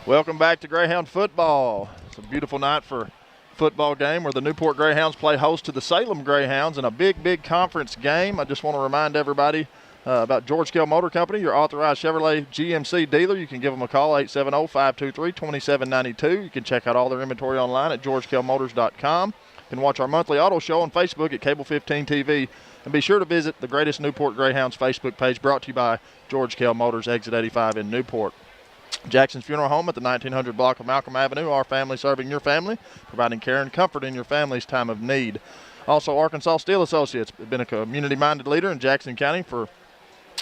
Welcome back to Greyhound football. It's a beautiful night for football game where the Newport Greyhounds play host to the Salem Greyhounds in a big conference game. I just want to remind everybody about George Kell Motor Company, your authorized Chevrolet GMC dealer. You can give them a call, 870-523-2792. You can check out all their inventory online at georgekellmotors.com. You can watch our monthly auto show on Facebook at Cable 15 TV. And be sure to visit the Greatest Newport Greyhounds Facebook page, brought to you by George Kell Motors, Exit 85 in Newport. Jackson's Funeral Home at the 1900 block of Malcolm Avenue. Our family serving your family, providing care and comfort in your family's time of need. Also, Arkansas Steel Associates have been a community-minded leader in Jackson County for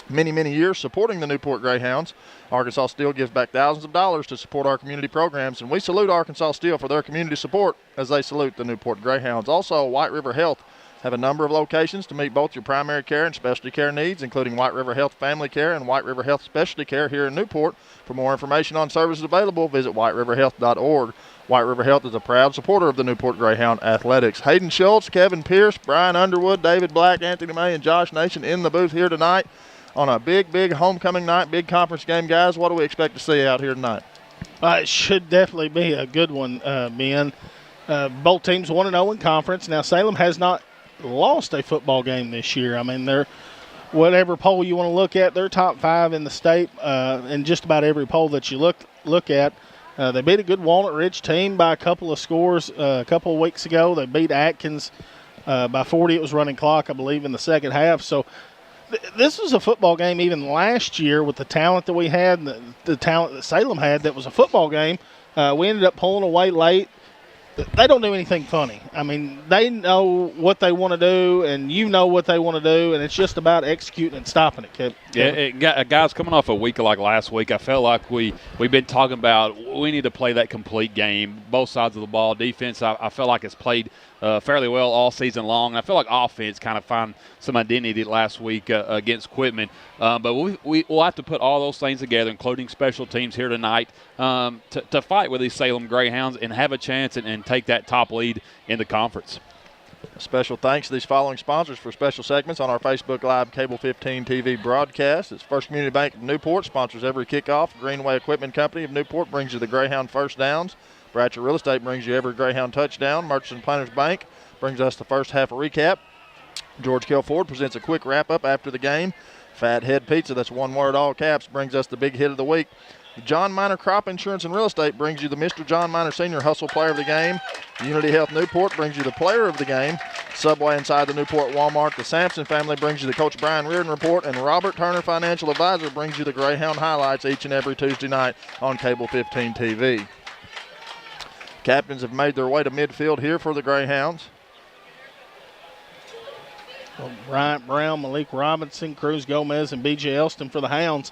many years, supporting the Newport Greyhounds. Arkansas Steel gives back thousands of dollars to support our community programs, and we salute Arkansas Steel for their community support as they salute the Newport Greyhounds. Also, White River Health have a number of locations to meet both your primary care and specialty care needs, including White River Health Family Care and White River Health Specialty Care here in Newport. For more information on services available, visit whiteriverhealth.org. White River Health is a proud supporter of the Newport Greyhound Athletics. Hayden Schultz, Kevin Pierce, Brian Underwood, David Black, Anthony May, and Josh Nation in the booth here tonight on a big homecoming night, big conference game. Guys, what do we expect to see out here tonight? It should definitely be a good one, Ben. Both teams 1-0 in conference. Now, Salem has not lost a football game this year. I mean, they're, whatever poll you want to look at, they're top 5 in the state in just about every poll that you look at. They beat a good Walnut Ridge team by a couple of scores a couple of weeks ago. They beat Atkins by 40. It was running clock, I believe, in the second half. So this was a football game even last year with the talent that we had, and the talent that Salem had. That was a football game. We ended up pulling away late. They don't do anything funny. I mean, they know what they want to do, and you know what they want to do, and it's just about executing and stopping it, Kevin. Yeah, guys, coming off a week like last week, I felt like we've been talking about we need to play that complete game, both sides of the ball. Defense, I felt like it's played fairly well all season long. I feel like offense kind of found some identity last week against Quitman. But we'll have to put all those things together, including special teams here tonight, to fight with these Salem Greyhounds and have a chance and take that top lead in the conference. Special thanks to these following sponsors for special segments on our Facebook Live Cable 15 TV broadcast. It's First Community Bank of Newport, sponsors every kickoff. Greenway Equipment Company of Newport brings you the Greyhound first downs. Bratcher Real Estate brings you every Greyhound touchdown. Merchants and Planters Bank brings us the first half recap. George Kell Ford presents a quick wrap-up after the game. Fat Head Pizza, that's one word, all caps, brings us the big hit of the week. John Minor Crop Insurance and Real Estate brings you the Mr. John Minor Senior Hustle Player of the Game. Unity Health Newport brings you the Player of the Game. Subway inside the Newport Walmart. The Sampson family brings you the Coach Brian Reardon Report. And Robert Turner Financial Advisor brings you the Greyhound highlights each and every Tuesday night on Cable 15 TV. Captains have made their way to midfield here for the Greyhounds. Bryant Brown, Malik Robinson, Cruz Gomez, and B.J. Elston for the Hounds.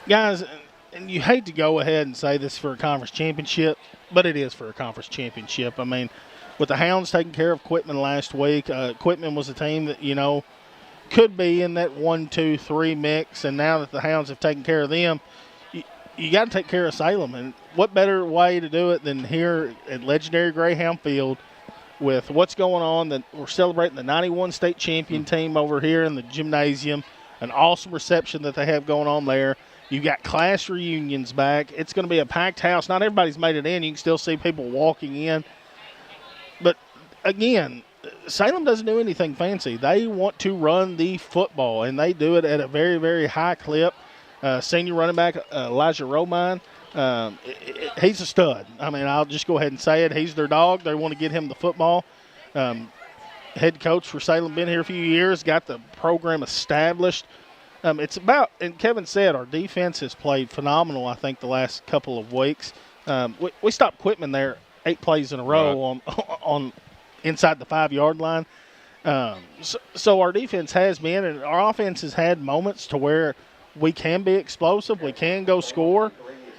Guys, and you hate to go ahead and say this for a conference championship, but it is for a conference championship. I mean, with the Hounds taking care of Quitman last week, Quitman was a team that, you know, could be in that 1-2-3 mix, and now that the Hounds have taken care of them, you got to take care of Salem. And what better way to do it than here at legendary Greyhound Field with what's going on, that we're celebrating the 91 state champion team over here in the gymnasium, an awesome reception that they have going on there. You've got class reunions back. It's going to be a packed house. Not everybody's made it in. You can still see people walking in. But, again, Salem doesn't do anything fancy. They want to run the football, and they do it at a very high clip. Senior running back Elijah Romine, he's a stud. I mean, I'll just go ahead and say it. He's their dog. They want to get him the football. Head coach for Salem, been here a few years, got the program established. It's about, and Kevin said, our defense has played phenomenal, I think, the last couple of weeks. We stopped Quitman there 8 plays in a row on inside the 5-yard line. So our defense has been, and our offense has had moments to where we can be explosive, we can go score,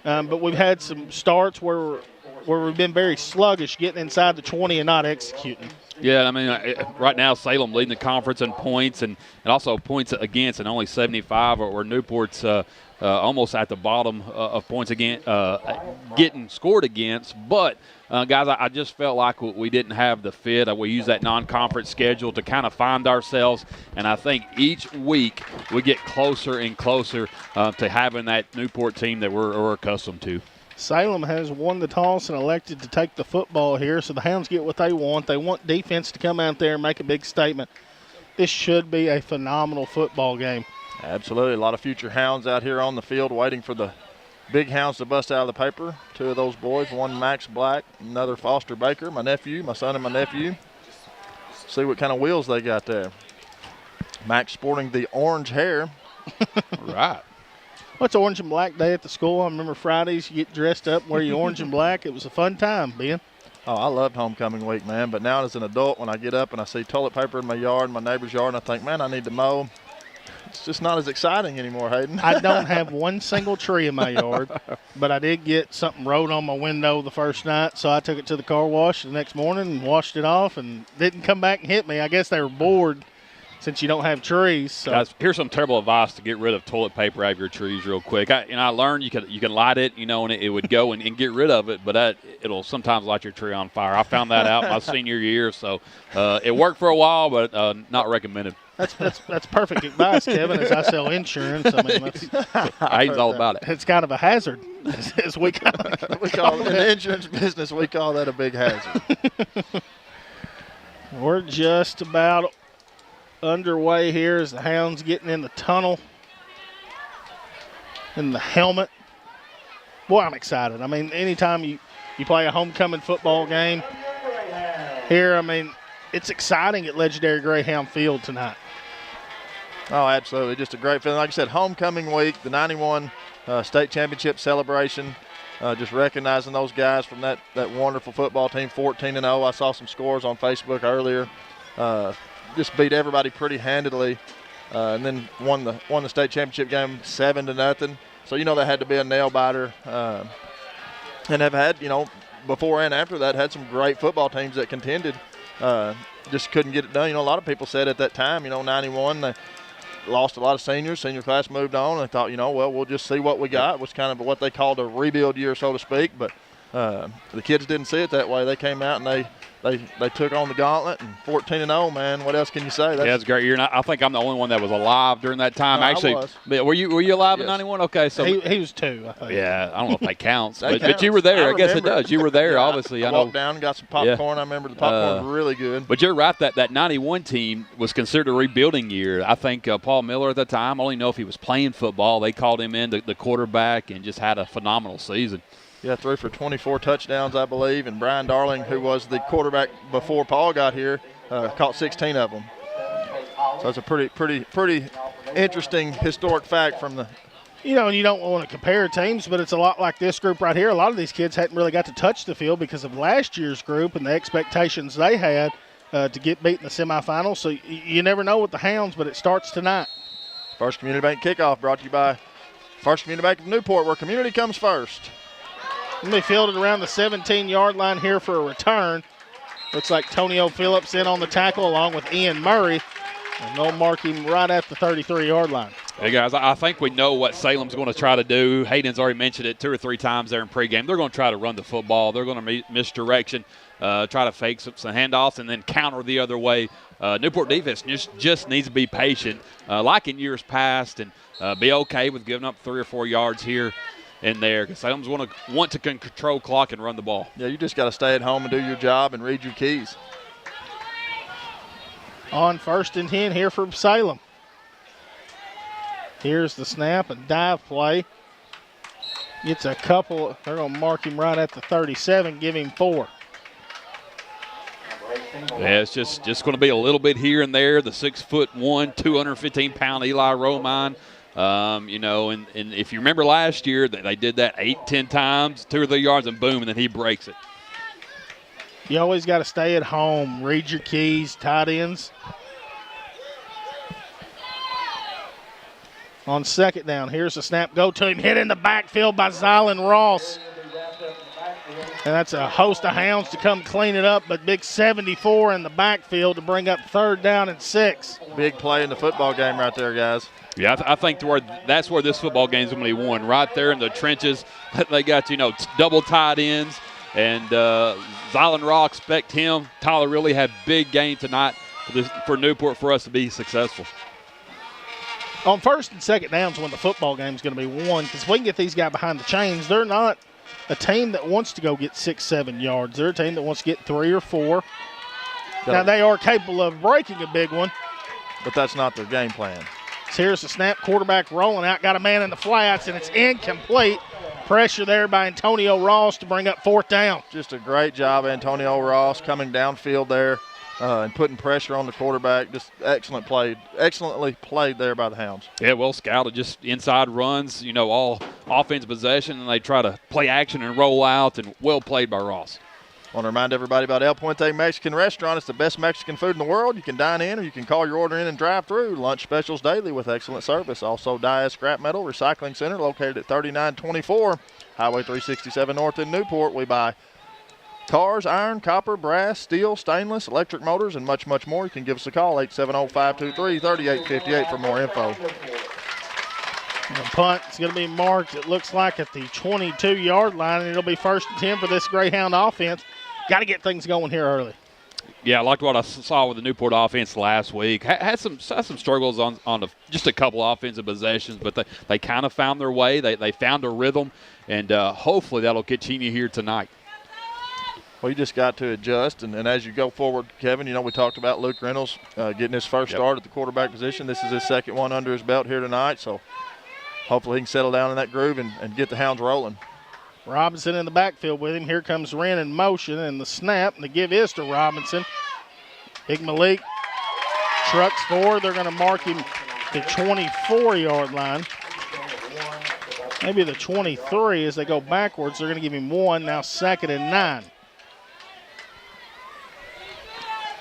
but we've had some starts where we've been very sluggish getting inside the 20 and not executing. Yeah, I mean, right now Salem leading the conference in points and also points against, and only 75, where Newport's almost at the bottom of points again, getting scored against. But, guys, I just felt like we didn't have the fit. We used that non-conference schedule to kind of find ourselves, and I think each week we get closer and closer to having that Newport team that we're accustomed to. Salem has won the toss and elected to take the football here, so the Hounds get what they want. They want defense to come out there and make a big statement. This should be a phenomenal football game. Absolutely. A lot of future Hounds out here on the field waiting for the big Hounds to bust out of the paper. Two of those boys, one Max Black, another Foster Baker, my nephew, my son and my nephew. See what kind of wheels they got there. Max sporting the orange hair. Right. Well, it's orange and black day at the school. I remember Fridays you get dressed up, wear your orange and black. It was a fun time, Ben. Oh, I loved homecoming week, man. But now as an adult, when I get up and I see toilet paper in my yard, my neighbor's yard, and I think, man, I need to mow, it's just not as exciting anymore, Hayden. I don't have one single tree in my yard, but I did get something wrote on my window the first night, so I took it to the car wash the next morning and washed it off and didn't come back and hit me. I guess they were bored since you don't have trees. So. Guys, here's some terrible advice to get rid of toilet paper out of your trees real quick. I learned you can light it, and it would go and get rid of it, but it'll sometimes light your tree on fire. I found that out my senior year, so it worked for a while, but not recommended. That's perfect advice, Kevin, as I sell insurance. I mean, Hayden's all about it. It's kind of a hazard, as we call In the insurance business, we call that a big hazard. We're just about underway here as the Hounds getting in the tunnel in the helmet. Boy, I'm excited. I mean, anytime you play a homecoming football game here, I mean, it's exciting at legendary Greyhound Field tonight. Oh, absolutely. Just a great feeling. Like I said, homecoming week, the 91 state championship celebration, just recognizing those guys from that wonderful football team, 14-0. I saw some scores on Facebook earlier. Just beat everybody pretty handedly, and then won the state championship game 7-0. So that had to be a nail biter, and have had before and after that had some great football teams that contended. Just couldn't get it done. A lot of people said at that time, 91 they lost a lot of seniors. Senior class moved on. They thought, well, we'll just see what we got. It was kind of what they called a rebuild year, so to speak. But the kids didn't see it that way. They came out and they took on the gauntlet, and 14-0, man. What else can you say? It's a great year. And I think I'm the only one that was alive during that time. No, actually, I was. Were you alive in Yes. '91? Okay, so he was 2, I think. yeah, I don't know if that counts, That but you were there. I guess it remember. does. You were there, Yeah, obviously. I I know. walked down and got some popcorn. I remember the popcorn was really good. But you're right, that 91 team was considered a rebuilding year. I think Paul Miller at the time, I only know if he was playing football. They called him in, the quarterback, and just had a phenomenal season. Yeah, threw for 24 touchdowns, I believe, and Brian Darling, who was the quarterback before Paul got here, caught 16 of them. So it's a pretty interesting historic fact from the. And you don't want to compare teams, but it's a lot like this group right here. A lot of these kids hadn't really got to touch the field because of last year's group and the expectations they had to get beat in the semifinals. So you never know with the Hounds, but it starts tonight. First Community Bank kickoff brought to you by First Community Bank of Newport, where community comes first. And they fielded around the 17-yard line here for a return. Looks like Tonio Phillips in on the tackle along with Ian Murray. And they'll mark him right at the 33-yard line. Hey, guys, I think we know what Salem's going to try to do. Hayden's already mentioned it 2 or 3 times there in pregame. They're going to try to run the football. They're going to misdirection, try to fake some handoffs, and then counter the other way. Newport defense just needs to be patient, like in years past, and be okay with giving up 3 or 4 yards here and there, because Salem's want to control clock and run the ball. Yeah, you just got to stay at home and do your job and read your keys. On 1st and 10 here from Salem. Here's the snap and dive play. Gets a couple. They're going to mark him right at the 37, give him 4. Yeah, it's just going to be a little bit here and there. The 6'1", 215-pound Eli Romine. And if you remember last year, they did that 8-10 times, 2 or 3 yards, and boom, and then he breaks it. You always got to stay at home, read your keys, tight ends. On 2nd down, here's the snap. Go to him, hit in the backfield by Zylan Ross. And that's a host of Hounds to come clean it up, but big 74 in the backfield to bring up 3rd down and 6. Big play in the football game right there, guys. Yeah, I think that's where this football game is going to be won, right there in the trenches. They got, double tight ends. And Zylan Raw, expect him. Tyler really had big game tonight for Newport for us to be successful. On first and second downs when the football game is going to be won, because we can get these guys behind the chains. They're not a team that wants to go get 6-7 yards. They're a team that wants to get 3 or 4. Now, they are capable of breaking a big one. But that's not their game plan. So here's the snap, quarterback rolling out, got a man in the flats, and it's incomplete. Pressure there by Antonio Ross to bring up 4th down. Just a great job, Antonio Ross, coming downfield there and putting pressure on the quarterback. Just excellently played there by the Hounds. Yeah, well scouted, just inside runs, all offensive possession, and they try to play action and roll out, and well played by Ross. I want to remind everybody about El Puente Mexican Restaurant. It's the best Mexican food in the world. You can dine in or you can call your order in and drive through. Lunch specials daily with excellent service. Also, Diaz Scrap Metal Recycling Center located at 3924 Highway 367 North in Newport. We buy cars, iron, copper, brass, steel, stainless, electric motors, and much, much more. You can give us a call, 870-523-3858 for more info. The punt is going to be marked, it looks like, at the 22-yard line, and it'll be 1st and 10 for this Greyhound offense. Got to get things going here early. Yeah, I liked what I saw with the Newport offense last week. Had some struggles on just a couple offensive possessions, but they kind of found their way. They found a rhythm, and hopefully that'll continue here tonight. Well, you just got to adjust, and as you go forward, Kevin, we talked about Luke Reynolds getting his first start at the quarterback position. This is his second one under his belt here tonight, so hopefully he can settle down in that groove and get the Hounds rolling. Robinson in the backfield with him. Here comes Wren in motion, and the snap, and the give is to Robinson. Big Malik trucks forward. They're going to mark him the 24-yard line. Maybe the 23 as they go backwards. They're going to give him 1, now 2nd and 9.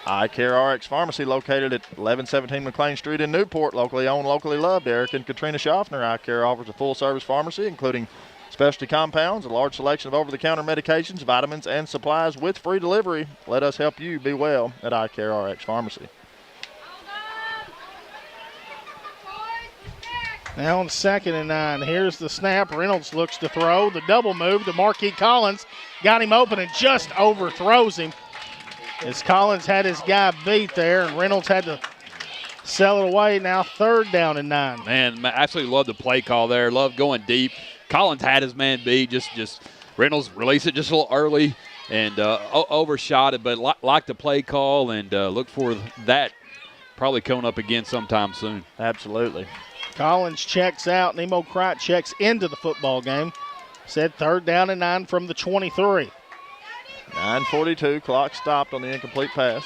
Eye Care RX Pharmacy located at 1117 McLean Street in Newport. Locally owned, locally loved. Eric and Katrina Schaffner. Eye Care offers a full-service pharmacy, including specialty compounds, a large selection of over-the-counter medications, vitamins, and supplies with free delivery. Let us help you be well at Eye Care RX Pharmacy. Now on 2nd and 9. Here's the snap. Reynolds looks to throw. The double move to Marquis Collins. Got him open and just overthrows him. As Collins had his guy beat there, and Reynolds had to sell it away. Now 3rd down and 9. Man, I absolutely love the play call there. Love going deep. Collins had his man beat. Just Reynolds released it just a little early and overshot it, but like the play call, and look for that probably coming up again sometime soon. Absolutely. Collins checks out. Nemo Crite checks into the football game. Said 3rd down and 9 from the 23. 9:42, clock stopped on the incomplete pass.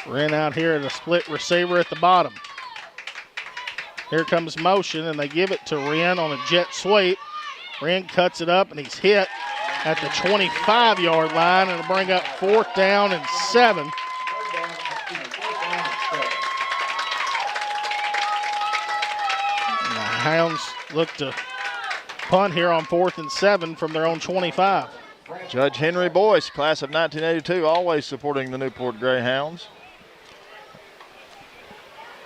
Wren out here at a split receiver at the bottom. Here comes motion, and they give it to Wren on a jet sweep. Wren cuts it up, and he's hit at the 25-yard line, and it'll bring up 4th down and 7. And the Hounds look to punt here on 4th and 7 from their own 25. Judge Henry Boyce, class of 1982, always supporting the Newport Greyhounds.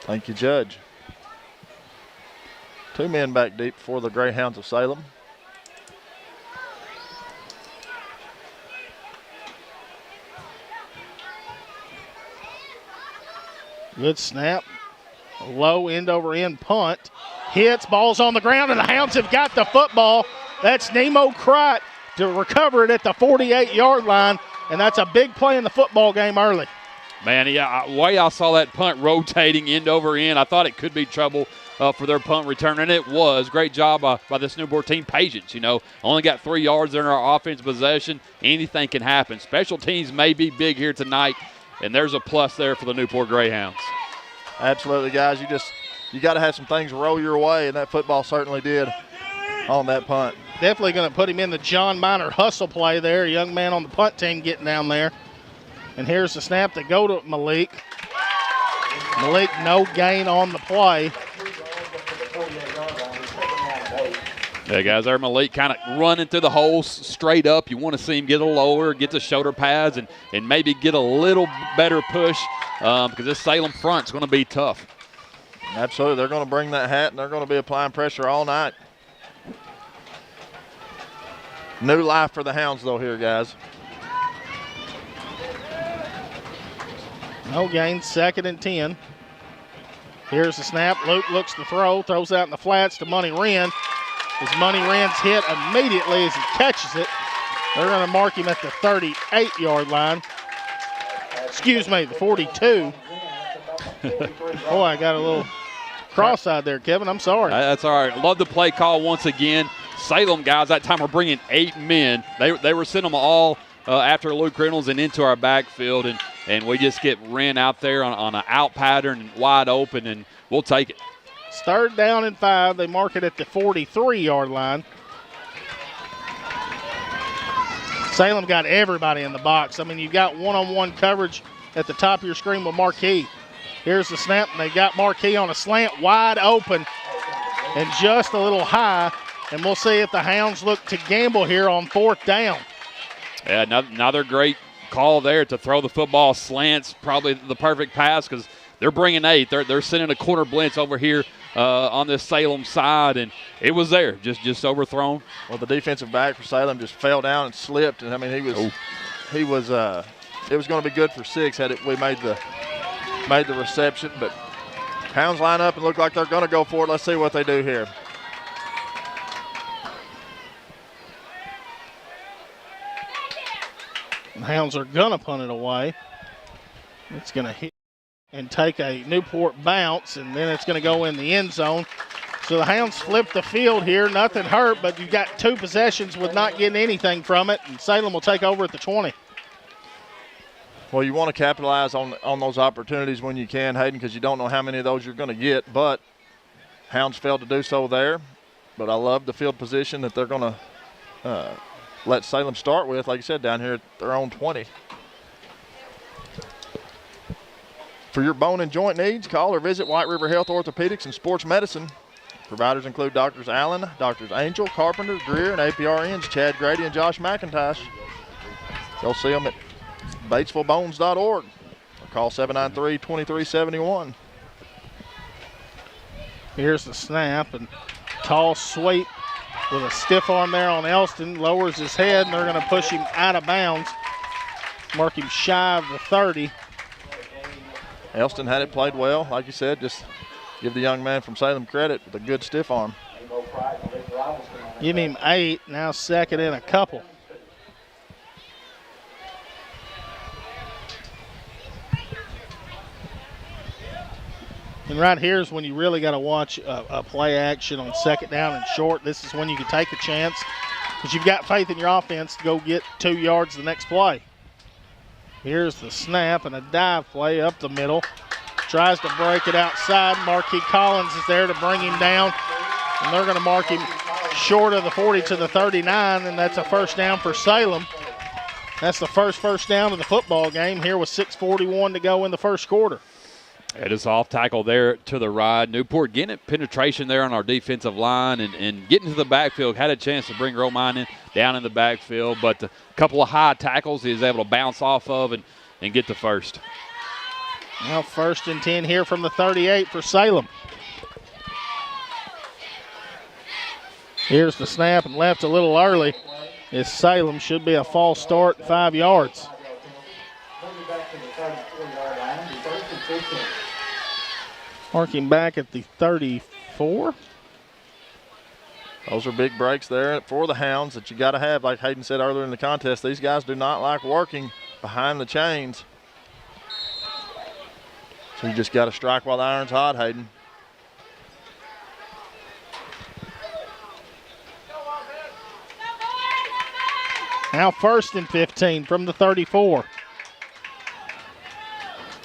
Thank you, Judge. 2 men back deep for the Greyhounds of Salem. Good snap. A low end-over-end punt. Hits, ball's on the ground, and the Hounds have got the football. That's Nemo Crite to recover it at the 48-yard line, and that's a big play in the football game early. Man, yeah, way I saw that punt rotating end over end, I thought it could be trouble for their punt return, and it was. Great job by this Newport team. Patience, only got 3 yards in our offense possession. Anything can happen. Special teams may be big here tonight, and there's a plus there for the Newport Greyhounds. Absolutely, guys. You got to have some things roll your way, and that football certainly did on that punt. Definitely going to put him in the John Miner hustle play there. A young man on the punt team getting down there. And here's the snap to go to Malik. Malik, no gain on the play. Yeah, guys, there Malik kind of running through the hole straight up. You want to see him get a lower, get the shoulder pads, and maybe get a little better push because this Salem front's going to be tough. Absolutely. They're going to bring that hat, and they're going to be applying pressure all night. New life for the Hounds, though, here, guys. No gain, 2nd and 10. Here's the snap. Luke looks to throw, throws out in the flats to Money Wren. As Money Wren's hit immediately as he catches it. They're going to mark him at the 38-yard line. Excuse me, the 42. Boy, I got a little cross-eyed there, Kevin. I'm sorry. That's all right. Love the play call once again. Salem guys that time were bringing 8 men. They were sending them all after Luke Reynolds and into our backfield, and we just get Wren out there on an out pattern, wide open, and we'll take it. It's 3rd down and 5. They mark it at the 43-yard line. Salem got everybody in the box. I mean, you've got one-on-one coverage at the top of your screen with Marquis. Here's the snap, and they got Marquis on a slant, wide open, and just a little high. And we'll see if the Hounds look to gamble here on 4th down. Yeah, another great call there to throw the football slants, probably the perfect pass because they're bringing 8. They're sending a corner blitz over here on this Salem side, and it was there, just overthrown. Well, the defensive back for Salem just fell down and slipped, and I mean it was going to be good for 6 had we made the reception, but Hounds line up and look like they're going to go for it. Let's see what they do here. The Hounds are going to punt it away. It's going to hit and take a Newport bounce, and then it's going to go in the end zone. So the Hounds flip the field here. Nothing hurt, but you've got 2 possessions with not getting anything from it, and Salem will take over at the 20. Well, you want to capitalize on those opportunities when you can, Hayden, because you don't know how many of those you're going to get, but Hounds failed to do so there. But I love the field position that they're going to let Salem start with, like you said, down here at their own 20. For your bone and joint needs, call or visit White River Health Orthopedics and Sports Medicine. Providers include Drs. Allen, Drs. Angel, Carpenter, Greer, and APRNs Chad Grady and Josh McIntosh. You'll see them at batesvillebones.org or call 793-2371. Here's the snap, and tall sweep with a stiff arm there on Elston. Lowers his head, and they're going to push him out of bounds. Mark him shy of the 30. Elston had it played well. Like you said, just give the young man from Salem credit with a good stiff arm. Give him 8, now 2nd and a couple. And right here is when you really got to watch a play action on 2nd down and short. This is when you can take a chance because you've got faith in your offense to go get 2 yards the next play. Here's the snap and a dive play up the middle. Tries to break it outside. Marquis Collins is there to bring him down. And they're going to mark him short of the 40 to the 39, and that's a 1st down for Salem. That's the first down of the football game here with 6:41 to go in the 1st quarter. It is off tackle there to the right. Newport getting it penetration there on our defensive line and getting to the backfield. Had a chance to bring Romine down in the backfield, but a couple of high tackles he was able to bounce off of and get the 1st. Now 1st and 10 here from the 38 for Salem. Here's the snap and left a little early. As Salem should be a false start, 5 yards. Marking back at the 34. Those are big breaks there for the Hounds that you got to have. Like Hayden said earlier in the contest, these guys do not like working behind the chains. So you just got to strike while the iron's hot, Hayden. Now 1st and 15 from the 34.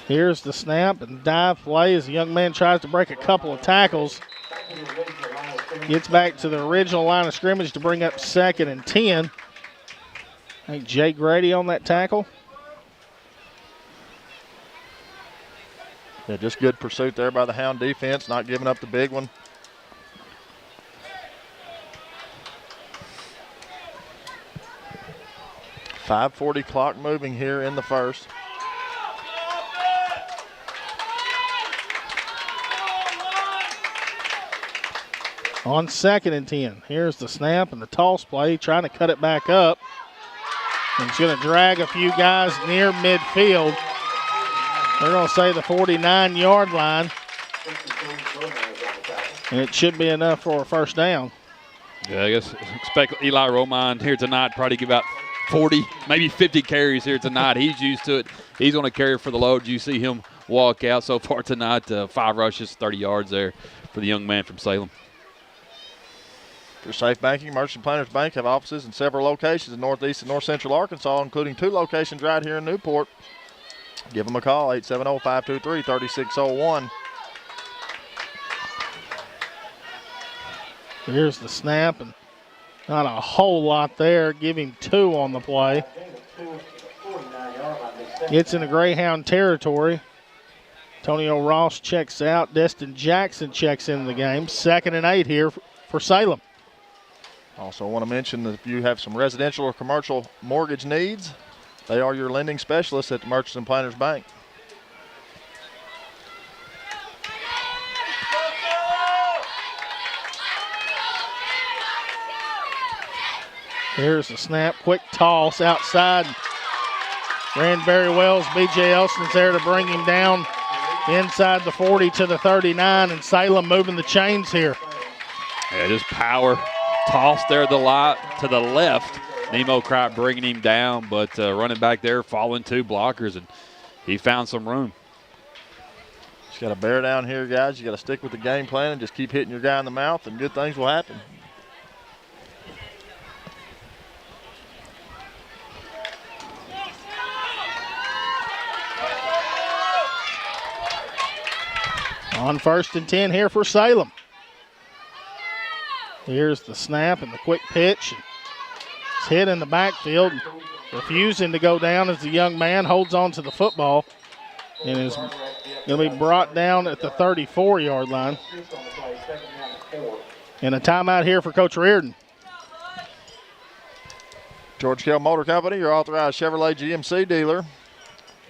Here's the snap and dive play as the young man tries to break a couple of tackles. Gets back to the original line of scrimmage to bring up 2nd and 10. I think Jay Grady on that tackle. Yeah, just good pursuit there by the Hound defense, not giving up the big one. .540 clock moving here in the 1st. On 2nd and 10. Here's the snap and the toss play, trying to cut it back up. And it's going to drag a few guys near midfield. They're going to say the 49-yard line. And it should be enough for a first down. Yeah, I guess expect Eli Romine here tonight probably give out 40, maybe 50 carries here tonight. He's used to it. He's going to carry for the load. You see him walk out so far tonight. 5 rushes, 30 yards there for the young man from Salem. For Safe Banking, Merchant Planters Bank have offices in several locations in northeast and north central Arkansas, including 2 locations right here in Newport. Give them a call, 870-523-3601. Here's the snap, and not a whole lot there. Give him 2 on the play. It's in the Greyhound territory. Antonio Ross checks out. Destin Jackson checks into the game. 2nd and 8 here for Salem. Also want to mention that if you have some residential or commercial mortgage needs, they are your lending specialists at the Merchants and Planters Bank. Here's the snap, quick toss outside. Ran very well as B.J. Elston's there to bring him down inside the 40 to the 39, and Salem moving the chains here. Yeah, just power. Toss there to the left. Nemo Crop bringing him down, but running back there, following 2 blockers, and he found some room. Just got to bear down here, guys. You got to stick with the game plan and just keep hitting your guy in the mouth, and good things will happen. On 1st and 10 here for Salem. Here's the snap and the quick pitch. It's hit in the backfield, refusing to go down as the young man holds on to the football and is going to be brought down at the 34-yard line. And a timeout here for Coach Reardon. George Kell Motor Company, your authorized Chevrolet GMC dealer.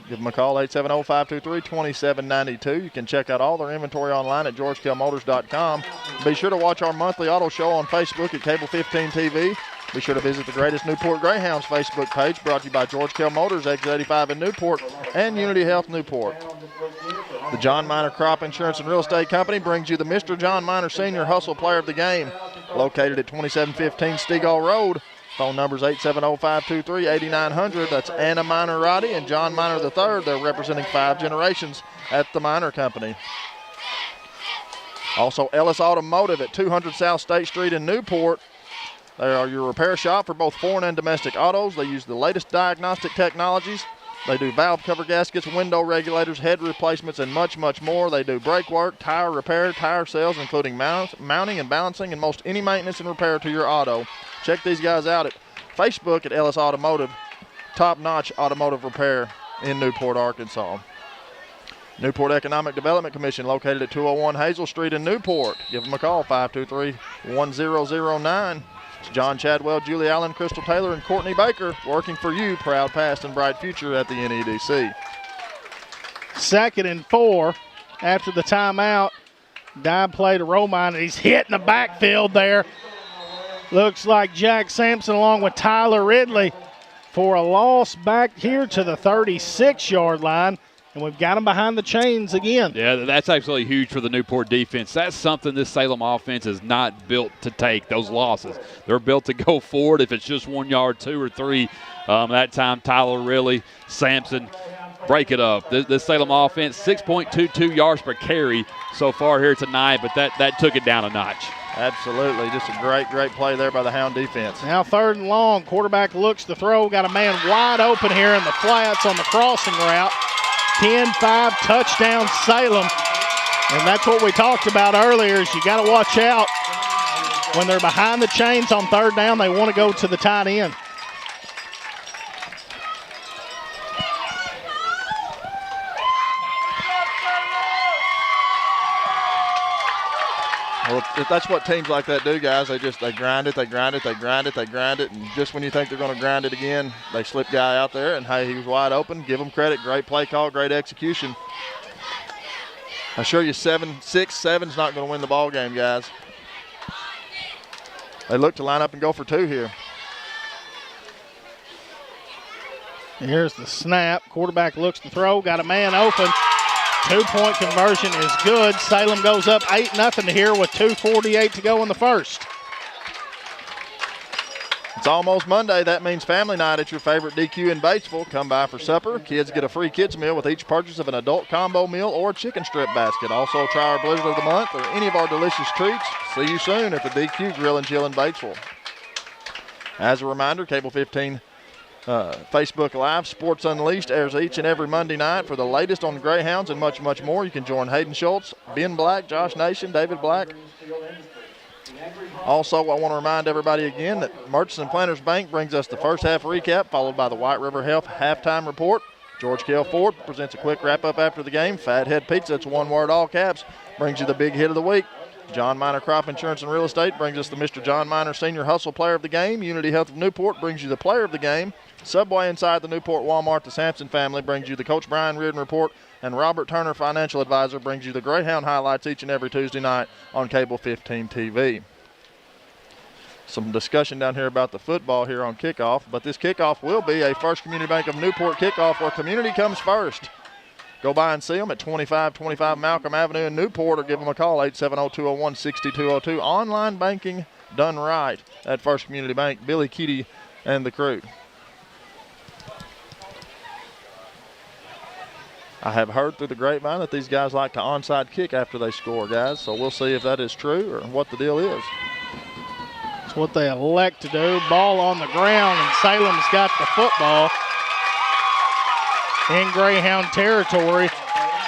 Give them a call, 870-523-2792. You can check out all their inventory online at georgekellmotors.com. Be sure to watch our monthly auto show on Facebook at Cable 15 TV. Be sure to visit the Greatest Newport Greyhounds Facebook page, brought to you by George Kell Motors, exit 85 in Newport, and Unity Health Newport. The John Minor Crop Insurance and Real Estate Company brings you the Mr. John Minor Senior Hustle Player of the Game, located at 2715 Stegall Road. Phone numbers 870-523-8900. That's Anna Minor Roddy and John Minor III. They're representing 5 generations at the Minor Company. Also, Ellis Automotive at 200 South State Street in Newport. They are your repair shop for both foreign and domestic autos. They use the latest diagnostic technologies. They do valve cover gaskets, window regulators, head replacements, and much, much more. They do brake work, tire repair, tire sales, including mounting and balancing, and most any maintenance and repair to your auto. Check these guys out at Facebook at Ellis Automotive, top-notch automotive repair in Newport, Arkansas. Newport Economic Development Commission, located at 201 Hazel Street in Newport. Give them a call, 523-1009. It's John Chadwell, Julie Allen, Crystal Taylor, and Courtney Baker working for you. Proud past and bright future at the NEDC. 2nd and 4 after the timeout. Dive play to Romine, and he's hit in the backfield there. Looks like Jack Sampson along with Tyler Ridley for a loss back here to the 36-yard line. And we've got them behind the chains again. Yeah, that's absolutely huge for the Newport defense. That's something this Salem offense is not built to take, those losses. They're built to go forward if it's just 1 yard, 2 or 3. That time, Tyler Ridley, Sampson, break it up. This Salem offense, 6.22 yards per carry so far here tonight, but that took it down a notch. Absolutely. Just a great, great play there by the Hound defense. Now 3rd and long. Quarterback looks to throw. Got a man wide open here in the flats on the crossing route. 10-5 touchdown Salem. And that's what we talked about earlier is you got to watch out. When they're behind the chains on 3rd down, they want to go to the tight end. Well, that's what teams like that do, guys. They grind it, and just when you think they're going to grind it again, they slip guy out there, and hey, he was wide open. Give them credit. Great play call, great execution. I assure you 6-7's not going to win the ball game, guys. They look to line up and go for two here. Here's the snap. Quarterback looks to throw. Got a man open. 2-point conversion is good. Salem goes up 8-0 here with 2:48 to go in the first. It's almost Monday. That means family night at your favorite DQ in Batesville. Come by for supper. Kids get a free kids meal with each purchase of an adult combo meal or a chicken strip basket. Also try our Blizzard of the Month or any of our delicious treats. See you soon at the DQ Grill and Chill in Batesville. As a reminder, Cable 15 Facebook Live Sports Unleashed airs each and every Monday night. For the latest on Greyhounds and much, much more, you can join Hayden Schultz, Ben Black, Josh Nation, David Black. Also, I want to remind everybody again that Merchants and Planters Bank brings us the first half recap, followed by the White River Health halftime report. George Kell Ford presents a quick wrap-up after the game. Fathead Pizza, it's one word, all caps, brings you the big hit of the week. John Miner Crop Insurance and Real Estate brings us the Mr. John Miner Senior Hustle Player of the Game. Unity Health of Newport brings you the Player of the Game. Subway inside the Newport Walmart, the Sampson family brings you the Coach Brian Reardon Report. And Robert Turner Financial Advisor brings you the Greyhound highlights each and every Tuesday night on Cable 15 TV. Some discussion down here about the football here on kickoff, but this kickoff will be a First Community Bank of Newport kickoff where community comes first. Go by and see them at 2525 Malcolm Avenue in Newport or give them a call, 870-201-6202. Online banking done right at First Community Bank. Billy Keaty and the crew. I have heard through the grapevine that these guys like to onside kick after they score, guys, so we'll see if that is true or what the deal is. That's what they elect to do. Ball on the ground, and Salem's got the football in Greyhound territory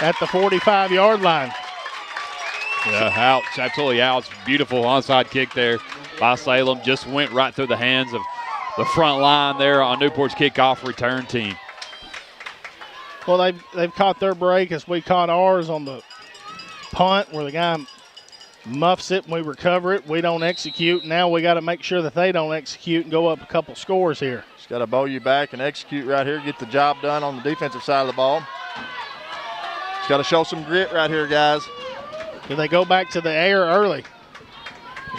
at the 45-yard line. Yeah, out, absolutely out. Beautiful onside kick there by Salem. Just went right through the hands of the front line there on Newport's kickoff return team. Well, they've caught their break as we caught ours on the punt where the guy muffs it and we recover it. We don't execute. Now we got to make sure that they don't execute and go up a couple scores here. Just got to bow you back and execute right here, get the job done on the defensive side of the ball. Just got to show some grit right here, guys. Do they go back to the air early?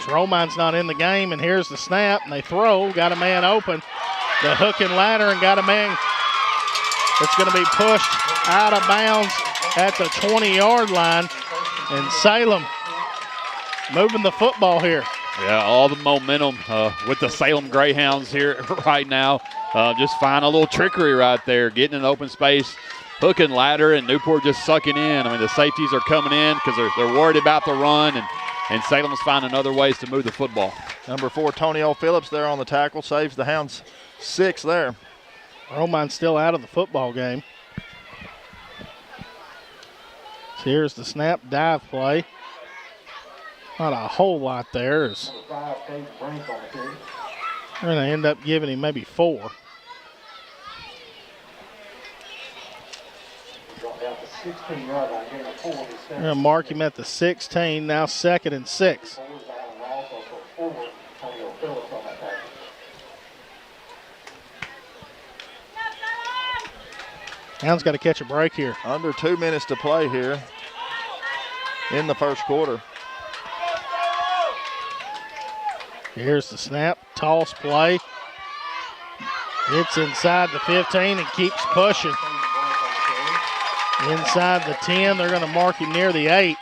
Romine's not in the game, and here's the snap, and they throw. Got a man open. The hook and ladder, and got a man that's going to be pushed out of bounds at the 20-yard line. And Salem moving the football here. Yeah, all the momentum with the Salem Greyhounds here right now. Just find a little trickery right there, getting in open space, hook and ladder, and Newport just sucking in. I mean, the safeties are coming in because they're worried about the run, and Salem's finding other ways to move the football. Number 4, Tony O. Phillips there on the tackle, saves the Hounds 6 there. Romine's still out of the football game. So here's the snap, dive play. Not a whole lot there. They're going to end up giving him maybe 4. They're going to mark him at the 16, now 2nd and 6. Hounds got to catch a break here. Under 2 minutes to play here in the first quarter. Here's the snap, toss play. It's inside the 15 and keeps pushing. Inside the 10, they're going to mark him near the 8.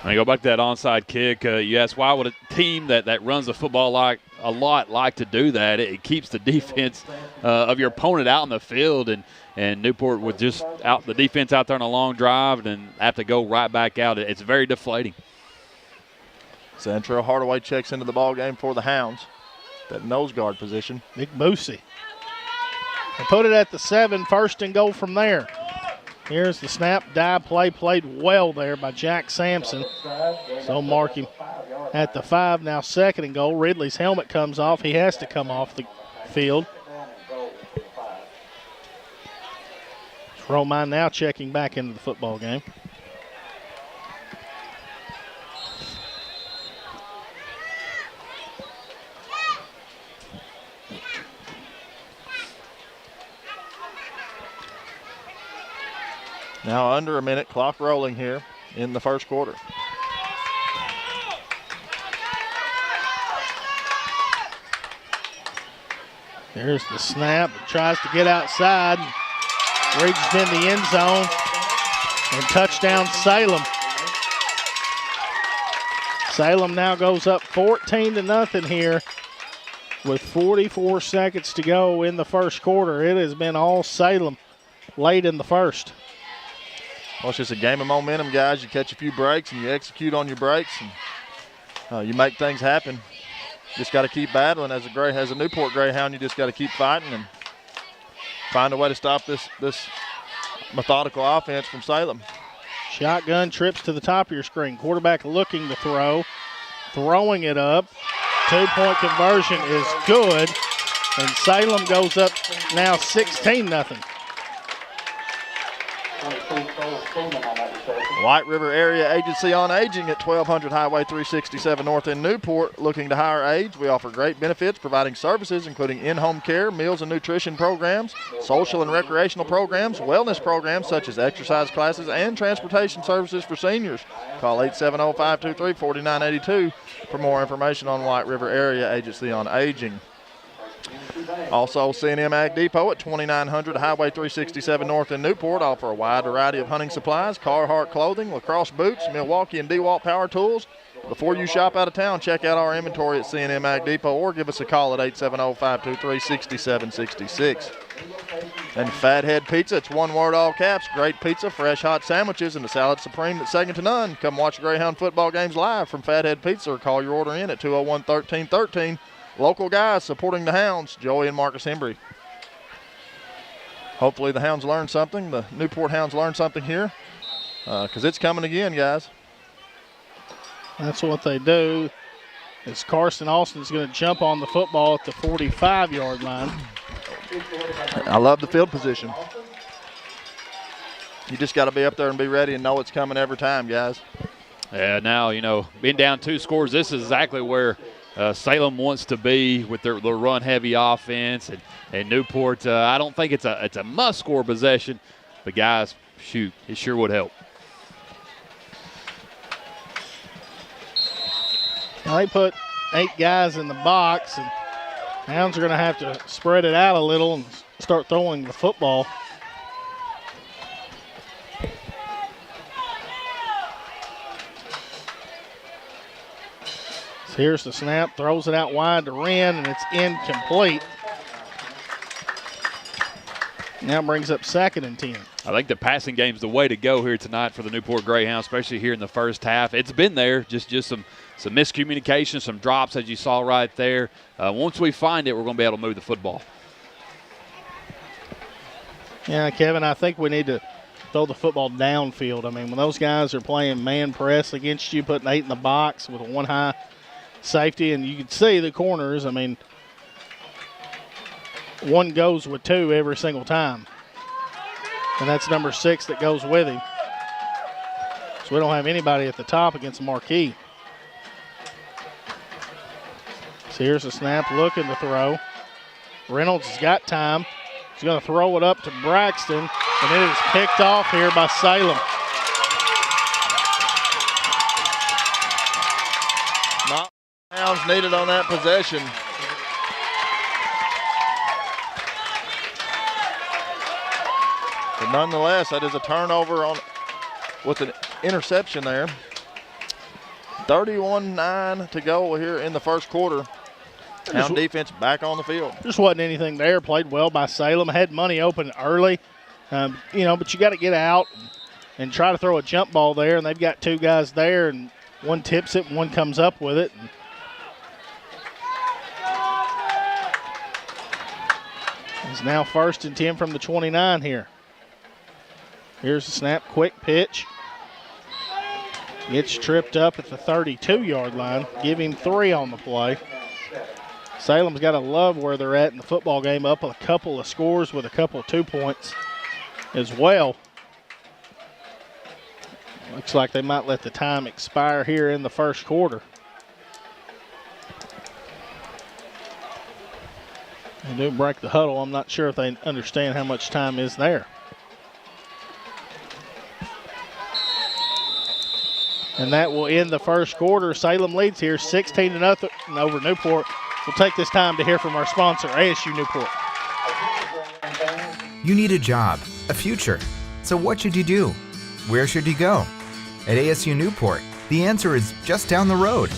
I go back to that onside kick. You ask, why would a team that runs the football like to do that? It keeps the defense of your opponent out in the field, and Newport with just out the defense out there on a long drive and have to go right back out. It's very deflating. Santrell Hardaway checks into the ball game for the Hounds. That nose guard position. Big Boosie. They put it at the 7, 1st and goal from there. Here's the snap, dive play, played well there by Jack Sampson. So mark him at the 5, now 2nd and goal. Ridley's helmet comes off. He has to come off the field. Romine now checking back into the football game. Now under a minute, clock rolling here in the first quarter. There's the snap. Tries to get outside. Reaches in the end zone. And touchdown Salem. Salem now goes up 14-0 here with 44 seconds to go in the first quarter. It has been all Salem late in the first. Well, it's just a game of momentum, guys. You catch a few breaks and you execute on your breaks, and you make things happen. Just got to keep battling. As a Newport Greyhound, you just got to keep fighting and find a way to stop this methodical offense from Salem. Shotgun trips to the top of your screen. Quarterback looking to throw. Throwing it up. 2-point conversion is good. And Salem goes up now 16-0. White River Area Agency on Aging at 1200 Highway 367 North in Newport. Looking to hire aides. We offer great benefits, providing services including in-home care, meals and nutrition programs, social and recreational programs, wellness programs such as exercise classes, and transportation services for seniors. Call 870-523-4982 for more information on White River Area Agency on Aging. Also, C&M Ag Depot at 2900 Highway 367 North in Newport offer a wide variety of hunting supplies, Carhartt clothing, lacrosse boots, Milwaukee and DeWalt power tools. Before you shop out of town, check out our inventory at C&M Ag Depot or give us a call at 870-523-6766. And Fathead Pizza, it's one word, all caps. Great pizza, fresh hot sandwiches, and the salad supreme that's second to none. Come watch Greyhound football games live from Fathead Pizza or call your order in at 201-1313. Local guys supporting the Hounds, Joey and Marcus Hembry. Hopefully the Hounds learn something. The Newport Hounds learn something here because it's coming again, guys. That's what they do. As Carson Austin's going to jump on the football at the 45-yard line. I love the field position. You just got to be up there and be ready and know it's coming every time, guys. Yeah, now, being down 2 scores, this is exactly where Salem wants to be with their run-heavy offense, and Newport. I don't think it's a must-score possession, but guys, shoot, it sure would help. Now they put 8 guys in the box, and Hounds are going to have to spread it out a little and start throwing the football. So here's the snap, throws it out wide to Wren, and it's incomplete. Now brings up 2nd and 10. I think the passing game's the way to go here tonight for the Newport Greyhounds, especially here in the first half. It's been there, just some miscommunication, some drops as you saw right there. Once we find it, we're going to be able to move the football. Yeah, Kevin, I think we need to throw the football downfield. I mean, when those guys are playing man press against you, putting 8 in the box with a 1 high safety, and you can see the corners. I mean, 1 goes with 2 every single time. And that's number 6 that goes with him. So we don't have anybody at the top against Marquis. So here's the snap, looking to throw. Reynolds has got time. He's going to throw it up to Braxton, and it is picked off here by Salem. Not Hounds needed on that possession. But nonetheless, that is a turnover with an interception there. 31-9 to go here in the first quarter. Hound defense back on the field. Just wasn't anything there. Played well by Salem. Had money open early, but you got to get out and try to throw a jump ball there. And they've got 2 guys there, and 1 tips it, and 1 comes up with it. It's now 1st and 10 from the 29 here. Here's the snap, quick pitch. Gets tripped up at the 32-yard line. Give him 3 on the play. Salem's got to love where they're at in the football game, up a couple of scores with a couple of 2 points as well. Looks like they might let the time expire here in the first quarter. They do break the huddle. I'm not sure if they understand how much time is there. And that will end the first quarter. Salem leads here 16-0 over Newport. We'll take this time to hear from our sponsor, ASU Newport. You need a job, a future. So what should you do? Where should you go? At ASU Newport, the answer is just down the road.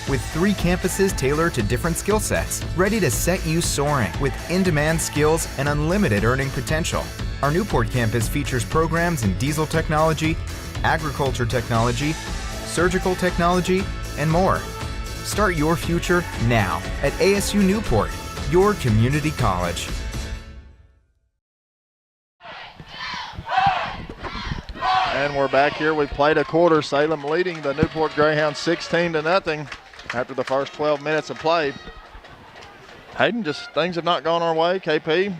With 3 campuses tailored to different skill sets, ready to set you soaring with in-demand skills and unlimited earning potential. Our Newport campus features programs in diesel technology, agriculture technology, surgical technology, and more. Start your future now at ASU Newport, your community college. And we're back here. We've played a quarter. Salem leading the Newport Greyhounds 16-0 after the first 12 minutes of play. Hayden, just things have not gone our way. KP,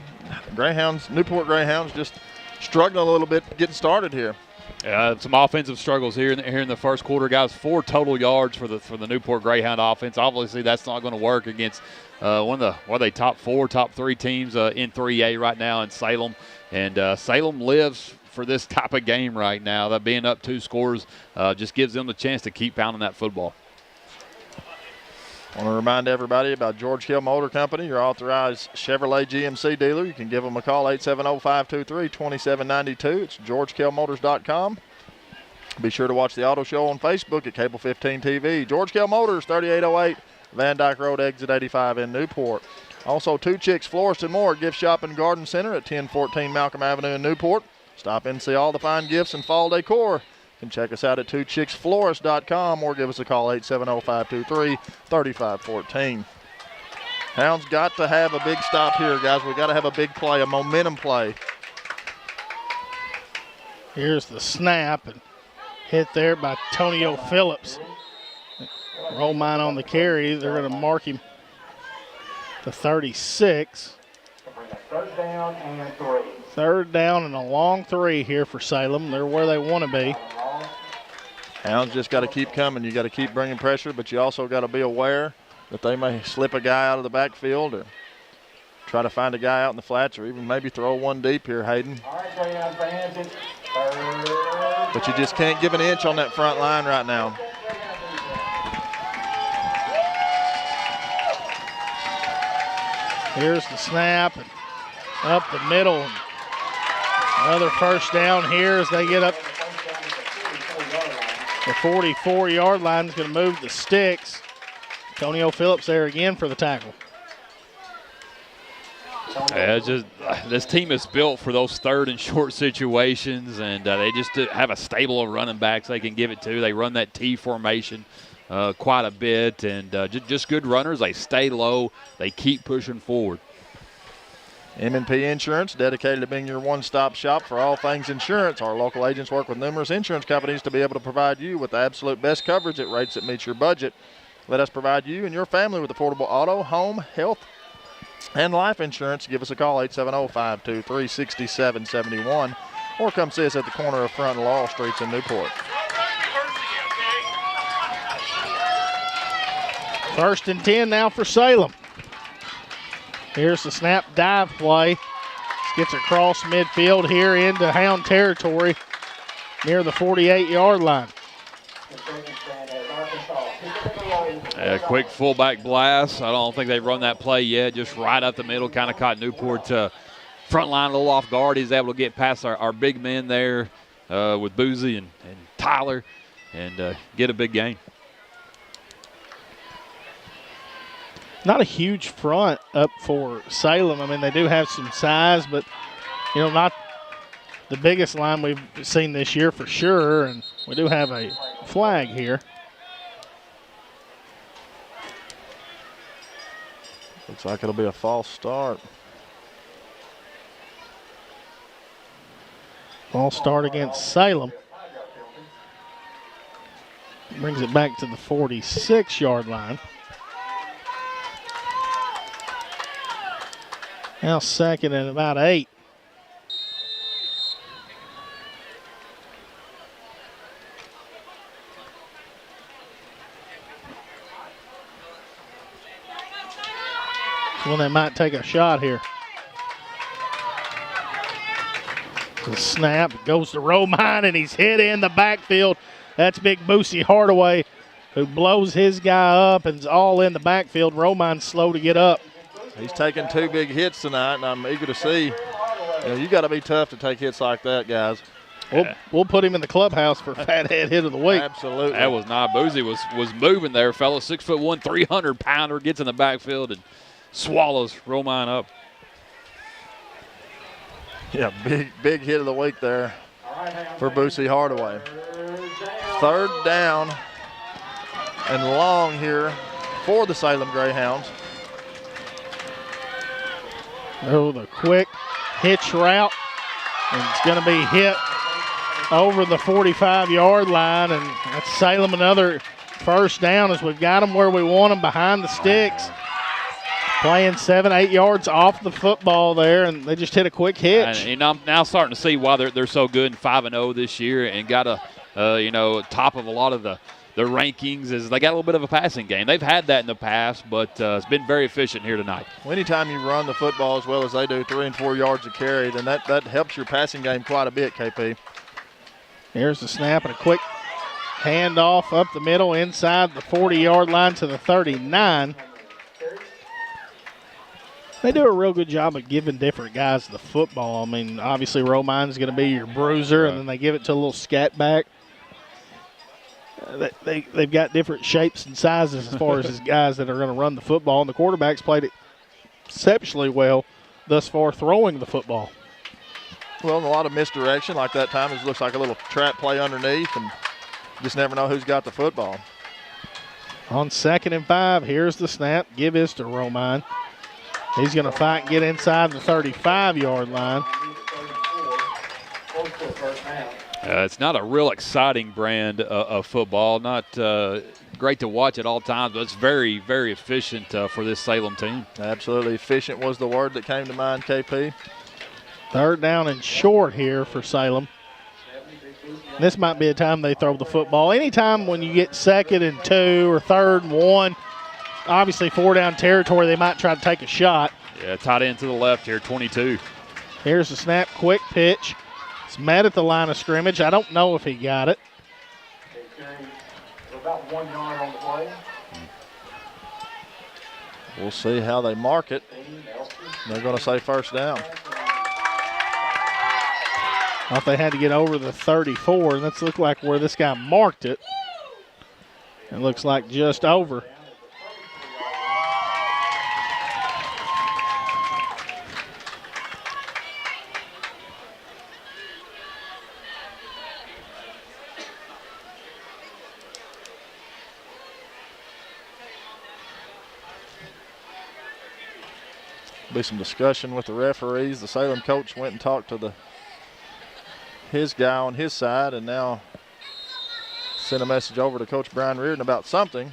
Newport Greyhounds just struggling a little bit getting started here. Some offensive struggles here in the first quarter, guys. 4 total yards for the Newport Greyhound offense. Obviously, that's not going to work against one of the top 3 teams in 3A right now in Salem. And Salem lives for this type of game right now. That being up 2 scores just gives them the chance to keep pounding that football. I want to remind everybody about George Hill Motor Company, your authorized Chevrolet GMC dealer. You can give them a call, 870-523-2792. It's GeorgeKellMotors.com. Be sure to watch the auto show on Facebook at Cable 15 TV. George Kell Motors, 3808 Van Dyke Road, exit 85 in Newport. Also, 2 Chicks Florist and More Gift Shop and Garden Center at 1014 Malcolm Avenue in Newport. Stop in and see all the fine gifts and fall decor. You can check us out at 2chicksflorist.com or give us a call, 870-523-3514. Hounds got to have a big stop here, guys. We got to have a big play, a momentum play. Here's the snap and hit there by Tonio Phillips. Roll mine on the carry. They're going to mark him to 36. Third down and a long 3 here for Salem. They're where they want to be. Hounds just got to keep coming. You got to keep bringing pressure, but you also got to be aware that they may slip a guy out of the backfield or try to find a guy out in the flats or even maybe throw one deep here, Hayden. But you just can't give an inch on that front line right now. Here's the snap and up the middle. Another first down here as they get up the 44-yard line. Is going to move the sticks. Tonio Phillips there again for the tackle. This team is built for those 3rd and short situations, and they just have a stable of running backs they can give it to. They run that T formation quite a bit, and just good runners. They stay low. They keep pushing forward. M&P Insurance, dedicated to being your one-stop shop for all things insurance. Our local agents work with numerous insurance companies to be able to provide you with the absolute best coverage at rates that meet your budget. Let us provide you and your family with affordable auto, home, health, and life insurance. Give us a call, 870-523-6771, or come see us at the corner of Front and Laurel Streets in Newport. 1st and 10 now for Salem. Here's the snap dive play. Gets across midfield here into Hound territory near the 48-yard line. A quick fullback blast. I don't think they've run that play yet. Just right up the middle, kind of caught Newport front line a little off guard. He's able to get past our big men there with Boozy and Tyler and get a big gain. Not a huge front up for Salem. I mean, they do have some size, but, not the biggest line we've seen this year for sure. And we do have a flag here. Looks like it'll be a false start. False start against Salem. Brings it back to the 46-yard line. Now 2nd and about 8. Well, they might take a shot here. The snap goes to Romine, and he's hit in the backfield. That's big Boosie Hardaway, who blows his guy up and is all in the backfield. Romine's slow to get up. He's taken 2 big hits tonight, and I'm eager to see. You got to be tough to take hits like that, guys. We'll put him in the clubhouse for Fathead Hit of the Week. Absolutely. That was not Boozy was moving there, fellas. 6'1", 300-pounder gets in the backfield and swallows Romine up. Yeah, big hit of the week there for Boosie Hardaway. 3rd down and long here for the Salem Greyhounds. Oh, the quick hitch route, and it's going to be hit over the 45-yard line, and that's Salem another first down as we've got them where we want them, behind the sticks. Playing 7-8 yards off the football there, and they just hit a quick hitch. And I'm now starting to see why they're so good and 5-0 this year and got top of a lot of the rankings is they got a little bit of a passing game. They've had that in the past, but it's been very efficient here tonight. Well, anytime you run the football as well as they do, 3 and 4 yards a carry, then that helps your passing game quite a bit, KP. Here's the snap and a quick handoff up the middle inside the 40-yard line to the 39. They do a real good job of giving different guys the football. I mean, obviously Romine's going to be your bruiser, and then they give it to a little scat back. They've got different shapes and sizes as far as his guys that are going to run the football, and the quarterback's played it exceptionally well thus far throwing the football. Well, a lot of misdirection like that time. It looks like a little trap play underneath, and you just never know who's got the football. On 2nd and 5, here's the snap. Give this to Romine. He's going to fight and get inside the 35-yard line. It's not a real exciting brand of football. Not great to watch at all times, but it's very, very efficient for this Salem team. Absolutely. Efficient was the word that came to mind, KP. 3rd down and short here for Salem. This might be a time they throw the football. Anytime when you get 2nd and 2 or 3rd and 1, obviously 4-down territory, they might try to take a shot. Yeah, tight end to the left here, 22. Here's the snap, quick pitch. It's met at the line of scrimmage. I don't know if he got it. About 1 yard on the play. We'll see how they mark it. They're going to say first down. Thought they had to get over the 34, and let's look like where this guy marked it. It looks like just over. Be some discussion with the referees. The Salem coach went and talked to his guy on his side, and now sent a message over to Coach Brian Reardon about something.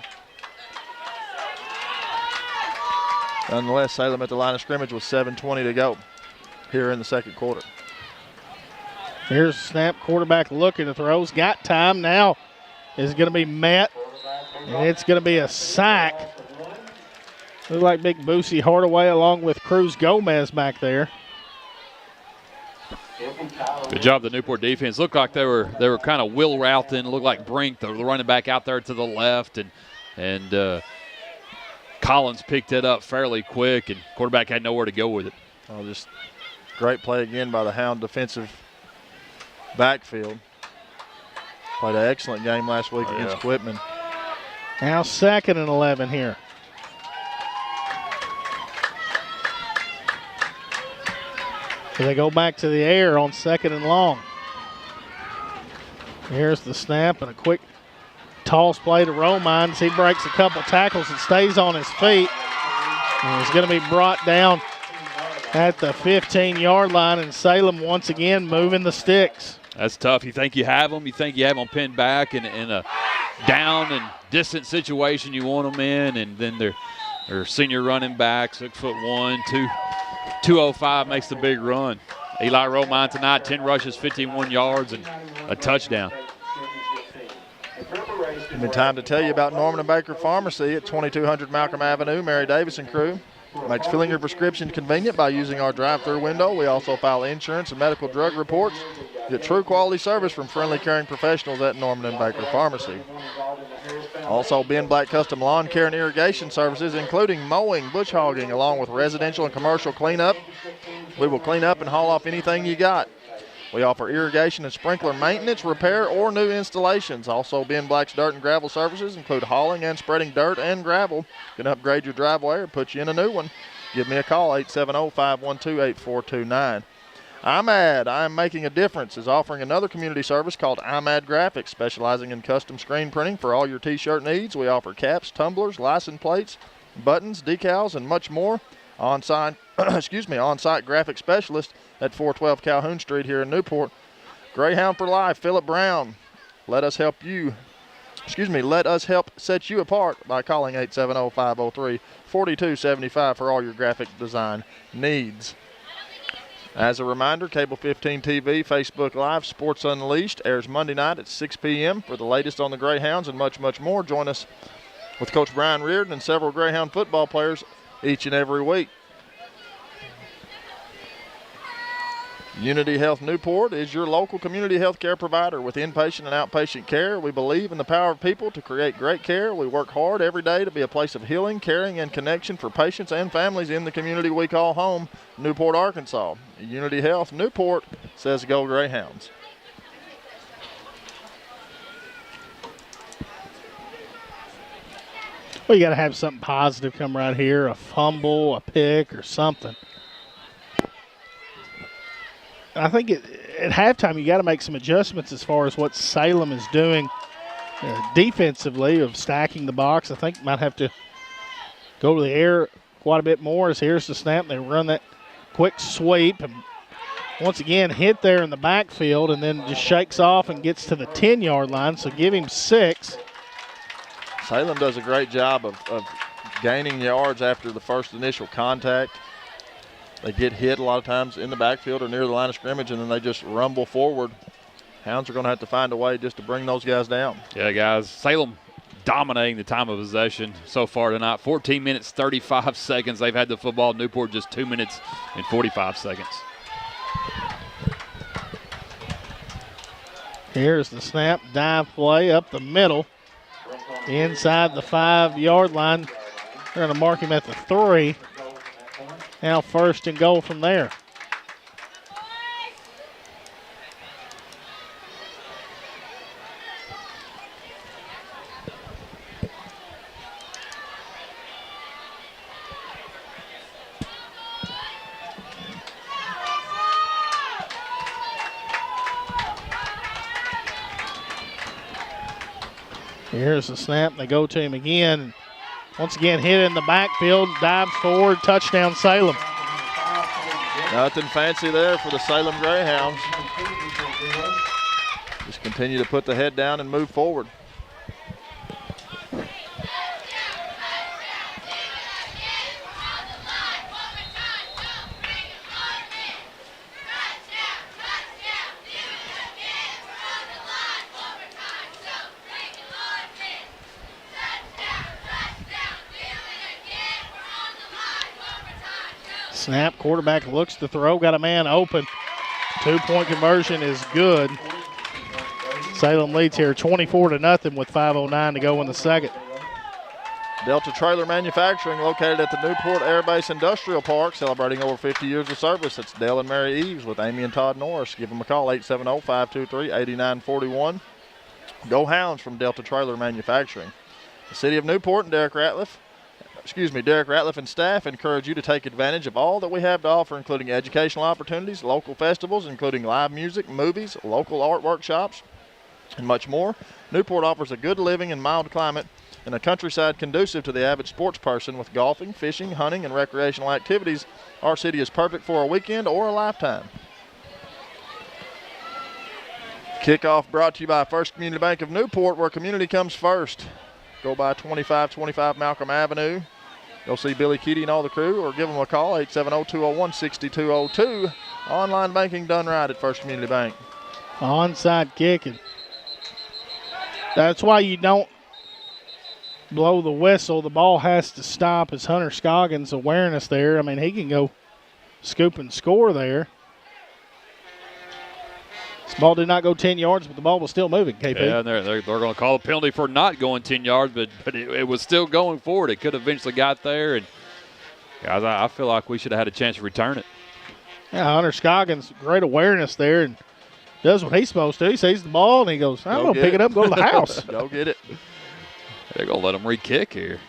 Nonetheless, Salem at the line of scrimmage with 7:20 to go here in the 2nd quarter. Here's snap, quarterback looking to throws. Got time now. Is going to be met, and it's going to be a sack. Looks like Big Boosie Hardaway along with Cruz Gomez back there. Good job, the Newport defense. Looked like they were kind of wheel routing. Looked like Brink, the running back, out there to the left, and Collins picked it up fairly quick, and quarterback had nowhere to go with it. Oh, just great play again by the Hound defensive backfield. Played an excellent game last week against Quitman. Now 2nd and 11 here. So they go back to the air on 2nd and long. Here's the snap and a quick toss play to Romine. He breaks a couple tackles and stays on his feet. And he's going to be brought down at the 15-yard line, and Salem once again moving the sticks. That's tough. You think you have them. You think you have them pinned back in a down and distant situation you want them in, and then their senior running back, 6'1", 205, makes the big run. Eli Romine tonight, 10 rushes, 51 yards, and a touchdown. Give me time to tell you about Norman and Baker Pharmacy at 2200 Malcolm Avenue. Mary Davis and crew makes filling your prescription convenient by using our drive-through window. We also file insurance and medical drug reports. Get true quality service from friendly, caring professionals at Norman and Baker Pharmacy. Also, Ben Black Custom Lawn Care and Irrigation Services, including mowing, bush hogging, along with residential and commercial cleanup. We will clean up and haul off anything you got. We offer irrigation and sprinkler maintenance, repair, or new installations. Also, Ben Black's dirt and gravel services include hauling and spreading dirt and gravel. Can upgrade your driveway or put you in a new one. Give me a call, 870-512-8429. IMAD, I'm Making a Difference, is offering another community service called IMAD Graphics, specializing in custom screen printing for all your T-shirt needs. We offer caps, tumblers, license plates, buttons, decals, and much more. On-site graphic specialist at 412 Calhoun Street here in Newport. Greyhound for Life, Phillip Brown. Let us help set you apart by calling 870-503-4275 for all your graphic design needs. As a reminder, Cable 15 TV, Facebook Live, Sports Unleashed airs Monday night at 6 p.m. for the latest on the Greyhounds and much, much more. Join us with Coach Brian Reardon and several Greyhound football players each and every week. Unity Health Newport is your local community health care provider with inpatient and outpatient care. We believe in the power of people to create great care. We work hard every day to be a place of healing, caring, and connection for patients and families in the community we call home, Newport, Arkansas. Unity Health Newport says go Greyhounds. Well, you got to have something positive come right here, a fumble, a pick, or something. I think at halftime you got to make some adjustments as far as what Salem is doing defensively of stacking the box. I think might have to go to the air quite a bit more as here's the snap. They run that quick sweep and once again hit there in the backfield and then just shakes off and gets to the 10-yard line. So give him 6. Salem does a great job of gaining yards after the first initial contact. They get hit a lot of times in the backfield or near the line of scrimmage, and then they just rumble forward. Hounds are going to have to find a way just to bring those guys down. Yeah, guys, Salem dominating the time of possession so far tonight. 14 minutes, 35 seconds. They've had the football. Newport just 2 minutes and 45 seconds. Here's the snap, dive play up the middle. Inside the 5-yard line. They're going to mark him at the 3. Now 1st and goal from there. Here's the snap. They go to him again. Once again, hit in the backfield, dives forward, touchdown Salem. Nothing fancy there for the Salem Greyhounds. Just continue to put the head down and move forward. Snap, quarterback looks to throw, got a man open. 2-point conversion is good. Salem leads here 24-0 with 5:09 to go in the second. Delta Trailer Manufacturing, located at the Newport Air Base Industrial Park, celebrating over 50 years of service. It's Dale and Mary Eves with Amy and Todd Norris. Give them a call, 870-523-8941. Go Hounds from Delta Trailer Manufacturing. The City of Newport and Derek Ratliff and staff encourage you to take advantage of all that we have to offer, including educational opportunities, local festivals, including live music, movies, local art workshops, and much more. Newport offers a good living and mild climate and a countryside conducive to the avid sports person with golfing, fishing, hunting, and recreational activities. Our city is perfect for a weekend or a lifetime. Kickoff brought to you by First Community Bank of Newport, where community comes first. Go by 2525 Malcolm Avenue. Go see Billy Keaty and all the crew, or give them a call, 870-201-6202. Online banking done right at First Community Bank. Onside kicking. That's why you don't blow the whistle. The ball has to stop as Hunter Scoggins' awareness there. I mean, he can go scoop and score there. This ball did not go 10 yards, but the ball was still moving, KP. Yeah, and they're going to call a penalty for not going 10 yards, but it was still going forward. It could have eventually got there. And, guys, I feel like we should have had a chance to return it. Yeah, Hunter Scoggins, great awareness there and does what he's supposed to. He sees the ball, and he goes, I'm going to pick it up and go to the house. Go get it. They're going to let him re-kick here.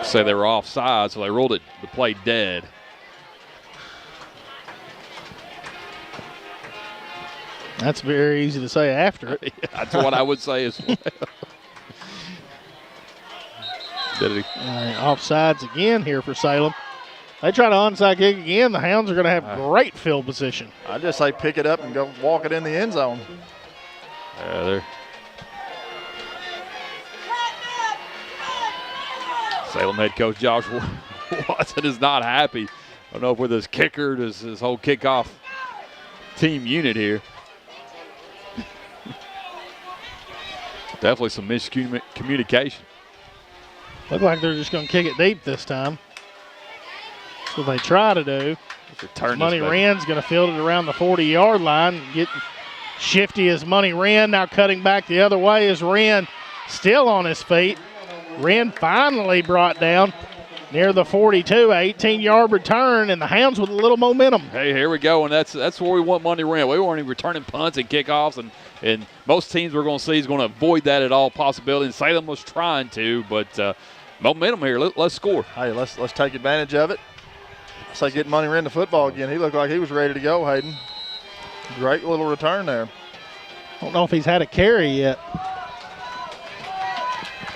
Say they were offside, so they ruled the play dead. That's very easy to say after it. Yeah, that's what I would say as well. Offsides again here for Salem. They try to onside kick again. The Hounds are going to have great field position. I just say pick it up and go walk it in the end zone. Yeah, they're Salem head coach Josh Watson is not happy. I don't know if with his kicker, his whole kickoff team unit here. Definitely some miscommunication. Look like they're just going to kick it deep this time. That's what they try to do. Money Wren's going to field it around the 40-yard line. Get shifty as Money Wren. Now cutting back the other way is Wren still on his feet. Wren finally brought down near the 42, 18-yard return, and the Hounds with a little momentum. Hey, here we go, and that's where we want Money Wren. We weren't even returning punts and kickoffs, and most teams we're going to see is going to avoid that at all possibility, and Salem was trying to, but momentum here. Let's score. Hey, let's take advantage of it. Let's say get Money Wren to football again. He looked like he was ready to go, Hayden. Great little return there. Don't know if he's had a carry yet.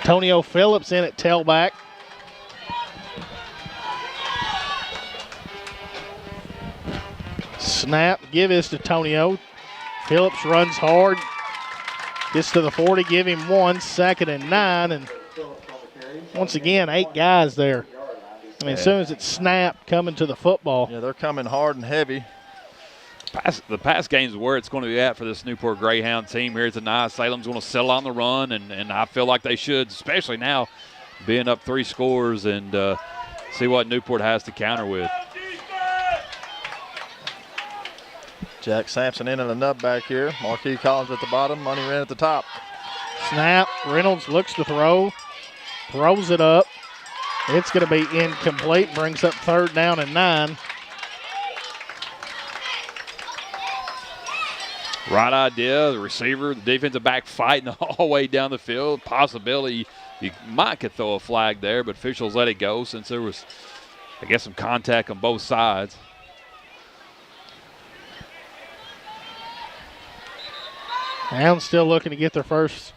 Tonio Phillips in at tailback. Snap, give is to Tonio. Phillips runs hard. Gets to the 40, give him 1, 2nd and 9. And once again, 8 guys there. I mean, as soon as it's snapped, coming to the football. Yeah, they're coming hard and heavy. The pass game's where it's going to be at for this Newport Greyhound team here tonight. Salem's going to settle on the run, and I feel like they should, especially now being up 3 scores, and see what Newport has to counter with. Jack Sampson in the nub back here. Marquis Collins at the bottom, Money Wren at the top. Snap, Reynolds looks to throw, throws it up. It's going to be incomplete, brings up 3rd down and 9. Right idea, the receiver, the defensive back fighting all the way down the field. Possibility you might could throw a flag there, but officials let it go since there was, I guess, some contact on both sides. Hounds still looking to get their first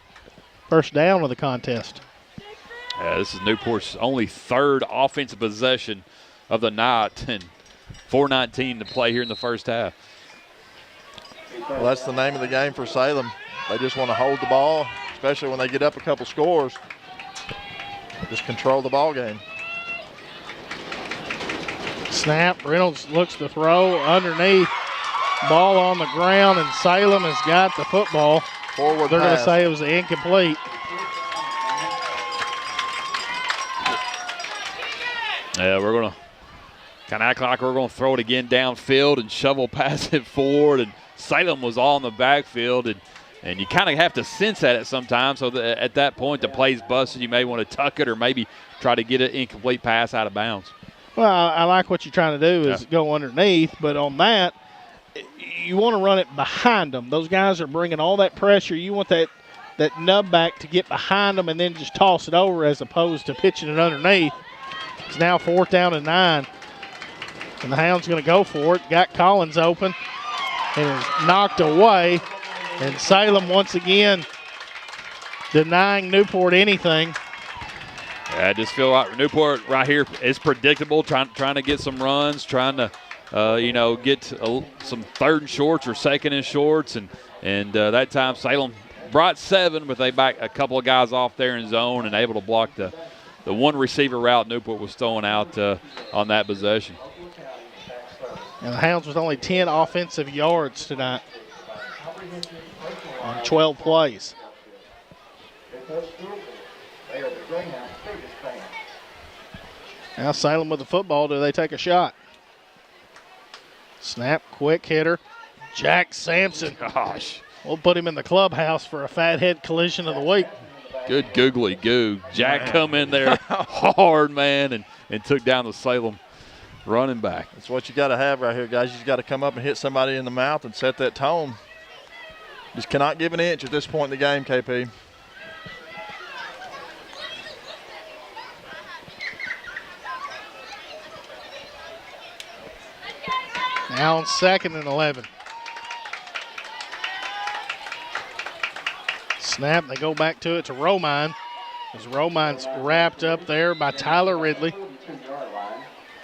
down of the contest. This is Newport's only 3rd offensive possession of the night, and 4:19 to play here in the first half. Well, that's the name of the game for Salem. They just want to hold the ball, especially when they get up a couple scores. Just control the ball game. Snap, Reynolds looks to throw underneath. Ball on the ground, and Salem has got the football. Forward They're going to pass. say it was incomplete. Yeah, we're going to kind of act like we're going to throw it again downfield and shovel pass it forward, and Salem was all in the backfield, and you kind of have to sense that sometimes. So that at that point, the play's busted. You may want to tuck it or maybe try to get an incomplete pass out of bounds. Well, I like what you're trying to do is go underneath, but on that, you want to run it behind them. Those guys are bringing all that pressure. You want that nub back to get behind them and then just toss it over as opposed to pitching it underneath. It's now 4th down and 9. And the Hound's going to go for it. Got Collins open and is knocked away. And Salem once again denying Newport anything. Yeah, I just feel like Newport right here is predictable, trying to get some runs, trying to get some 3rd and shorts or 2nd and shorts, and that time Salem brought 7, but they backed a couple of guys off there in zone and able to block the one receiver route Newport was throwing out on that possession. And the Hounds with only 10 offensive yards tonight on 12 plays. Now Salem with the football. Do they take a shot? Snap, quick hitter. Jack Sampson. Gosh. We'll put him in the clubhouse for a fathead collision of the week. Good googly goo. Jack come in there hard, man, and took down the Salem running back. That's what you got to have right here, guys. You just got to come up and hit somebody in the mouth and set that tone. Just cannot give an inch at this point in the game, KP. Now on 2nd and 11. Snap, they go back to it to Romine. As Romine's wrapped up there by Tyler Ridley.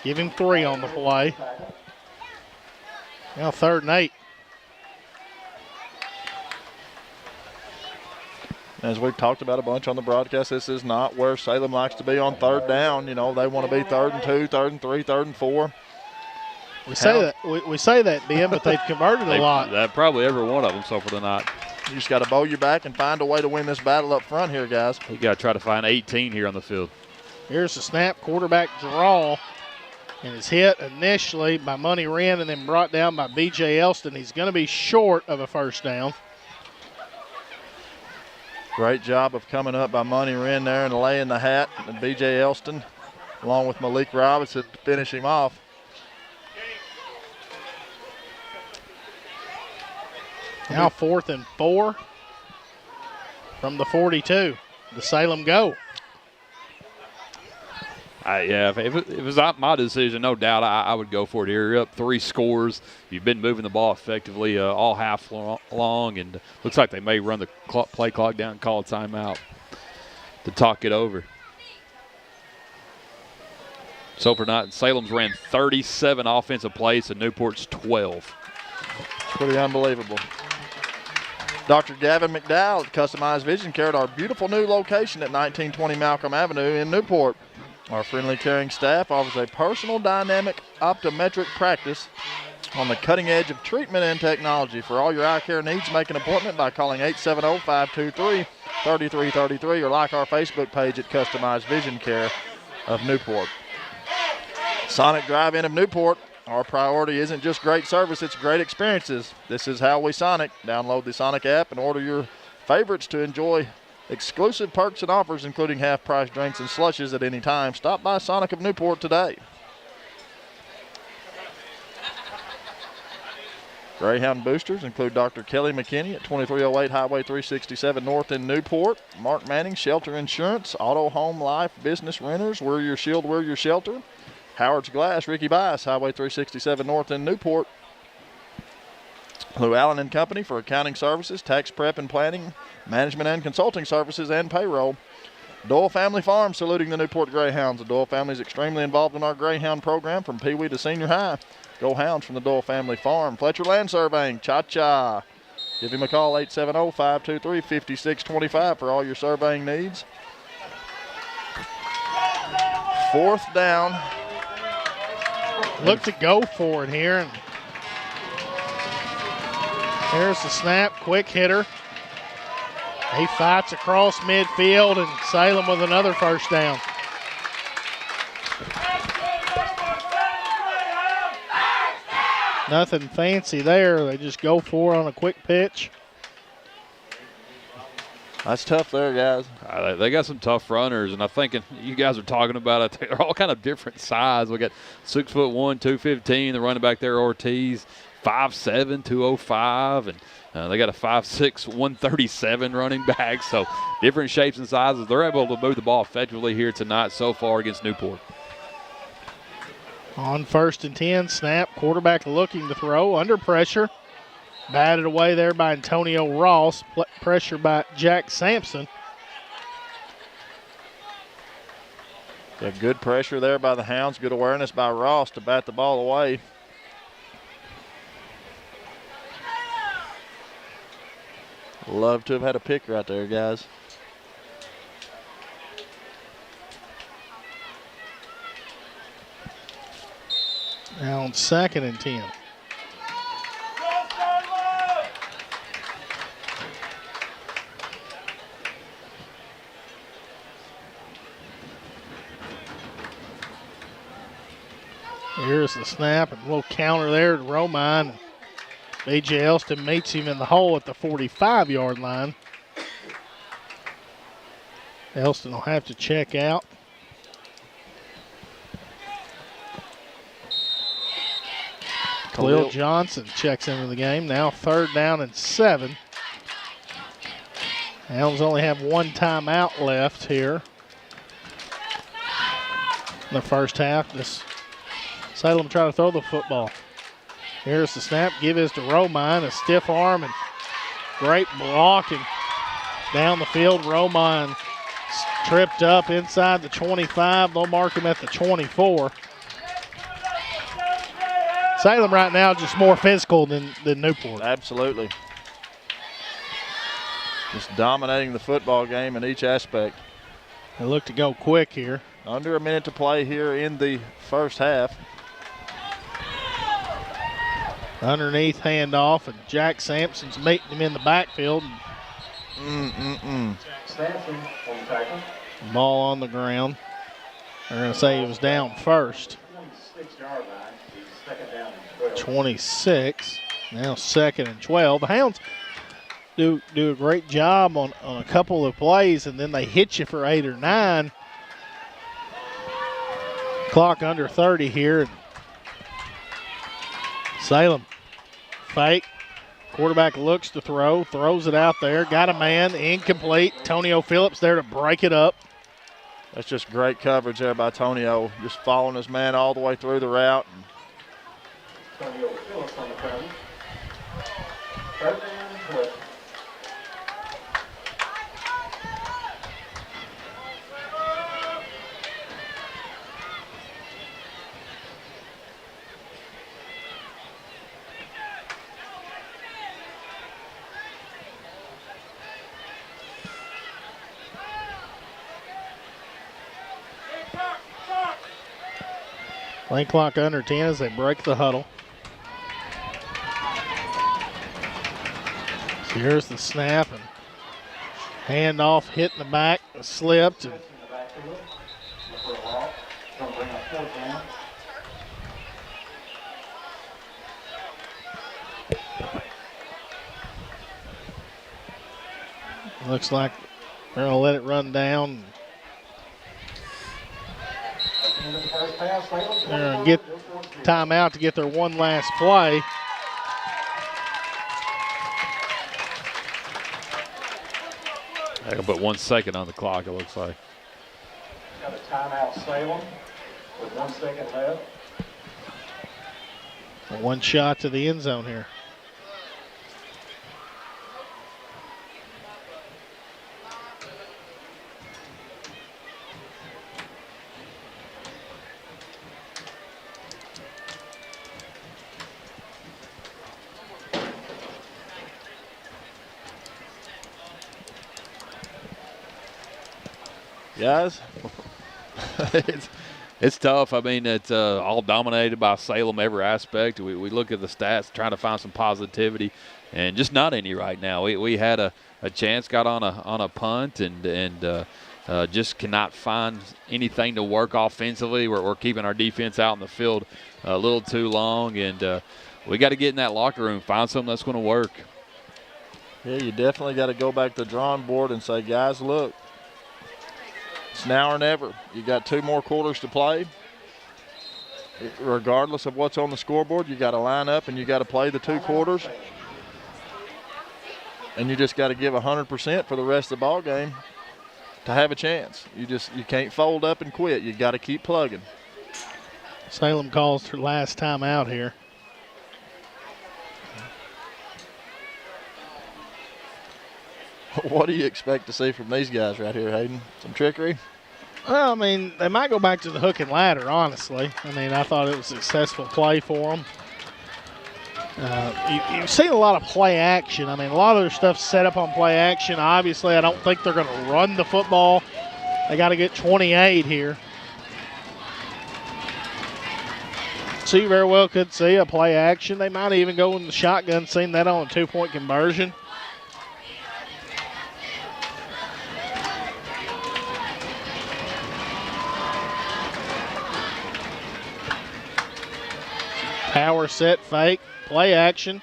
Give him 3 on the play. Now 3rd and 8. As we've talked about a bunch on the broadcast, this is not where Salem likes to be on 3rd down. You know, they want to be 3rd and 2, 3rd and 3, 3rd and 4. We say that, Ben, but they've converted a lot. That probably every one of them so far tonight. You just got to bow your back and find a way to win this battle up front here, guys. We got to try to find 18 here on the field. Here's the snap, quarterback draw, and it's hit initially by Money Wren and then brought down by B.J. Elston. He's going to be short of a 1st down. Great job of coming up by Money Wren there and laying the hat. And B.J. Elston, along with Malik Robinson, to finish him off. Now 4th and 4 from the 42. The Salem go. If it was my decision, no doubt I would go for it here. You're up 3 scores. You've been moving the ball effectively all half long, and looks like they may run the play clock down and call a timeout to talk it over. So for not, Salem's ran 37 offensive plays and Newport's 12. Pretty unbelievable. Dr. Gavin McDowell at Customized Vision Care at our beautiful new location at 1920 Malcolm Avenue in Newport. Our friendly, caring staff offers a personal, dynamic optometric practice on the cutting edge of treatment and technology. For all your eye care needs, make an appointment by calling 870-523-3333 or like our Facebook page at Customized Vision Care of Newport. Sonic Drive-In of Newport. Our priority isn't just great service, it's great experiences. This is how we Sonic. Download the Sonic app and order your favorites to enjoy exclusive perks and offers, including half-price drinks and slushes at any time. Stop by Sonic of Newport today. Greyhound boosters include Dr. Kelly McKinney at 2308 Highway 367 North in Newport. Mark Manning, Shelter Insurance, Auto, Home, Life, Business Renters. We're your shield, we're your shelter. Howard's Glass, Ricky Bias, Highway 367 North in Newport. Lou Allen and Company for accounting services, tax prep and planning, management and consulting services, and payroll. Doyle Family Farm, saluting the Newport Greyhounds. The Doyle family is extremely involved in our Greyhound program from Pee Wee to senior high. Go Hounds from the Doyle Family Farm. Fletcher Land Surveying, Cha-Cha. Give him a call, 870-523-5625 for all your surveying needs. 4th down. Look to go for it here. And there's the snap, quick hitter. He fights across midfield, and Salem with another 1st down. Nothing fancy there. They just go for it on a quick pitch. That's tough there, guys. They got some tough runners, and I think you guys are talking about it. They're all kind of different size. We got 6'1", 215. The running back there, Ortiz, 5'7", 205, and they got a 5'6", 137 running back. So different shapes and sizes. They're able to move the ball effectively here tonight so far against Newport. On 1st and 10, snap, quarterback looking to throw, under pressure. Batted away there by Antonio Ross. Pressure by Jack Sampson. Yeah, good pressure there by the Hounds. Good awareness by Ross to bat the ball away. Love to have had a pick right there, guys. Now on 2nd and 10. Here's the snap and a little counter there to Romine. B.J. Elston meets him in the hole at the 45-yard line. Elston will have to check out. Khalil Johnson checks into the game. Now 3rd down and 7. Hounds only have one timeout left here in the first half. This Salem try to throw the football. Here's the snap. Give is to Romine. A stiff arm and great blocking down the field. Romine tripped up inside the 25. They'll mark him at the 24. Salem right now just more physical than Newport. Absolutely. Just dominating the football game in each aspect. They look to go quick here. Under a minute to play here in the first half. Underneath handoff, and Jack Sampson's meeting him in the backfield. Sampson on tackle. Ball on the ground. They're going to say he was down first. 26-yard line. He's 2nd down and 12. 26. Now 2nd and 12. The Hounds do a great job on a couple of plays, and then they hit you for 8 or 9. Clock under 30 here. Salem fake. Quarterback looks to throw, throws it out there. Got a man, incomplete. Tonio Phillips there to break it up. That's just great coverage there by Tonio. Just following his man all the way through the route. Tonio Phillips on the cover. 3rd down and 12. Play clock under 10 as they break the huddle. So here's the snap and handoff hit in the back, slipped. And looks like they're going to let it run down. They're going to get timeout to get their one last play. They're going to put 1 second on the clock, it looks like. Got a timeout Salem with 1 second left. One shot to the end zone here. Guys, It's tough. I mean, it's all dominated by Salem every aspect. We look at the stats, trying to find some positivity, and just not any right now. We had a chance, got on a punt, and just cannot find anything to work offensively. We're keeping our defense out in the field a little too long, and we got to get in that locker room, find something that's going to work. yeah, you definitely got to go back to the drawing board and say, guys, look, it's now or never. You got 2 more quarters to play. Regardless of what's on the scoreboard, you got to line up and you got to play the 2 quarters. And you just got to give 100% for the rest of the ball game to have a chance. You can't fold up and quit. You got to keep plugging. Salem calls their last time out here. What do you expect to see from these guys right here, Hayden? Some trickery? Well, I mean, they might go back to the hook and ladder, honestly. I mean, I thought it was a successful play for them. You've seen a lot of play action. I mean, a lot of their stuff's set up on play action. Obviously, I don't think they're going to run the football. They got to get 28 here. So you very well could see a play action. They might even go in the shotgun, seen that on a 2-point conversion. Power set fake. Play action.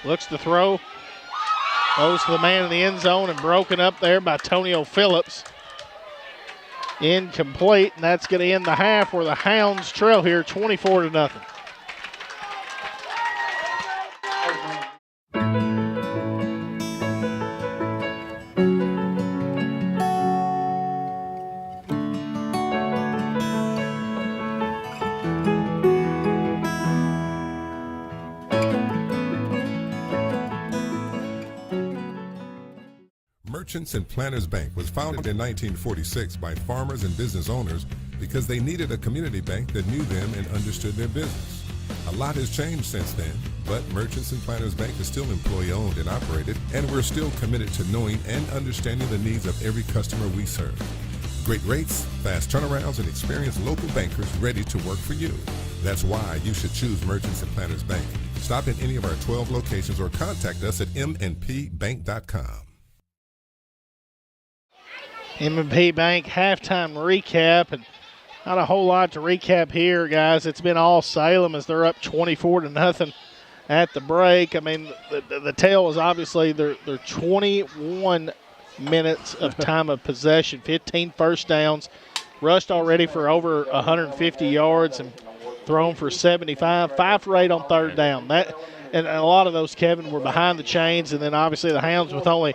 Looks to throw. Goes to the man in the end zone and broken up there by Tonio Phillips. Incomplete, and that's going to end the half where the Hounds trail here 24-0. Merchants and Planners Bank was founded in 1946 by farmers and business owners because they needed a community bank that knew them and understood their business. A lot has changed since then, but Merchants and Planners Bank is still employee-owned and operated, and we're still committed to knowing and understanding the needs of every customer we serve. Great rates, fast turnarounds, and experienced local bankers ready to work for you. That's why you should choose Merchants and Planners Bank. Stop in any of our 12 locations or contact us at mnpbank.com. M&P Bank halftime recap, and not a whole lot to recap here, guys. It's been all Salem as they're up 24-0 at the break. I mean, the tale is obviously they're 21 minutes of time of possession, 15 first downs, rushed already for over 150 yards and thrown for 75, 5 for 8 on third down. And a lot of those, Kevin, were behind the chains, and then obviously the Hounds with only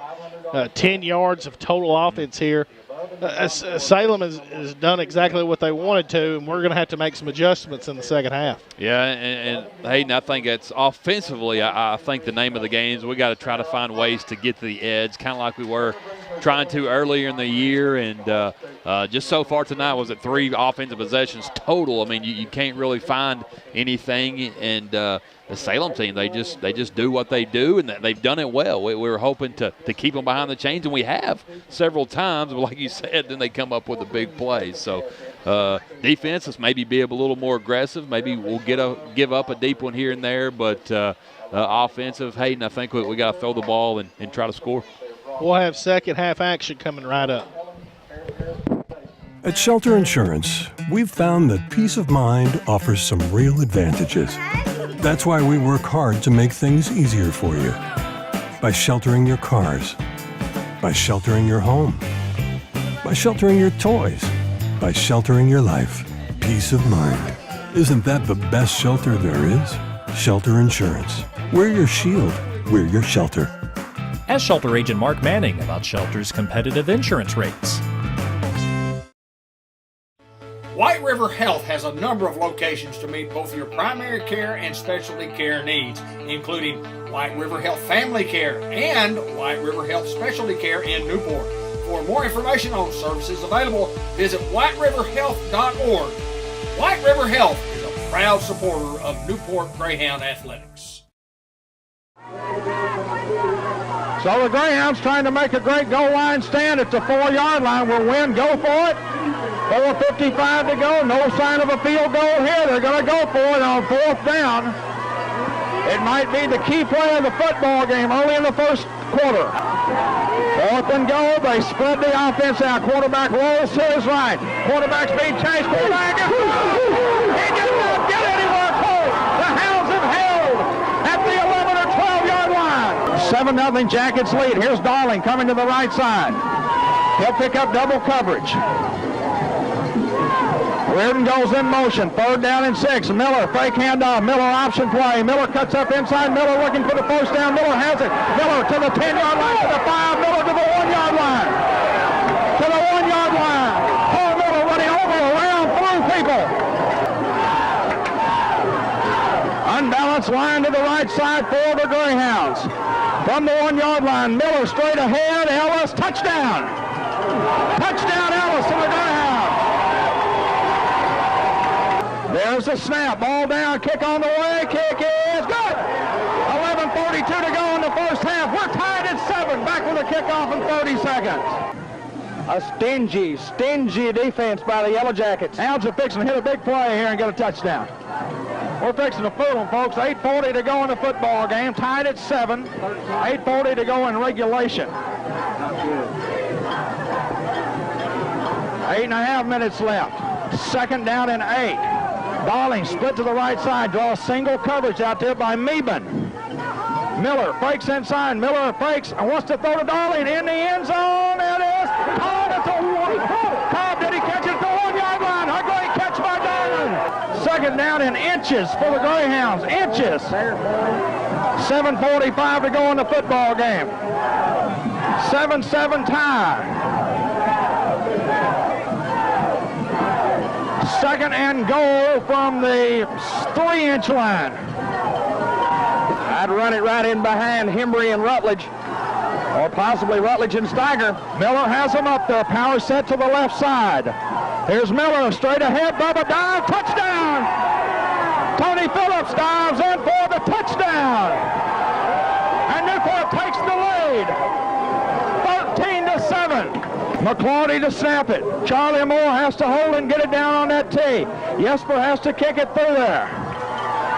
10 yards of total offense here. Salem has done exactly what they wanted to, and we're going to have to make some adjustments in the second half. Yeah, and Hayden, I think it's offensively, I think the name of the game is we got to try to find ways to get to the edge, kind of like we were trying to earlier in the year. And just so far tonight, was it 3 offensive possessions total? I mean, you can't really find anything. And the Salem team, they just do what they do, and they've done it well. We were hoping to keep them behind the chains, and we have several times. But like you said, then they come up with a big play. So defense, let's maybe be a little more aggressive. Maybe we'll give up a deep one here and there. But offensive, Hayden, I think we got to throw the ball and try to score. We'll have second half action coming right up. At Shelter Insurance, we've found that peace of mind offers some real advantages. That's why we work hard to make things easier for you. By sheltering your cars. By sheltering your home. By sheltering your toys. By sheltering your life. Peace of mind. Isn't that the best shelter there is? Shelter Insurance. We're your shield. We're your shelter. Ask Shelter Agent Mark Manning about Shelter's competitive insurance rates. White River Health has a number of locations to meet both your primary care and specialty care needs, including White River Health Family Care and White River Health Specialty Care in Newport. For more information on services available, visit whiteriverhealth.org. White River Health is a proud supporter of Newport Greyhound Athletics. So the Greyhounds trying to make a great goal line stand at the 4-yard line. Will win. Go for it. 4:55 to go. No sign of a field goal here. They're going to go for it on 4th down. It might be the key play of the football game early in the first quarter. 4th and goal. They spread the offense out. Quarterback rolls to his right. Quarterback's being chased. Quarterback is he did not get anywhere close. The Hounds have held at the 11 or 12-yard line. 7-0 Jackets lead. Here's Darling coming to the right side. He'll pick up double coverage. Reardon goes in motion. 3rd down and 6. Miller, fake handoff. Miller option play. Miller cuts up inside. Miller looking for the first down. Miller has it. Miller to the 10-yard line, to the 5. Miller to the 1-yard line. To the 1-yard line. Paul Miller running over, around, through people. Unbalanced line to the right side for the Greyhounds. From the 1-yard line, Miller straight ahead. Ellis, touchdown. Touchdown, Ellis to the Greyhounds. There's the snap, ball down, kick on the way, kick is good. 11:42 to go in the first half. We're tied at 7, back with a kickoff in 30 seconds. A stingy defense by the Yellow Jackets. Hounds are fixing to hit a big play here and get a touchdown. We're fixing to fool them, folks. 8:40 to go in the football game, tied at 7. 8:40 to go in regulation. 8.5 minutes left. 2nd down and 8. Darling split to the right side, draws single coverage out there by Meeben. Miller fakes inside. Miller fakes and wants to throw to Darling in the end zone. It is caught at the 1. Cobb, did he catch it at the 1 yard line? A great catch by Darling. Second down in inches for the Greyhounds. Inches. 7:45 to go in the football game. 7-7 tie. Second and goal from the 3-inch line. I'd run it right in behind Hembry and Rutledge, or possibly Rutledge and Steiger. Miller has him up there. Power set to the left side. Here's Miller straight ahead. Bubba dive. Touchdown. Tony Phillips dives in for the touchdown. And Newport takes the lead. 13-7. McClarty to snap it. Charlie Moore has to hold and get it down on that tee. Jesper has to kick it through there.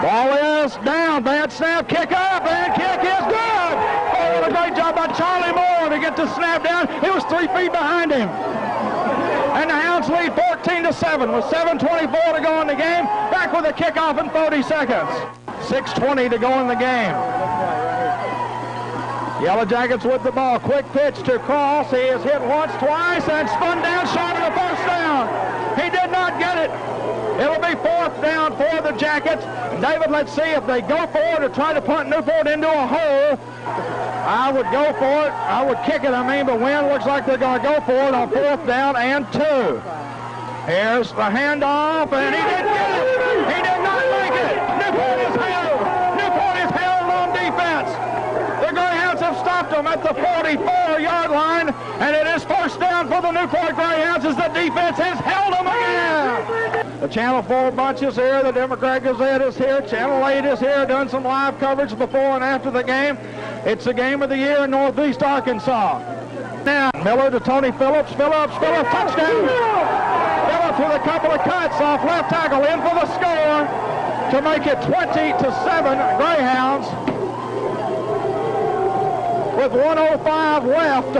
Ball is down. Bad snap. Kick up. And kick is good. Oh, what a great job by Charlie Moore to get the snap down. He was 3 feet behind him. And the Hounds lead 14-7 with 7:24 to go in the game. Back with a kickoff in 30 seconds. 6:20 to go in the game. Yellow Jackets with the ball. Quick pitch to Cross. He is hit once, twice, and spun down short of the first down. He did not get it. It'll be 4th down for the Jackets. David, let's see if they go for it or try to punt Newport into a hole. I would go for it. I would kick it, but Wynn looks like they're going to go for it on 4th down and 2. Here's the handoff, and he didn't get it. He did not make it. Newport is held. Newport is held on defense. The Greyhounds have stopped them at the 44-yard line, and it is 1st down for the Newport Greyhounds as the defense has held them again. The Channel 4 bunch is here. The Democrat Gazette is here. Channel 8 is here. Done some live coverage before and after the game. It's the game of the year in Northeast Arkansas. Now, Miller to Tony Phillips. Phillips, touchdown. Phillips with a couple of cuts off left tackle in for the score to make it 20-7 Greyhounds with 1:05 left.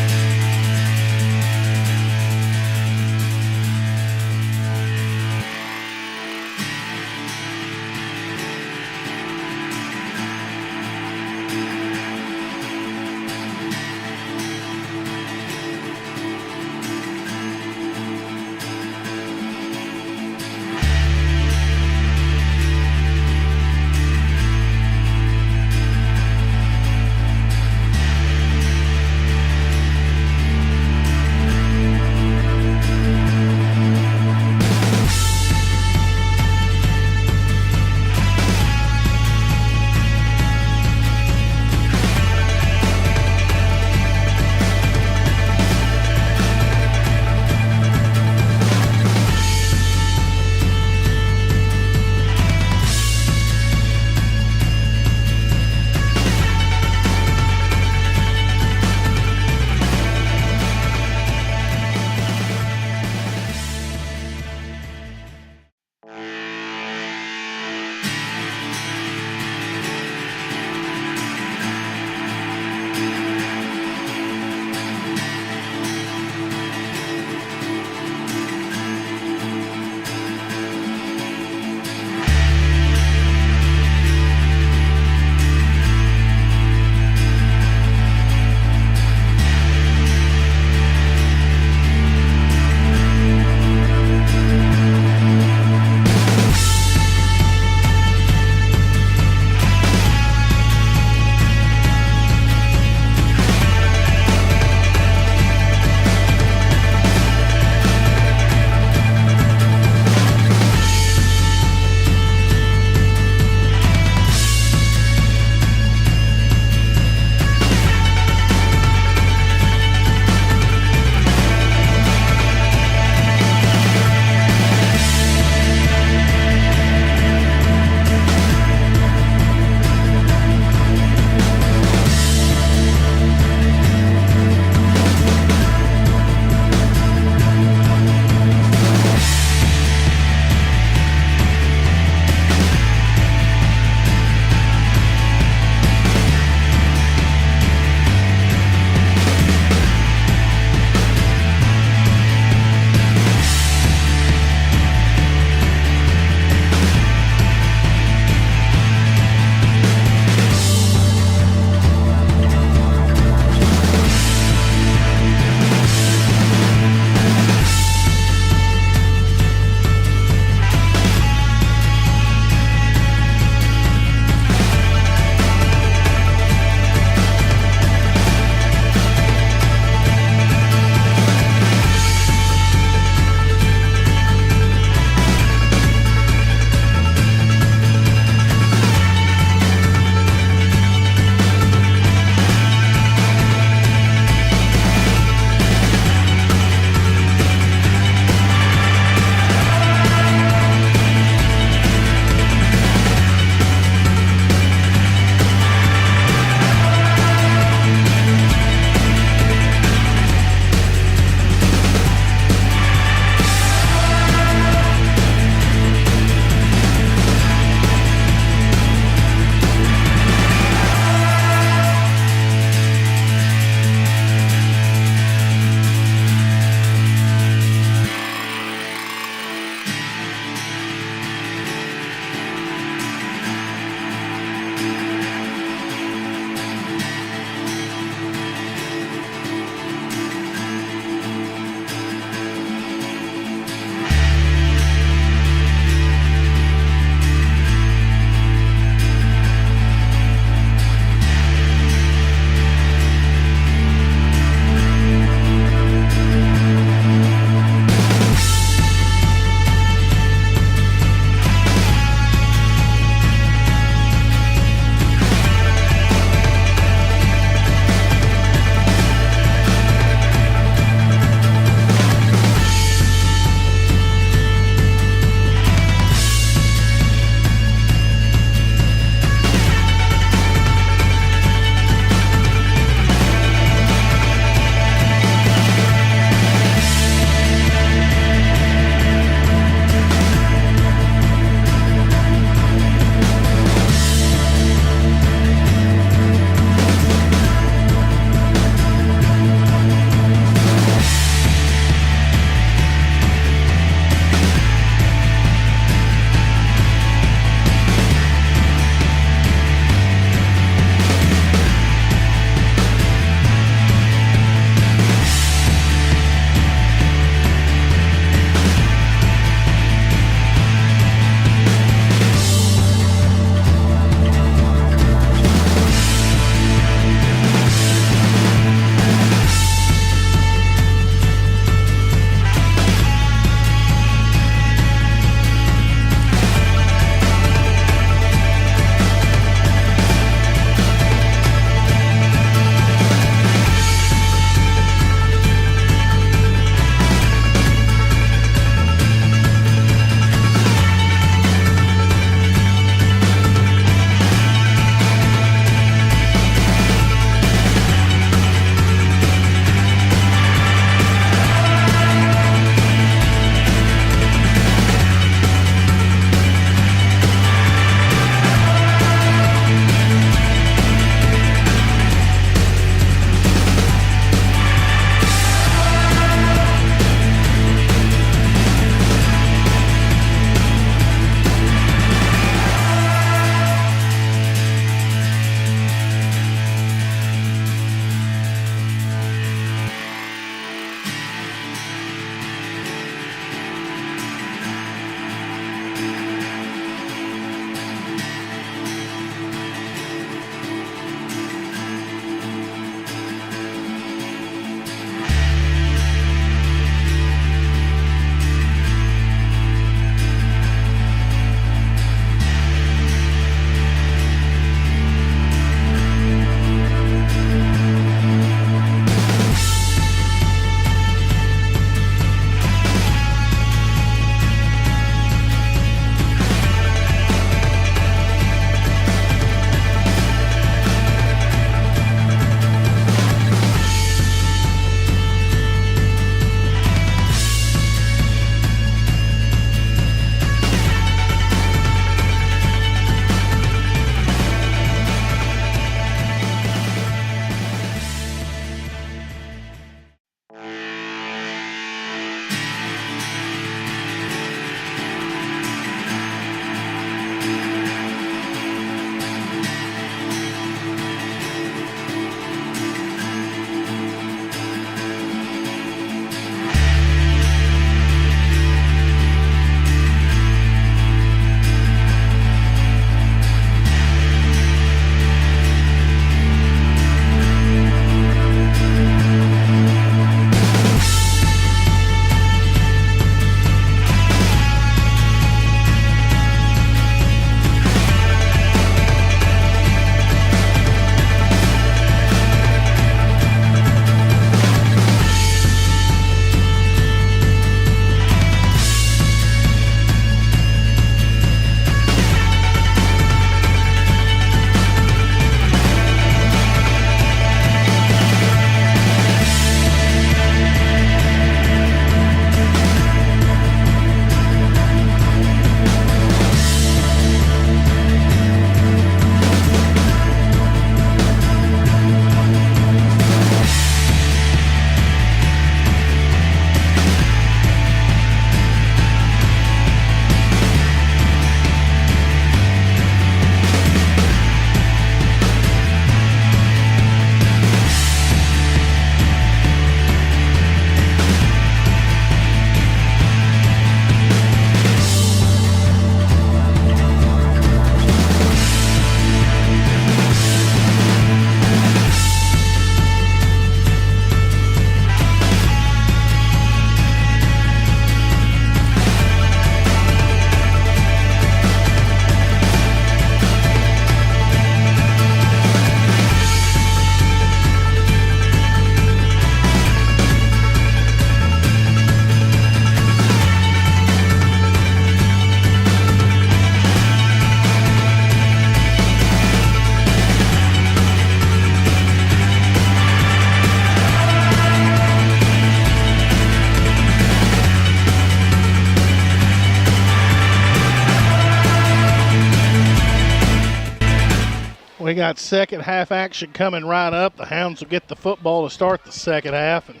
We got second half action coming right up. The Hounds will get the football to start the second half and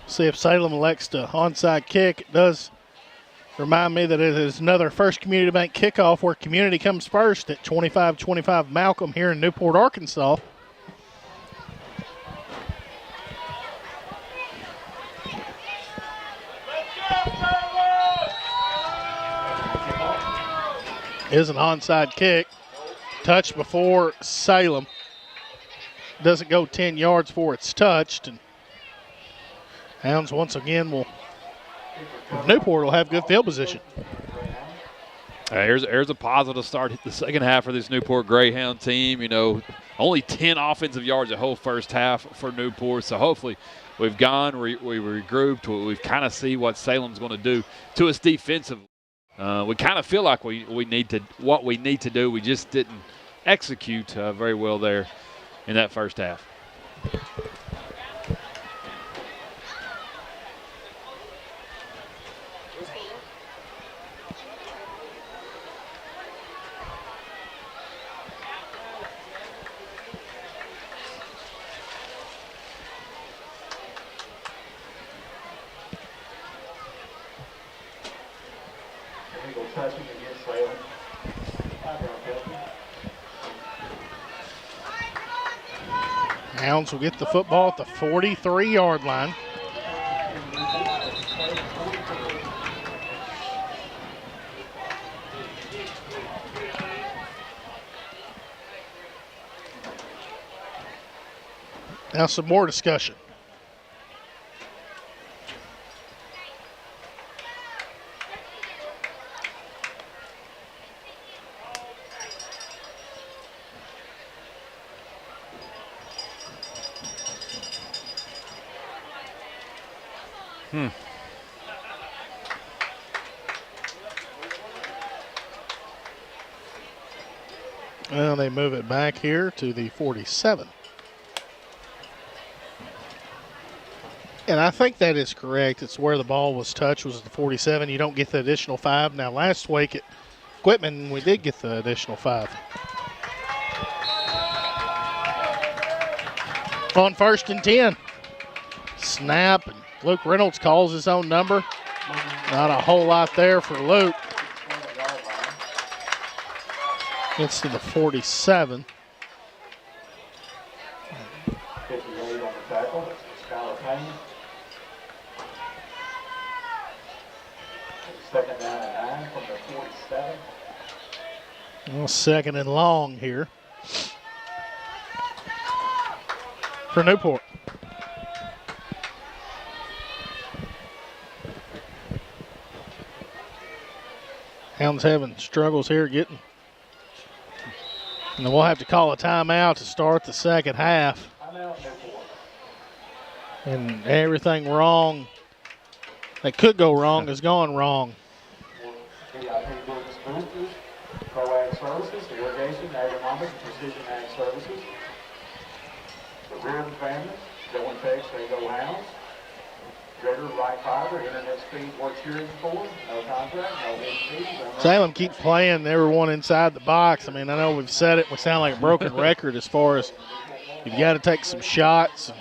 see if Salem elects to onside kick. It does remind me that it is another First Community Bank kickoff where community comes first at 25-25 Malcolm here in Newport, Arkansas. Is an onside kick. Touched before Salem. Doesn't go 10 yards before it's touched. And Hounds once again Newport will have good field position. Here's a positive start the second half for this Newport Greyhound team. You know, only 10 offensive yards the whole first half for Newport. So hopefully we've gone, we regrouped. We've kind of see what Salem's going to do to us defensively. We kind of feel like we need to do. We just didn't execute very well there in that first half. Hounds will get the football at the 43-yard line. Now some more discussion. Well, they move it back here to the 47. And I think that is correct. It's where the ball was touched was the 47. You don't get the additional 5. Now, last week at Quitman, we did get the additional 5. On 1st and 10. Snap, and Luke Reynolds calls his own number. Not a whole lot there for Luke. Gets to the 47. 58 on the tackle. Skylar Payne. Second down and 9 from the 47. Well, second and long here for Newport. Hounds having struggles here getting. And we'll have to call a timeout to start the second half. And everything wrong that could go wrong has gone wrong. Pro-Ag Services, Irrigation, Agronomics, and Precision Ag Services. The Reardon family, Joe and Tex, they go Hounds. Gregor, Right Fiber, Internet Speed, works here in Ford. No contract, no fees. Salem keeps playing everyone inside the box. I mean, I know we've said it. We sound like a broken record as far as you've got to take some shots.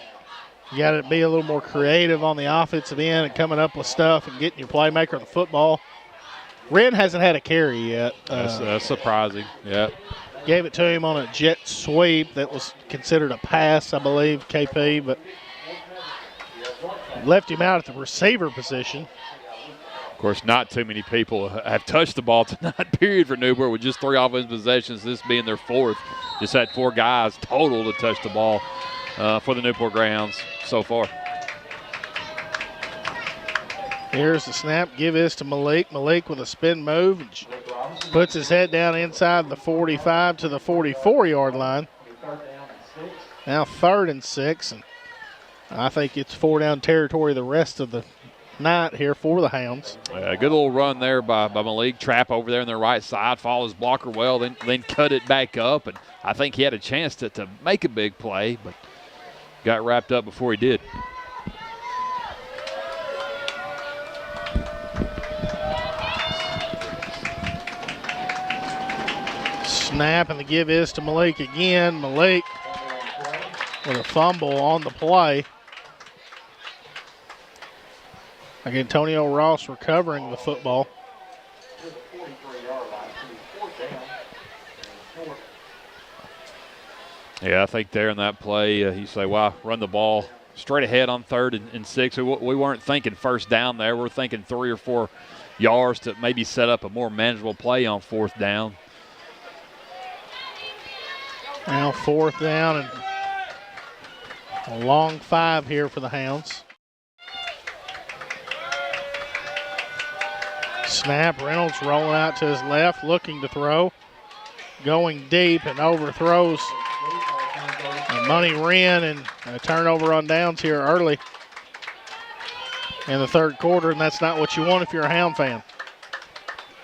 You got to be a little more creative on the offensive end and coming up with stuff and getting your playmaker the football. Wren hasn't had a carry yet. That's surprising. Yeah. Gave it to him on a jet sweep that was considered a pass, I believe, KP, but left him out at the receiver position. Of course, not too many people have touched the ball tonight, period, for Newport, with just 3 offensive possessions, this being their 4th. Just had 4 guys total to touch the ball for the Newport Greyhounds so far. Here's the snap. Give this to Malik. Malik with a spin move. Puts his head down inside the 45 to the 44-yard line. Now 3rd and 6. And I think it's 4-down territory the rest of the night here for the Hounds. A good little run there by Malik. Trap over there on their right side. Follows blocker well, then cut it back up. And I think he had a chance to make a big play, but got wrapped up before he did. Snap, and the give is to Malik again. Malik with a fumble on the play. Like Antonio Ross recovering the football. Yeah, I think there in that play, you say, wow, run the ball straight ahead on 3rd and 6. We weren't thinking first down there. We're thinking 3 or 4 yards to maybe set up a more manageable play on 4th down. Now 4th down and a long 5 here for the Hounds. Snap, Reynolds rolling out to his left, looking to throw. Going deep and overthrows Money Wren, and a turnover on downs here early in the 3rd quarter, and that's not what you want if you're a Hound fan.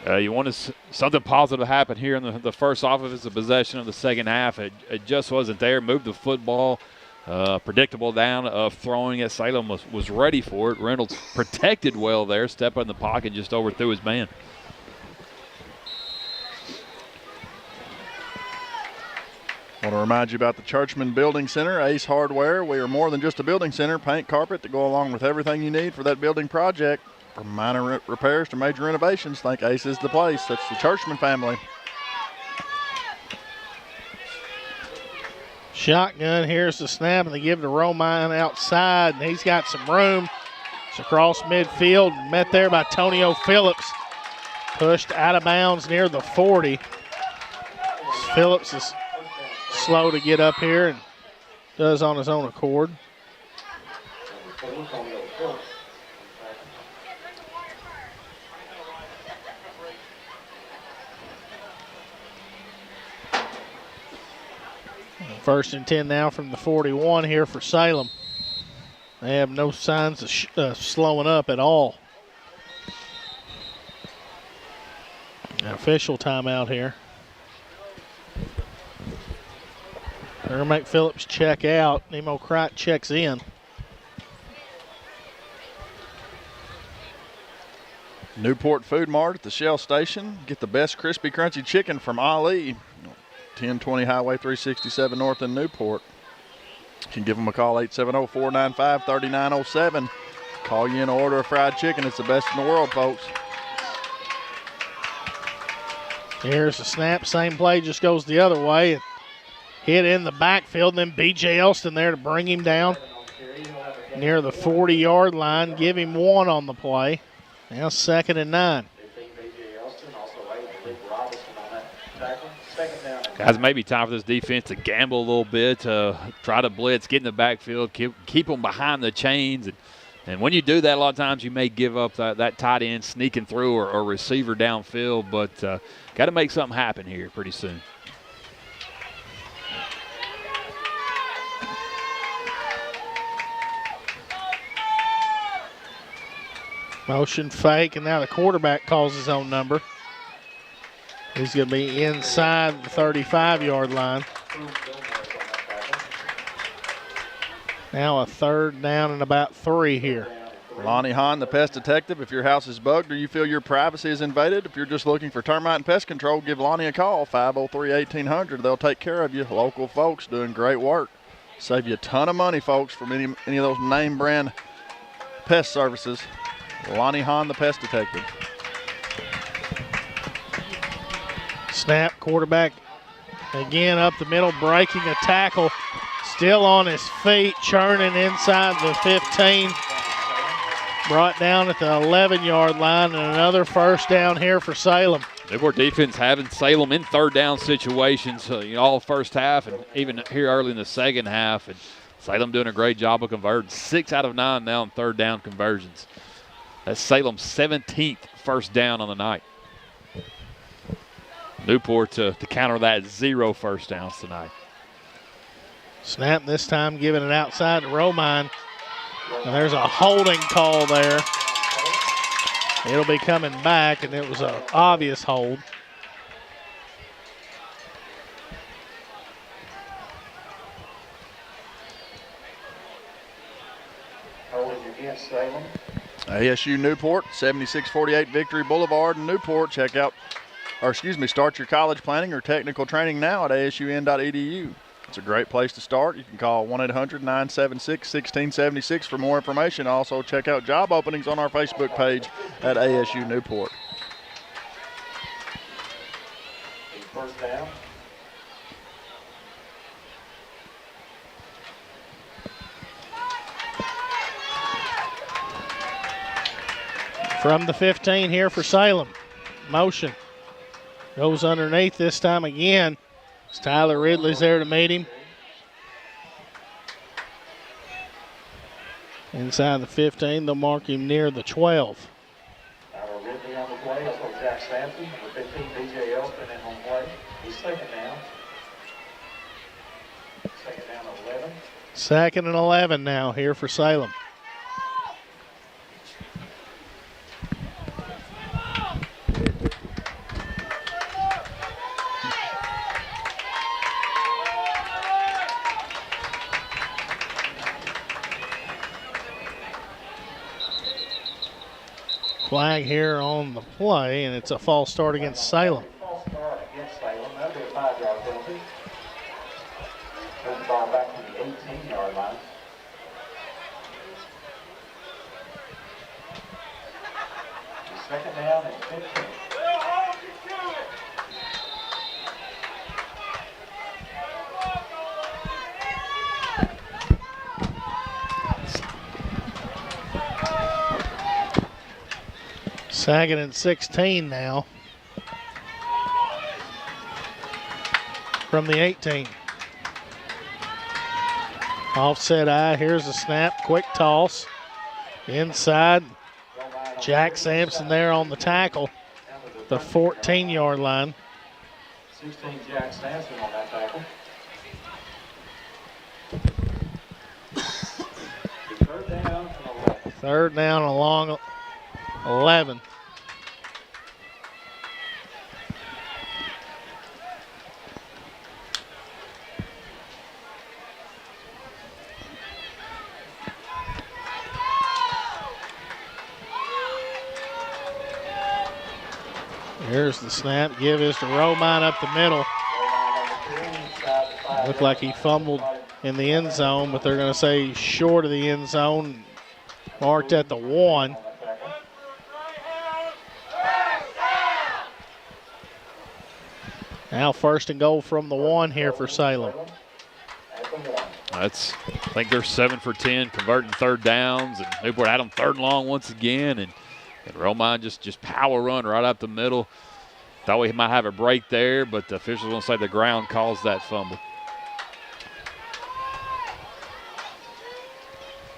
You want something positive to happen here in the first offensive possession of the second half. It just wasn't there. Moved the football. Predictable down of throwing it. Salem was ready for it. Reynolds protected well there. Step in the pocket, just overthrew his man. Want to remind you about the Churchman Building Center, Ace Hardware. We are more than just a building center. Paint, carpet to go along with everything you need for that building project. From minor repairs to major renovations, think Ace is the place. That's the Churchman family. Shotgun, here's the snap, and they give it to Romine outside, and he's got some room. It's across midfield, met there by Tonio Phillips. Pushed out of bounds near the 40. Phillips is slow to get up here and does on his own accord. First and 10 now from the 41 here for Salem. They have no signs of slowing up at all. An official timeout here. They're going to make Phillips check out. Nemo Crite checks in. Newport Food Mart at the Shell Station. Get the best crispy, crunchy chicken from Ali. 1020 Highway 367 North in Newport. You can give them a call, 870-495-3907. Call you in and order a fried chicken. It's the best in the world, folks. Here's the snap. Same play, just goes the other way. Hit in the backfield, and then B.J. Elston there to bring him down near the 40-yard line. Give him 1 on the play. Now 2nd and 9. Guys, maybe time for this defense to gamble a little bit, try to blitz, get in the backfield, keep them behind the chains. And when you do that, a lot of times you may give up that tight end sneaking through or receiver downfield, but got to make something happen here pretty soon. Motion fake, and now the quarterback calls his own number. He's going to be inside the 35-yard line. Now a 3rd down and about 3 here. Lonnie Hahn, the pest detective. If your house is bugged or you feel your privacy is invaded, if you're just looking for termite and pest control, give Lonnie a call, 503-1800. They'll take care of you. Local folks doing great work. Save you a ton of money, folks, from any of those name brand pest services. Lonnie Hahn, the pest detective. Snap, quarterback again up the middle, breaking a tackle. Still on his feet, churning inside the 15. Brought down at the 11-yard line, and another first down here for Salem. Newport defense having Salem in 3rd down situations, all first half and even here early in the second half. And Salem doing a great job of converting. 6 out of 9 now in 3rd down conversions. That's Salem's 17th first down on the night. Newport to counter that, 0 first downs tonight. Snap this time, giving it outside to Romine. And there's a holding call there. It'll be coming back, and it was an obvious hold. Holding against Salem. ASU Newport, 7648 Victory Boulevard in Newport. Check out start your college planning or technical training now at asun.edu. It's a great place to start. You can call 1-800-976-1676 for more information. Also, check out job openings on our Facebook page at ASU Newport. First down. From the 15 here for Salem. Motion. Goes underneath this time again. Tyler Ridley's there to meet him. Inside the 15, they'll mark him near the 12. Tyler Ridley on the play. Also Jack Sampson. The 15, DJ Elston in on play. He's second down. Second down 11. Second and 11 now here for Salem. Flag here on the play, and it's a false start against Salem. False start against Salem. That'll be a 5-yard penalty. Turn the ball back to the 18-yard line. Second down and 15. Second and 16 now. From the 18. Offset eye, here's the snap, quick toss. Inside, Jack Sampson there on the tackle, the 14-yard line. 16 Jack Sampson on that tackle. Third down and 11. Third down along 11. Here's the snap. Give is to Romine up the middle. Looked like he fumbled in the end zone, but they're going to say short of the end zone, marked at the 1. Now first and goal from the 1 here for Salem. I think they're 7 for 10, converting third downs, and Newport had them third and long once again, and Romine just power run right up the middle. Thought we might have a break there, but the officials going to say the ground caused that fumble.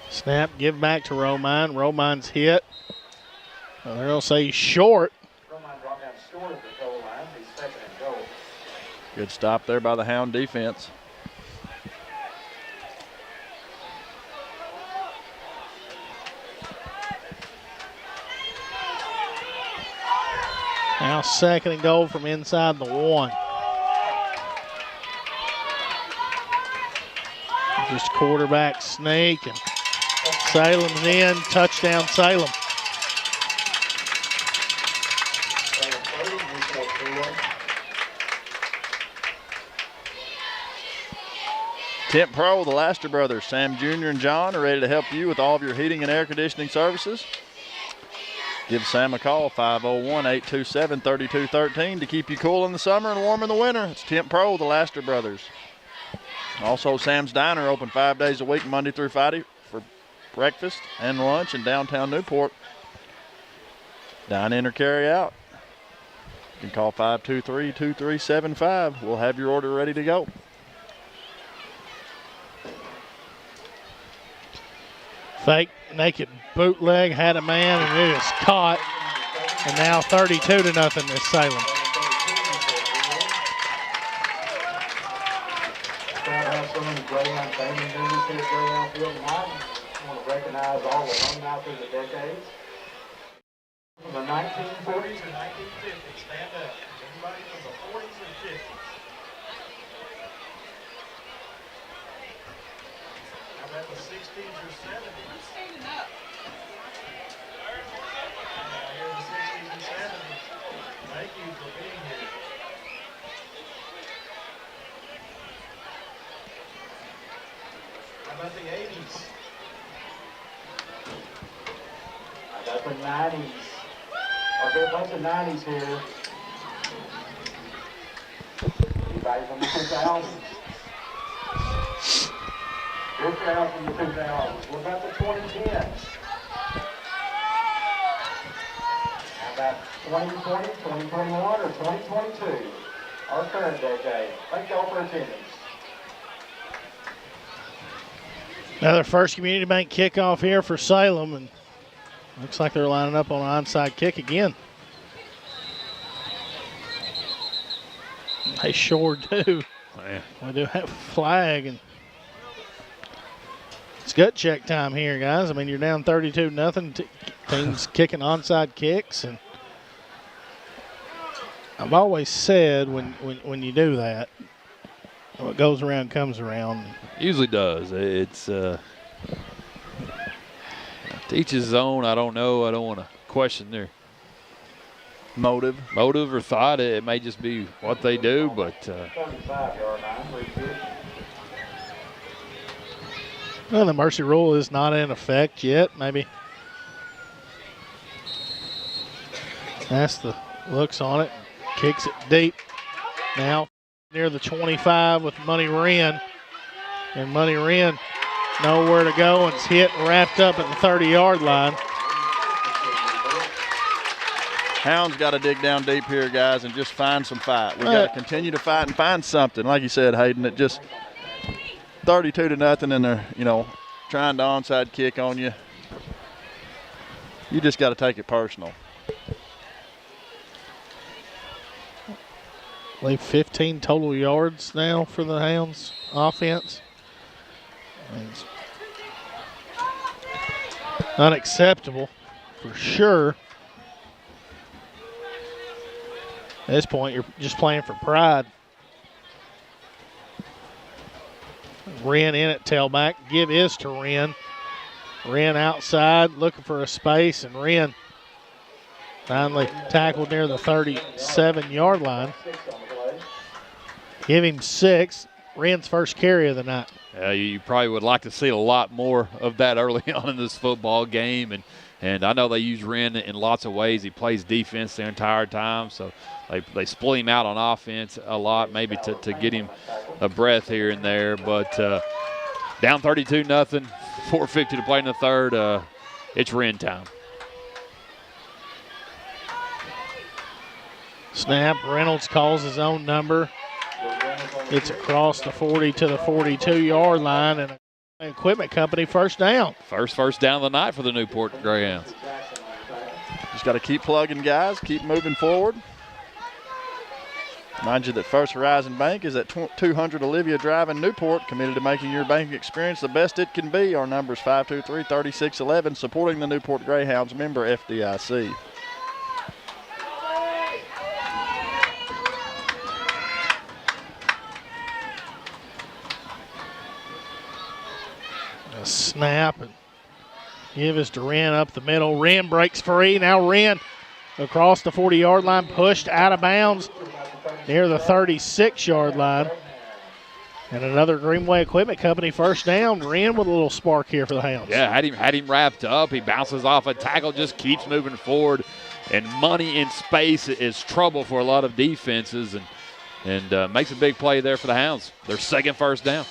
Snap, give back to Romine. Romine's hit. Well, they're going to say short. Romine brought down short of the goal line. He's second and goal. Good stop there by the Hound defense. Now second and goal from inside the 1. Just quarterback sneak, and Salem's in. Touchdown, Salem. Temp Pro, the Laster brothers, Sam Jr. and John, are ready to help you with all of your heating and air conditioning services. Give Sam a call, 501-827-3213, to keep you cool in the summer and warm in the winter. It's Temp Pro, the Laster brothers. Also, Sam's Diner, open 5 days a week, Monday through Friday, for breakfast and lunch in downtown Newport. Dine in or carry out. You can call 523-2375. We'll have your order ready to go. Fake naked bootleg, had a man, and it is caught. And now 32-0 is Salem. So many Greyhound family members here at Greyhound Field tonight. I want to recognize all the alumni through the decades. From the 1940s and 1950s, stand up. Everybody from the 40s and 50s. How about the 60s or 70s? Standing up. Here's the 60s and 70s. Thank you for being here. about the 80s? I got the 90s. I'll get a bunch of 90s here. Anybody from the 2000s? Good crowd from the 2000s. What about the 2010s? How about 2020, 2021, or 2022? Our current decade. Thank y'all for attendance. Another First Community Bank kickoff here for Salem, and looks like they're lining up on an onside kick again. They sure do. Man. We do have a flag, and it's gut check time here, guys. I mean, you're down 32-0. Teams kicking onside kicks, and I've always said when you do that, what goes around comes around. Usually does. It's to each his own. I don't know. I don't want to question their Motive. or thought. It may just be what they do, but 35-yard line. Well, the mercy rule is not in effect yet. Maybe that's the looks on it. Kicks it deep. Now near the 25 with Money Wren. And Money Wren nowhere to go, and it's hit and wrapped up at the 30-yard line. Hounds got to dig down deep here, guys, and just find some fight. We got to continue to fight and find something. Like you said, Hayden, it just 32-0, and they're, trying to onside kick on you. You just got to take it personal. I believe 15 total yards now for the Hounds offense. It's unacceptable for sure. At this point, you're just playing for pride. Wren in at tailback. Give is to Wren. Wren outside looking for a space, and Wren finally tackled near the 37-yard line. Give him 6. Wren's first carry of the night. you probably would like to see a lot more of that early on in this football game. And I know they use Wren in lots of ways. He plays defense the entire time, so they split him out on offense a lot, maybe to get him a breath here and there. But down 32-0, 4:50 to play in the third. It's Wren time. Snap. Reynolds calls his own number. It's across the 40 to the 42-yard line, and Equipment Company first down. First down of the night for the Newport Greyhounds. Just got to keep plugging, guys. Keep moving forward. Mind you that First Horizon Bank is at 200 Olivia Drive in Newport, committed to making your banking experience the best it can be. Our number is 523-3611, supporting the Newport Greyhounds, member FDIC. A snap, and give is to Wren up the middle. Wren breaks free. Now Wren across the 40-yard line, pushed out of bounds near the 36-yard line. And another Greenway Equipment Company first down. Wren with a little spark here for the Hounds. Yeah, had him wrapped up. He bounces off a tackle, just keeps moving forward. And money in space is trouble for a lot of defenses, and makes a big play there for the Hounds. Their second first down.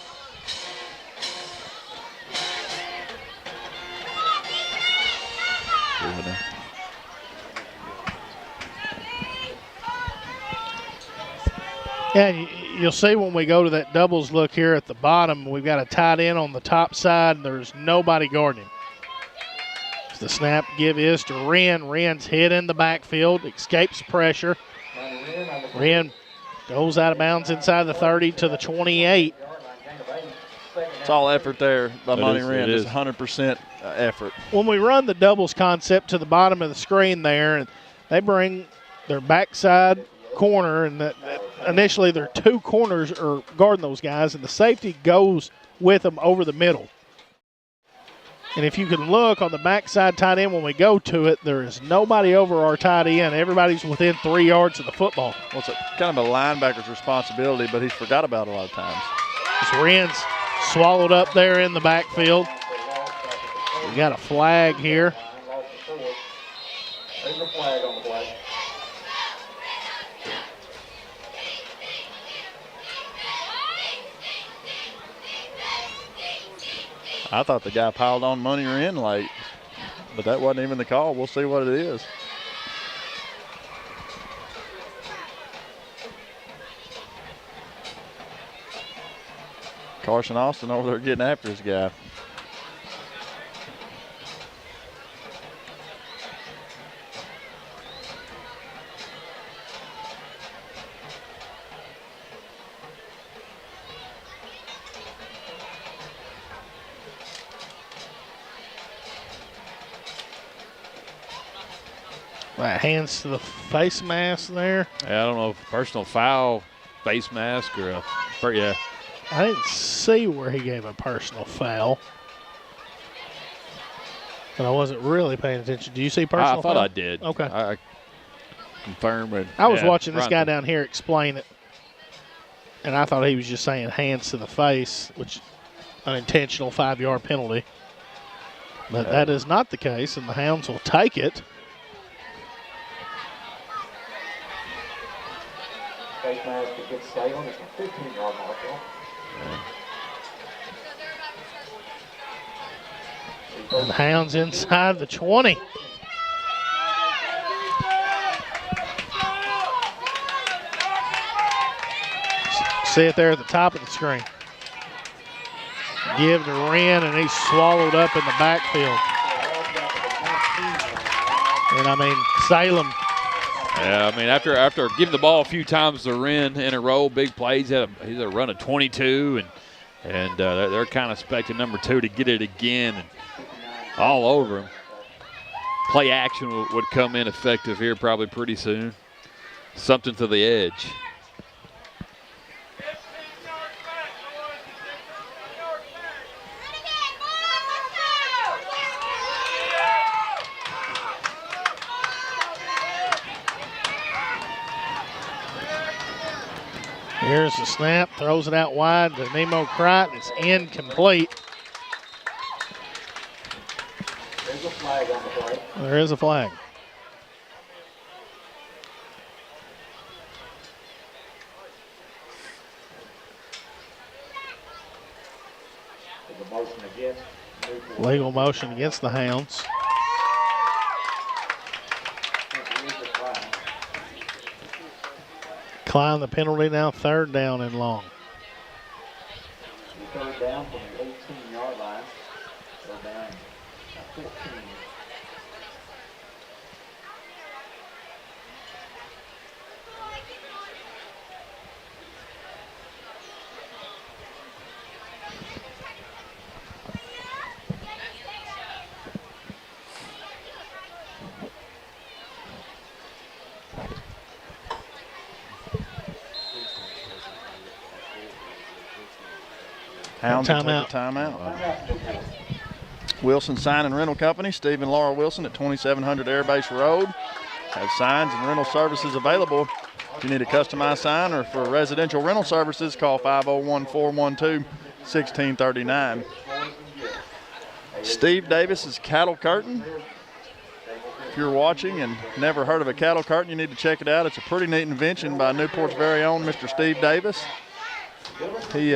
Yeah, and you'll see when we go to that doubles look here at the bottom, we've got a tight end on the top side, and there's nobody guarding him. The snap give is to Wren. Wren's hit in the backfield, escapes pressure. Wren goes out of bounds inside the 30 to the 28. It's all effort there by Monty Wren. It is. It's 100% effort. When we run the doubles concept to the bottom of the screen there, and they bring their backside corner, and initially their two corners are guarding those guys, and the safety goes with them over the middle. And if you can look on the backside tight end when we go to it, there is nobody over our tight end. Everybody's within 3 yards of the football. Well, it's kind of a linebacker's responsibility, but he's forgot about it a lot of times. As Wren's swallowed up there in the backfield. We got a flag here. There's a flag on the play. I thought the guy piled on money or in late, but that wasn't even the call. We'll see what it is. Carson Austin over there getting after this guy. Hands to the face mask there. Yeah, I don't know if personal foul, face mask, or yeah. I didn't see where he gave a personal foul. But I wasn't really paying attention. Do you see personal I thought foul? I did. Okay. I confirmed it. I was watching this guy down here explain it, and I thought he was just saying hands to the face, which unintentional 5-yard penalty. But that is not the case, and the Hounds will take it. Face mask against Salem. It's a 15-yard marker. And the Hounds inside the 20. See it there at the top of the screen. Give to Wren, and he's swallowed up in the backfield. And I mean, Salem. Yeah, I mean, after giving the ball a few times to Wren in a row, big plays, he's a run of 22, and they're kind of expecting number 2 to get it again, and all over him. Play action would come in effective here probably pretty soon. Something to the edge. Here's the snap, throws it out wide to Nemo Crichton. It's incomplete. There's a flag on the play. There is a flag. There's a motion against Newport. Legal motion against the Hounds. Climb the penalty now, 3rd down and long. 3rd down from the 18-yard line. 3rd down, 14. Hounds will take a timeout. Wilson Sign and Rental Company, Steve and Laura Wilson at 2700 Airbase Road. Have signs and rental services available. If you need a customized sign or for residential rental services, call 501-412-1639. Steve Davis's Cattle Curtain. If you're watching and never heard of a cattle curtain, you need to check it out. It's a pretty neat invention by Newport's very own Mr. Steve Davis. He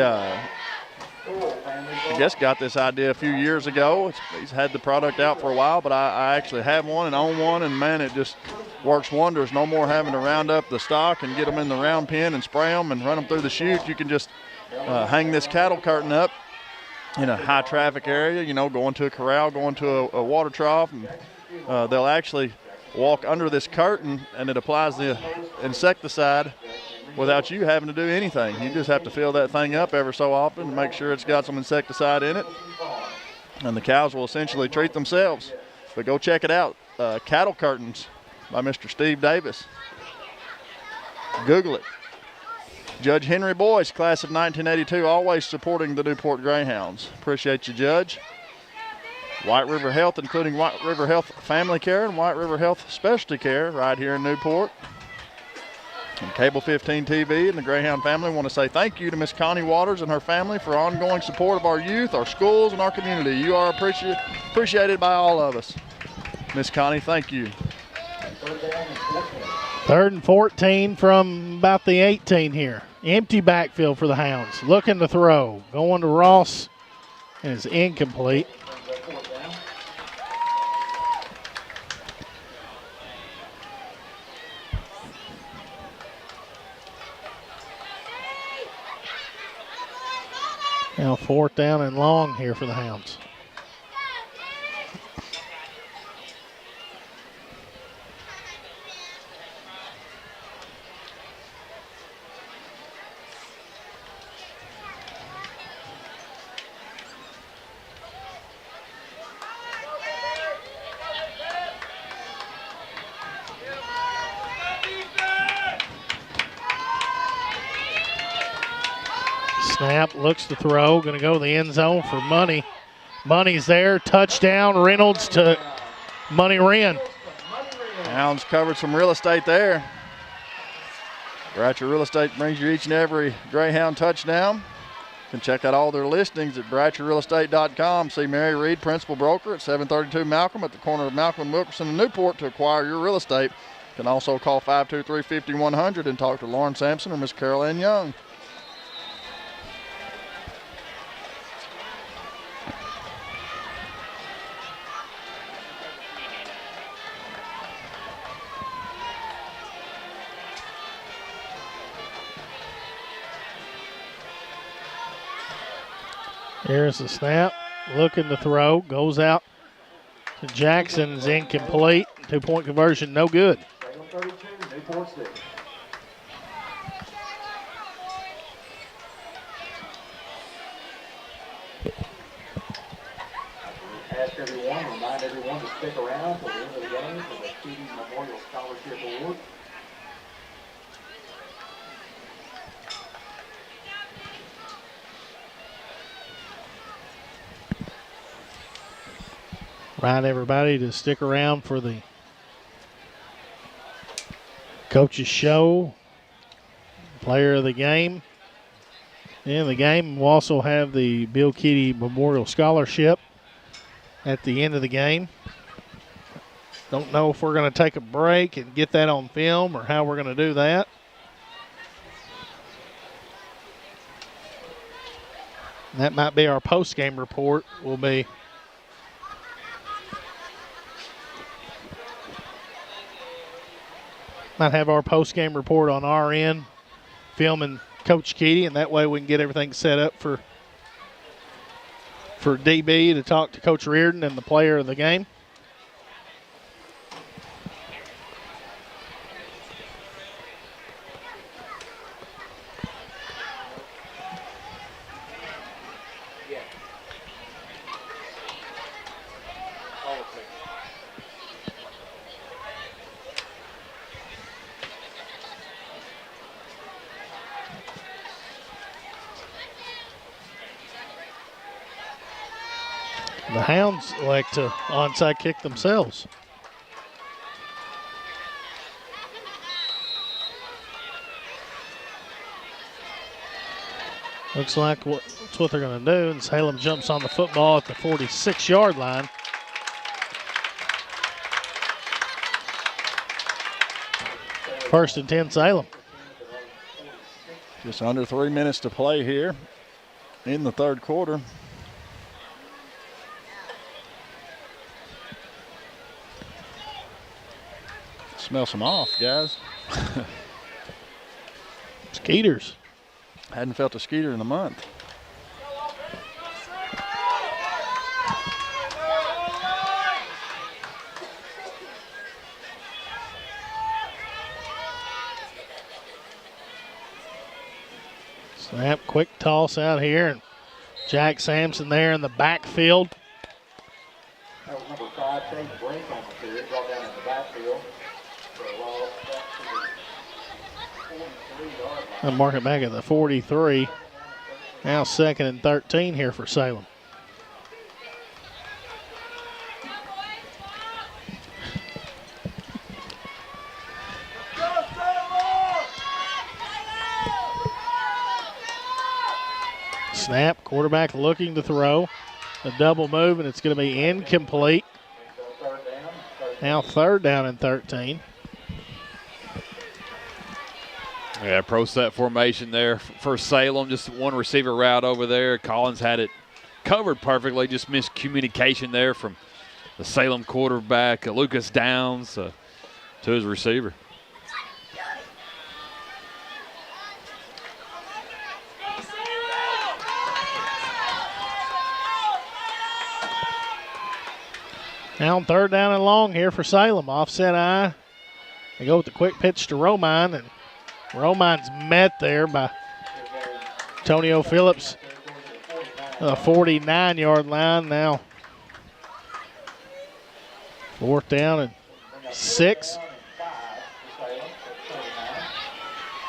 I guess got this idea a few years ago. He's had the product out for a while, but I actually have one and own one, and man, it just works wonders. No more having to round up the stock and get them in the round pen and spray them and run them through the chute. You can just hang this cattle curtain up in a high traffic area, you know, going to a corral, going to a water trough, and they'll actually walk under this curtain, and it applies the insecticide without you having to do anything. You just have to fill that thing up ever so often and make sure it's got some insecticide in it, and the cows will essentially treat themselves. But go check it out, Cattle Curtains by Mr. Steve Davis. Google it. Judge Henry Boyce, class of 1982, always supporting the Newport Greyhounds. Appreciate you, Judge. White River Health, including White River Health Family Care and White River Health Specialty Care right here in Newport. And Cable 15 TV and the Greyhound family want to say thank you to Miss Connie Waters and her family for ongoing support of our youth, our schools, and our community. You are appreciated by all of us. Miss Connie, thank you. 3rd and 14 from about the 18 here. Empty backfield for the Hounds. Looking to throw. Going to Ross, and it's incomplete. Now 4th down and long here for the Hounds. Snap, looks to throw, going to go to the end zone for Money. Money's there, touchdown, Reynolds to Money Wren. Hounds covered some real estate there. Bratcher Real Estate brings you each and every Greyhound touchdown. You can check out all their listings at BratcherRealEstate.com. See Mary Reed, Principal Broker at 732 Malcolm at the corner of Malcolm and Wilkerson and Newport to acquire your real estate. You can also call 523-5100 and talk to Lauren Sampson or Miss Carol Ann Young. Here's the snap, looking to throw, goes out to Jackson's incomplete. 2-point conversion, no good. Ask everyone, remind everyone to stick around for the end of the game for the Keating Memorial Scholarship Award. Remind everybody to stick around for the coach's show, player of the game. In the game, we'll also have the Bill Keaty Memorial Scholarship at the end of the game. Don't know if we're going to take a break and get that on film or how we're going to do that. And that might be our post-game report. Will be might have our post-game report on our end, filming Coach Keaty, and that way we can get everything set up for DB to talk to Coach Reardon and the player of the game. The Hounds elect to onside kick themselves. Looks like that's what they're going to do. And Salem jumps on the football at the 46-yard line. First and 10, Salem. Just under 3 minutes to play here in the third quarter. Smell some off, guys. Skeeters. Hadn't felt a skeeter in a month. Snap, quick toss out here, and Jack Sampson there in the backfield. That was number 5, Chase Brink on the field, brought down in the backfield. I'll mark it back at the 43. Now 2nd and 13 here for Salem. Snap, quarterback looking to throw. A double move, and it's going to be incomplete. Now 3rd down and 13. Yeah, pro set formation there for Salem. Just one receiver route over there. Collins had it covered perfectly. Just miscommunication there from the Salem quarterback, Lucas Downs, to his receiver. Now 3rd down and long here for Salem. Offset eye. They go with the quick pitch to Romine, and Romine's met there by Antonio Phillips. The 49-yard line now. 4th down and 6.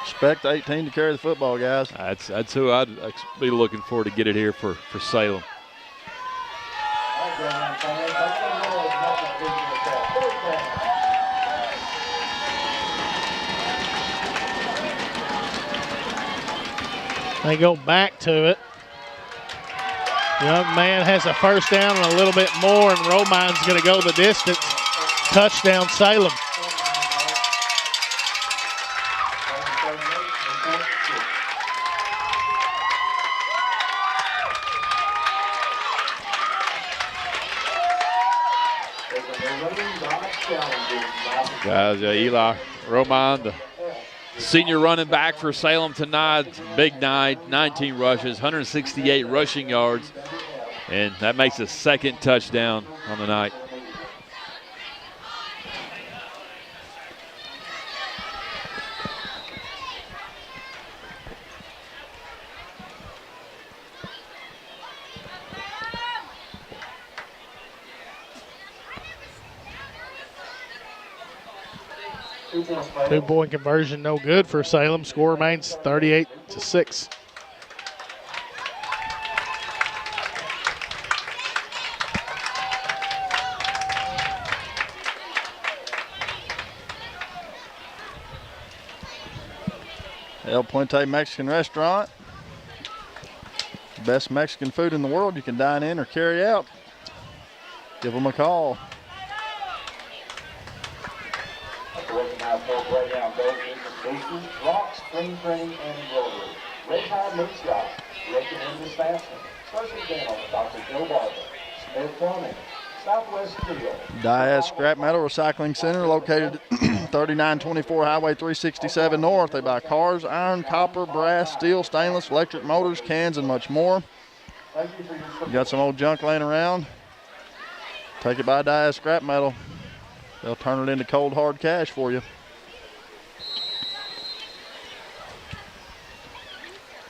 Expect 18 to carry the football, guys. That's who I'd be looking for to get it here for Salem. They go back to it. Young man has a 1st down and a little bit more, and Romine's going to go the distance. Touchdown, Salem. Guys, Eli Romine, the senior running back for Salem tonight. Big night, 19 rushes, 168 rushing yards, and that makes his 2nd touchdown on the night. Two-point conversion, no good for Salem. Score remains 38-6. El Puente Mexican Restaurant. Best Mexican food in the world. You can dine in or carry out. Give them a call. Rock, screen printing, and embroidery. Red Tide Meat Shop, Rick and English Fashion, Special Dental, Dr. Joe Barber, Smith Plumbing, Southwest Steel. Diaz Scrap Metal Recycling Center, located at 3924 Highway 367 North. They buy cars, iron, copper, brass, steel, stainless, electric motors, cans, and much more. Thank you for your support. You got some old junk laying around? Take it by Diaz Scrap Metal. They'll turn it into cold, hard cash for you.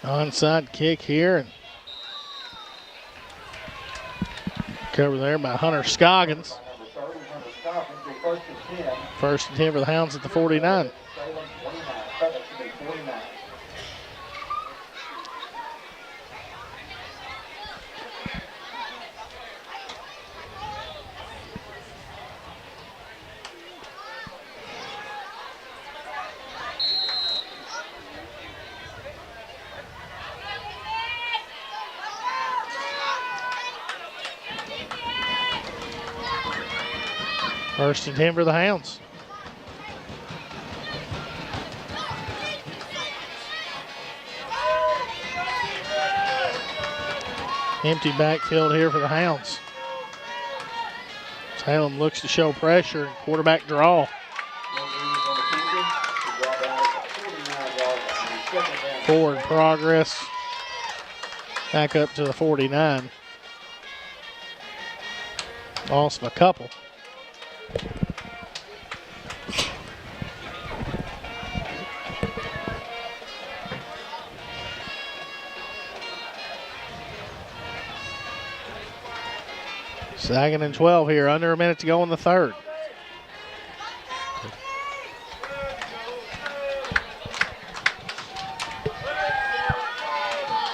Onside kick here, and cover there by Hunter Scoggins. 1st and 10 for the Hounds at the 49. First and 10 for the Hounds. Empty backfield here for the Hounds. Salem looks to show pressure. Quarterback draw. Forward progress. Back up to the 49. Loss of a couple. Second and 12 here, under a minute to go in the 3rd.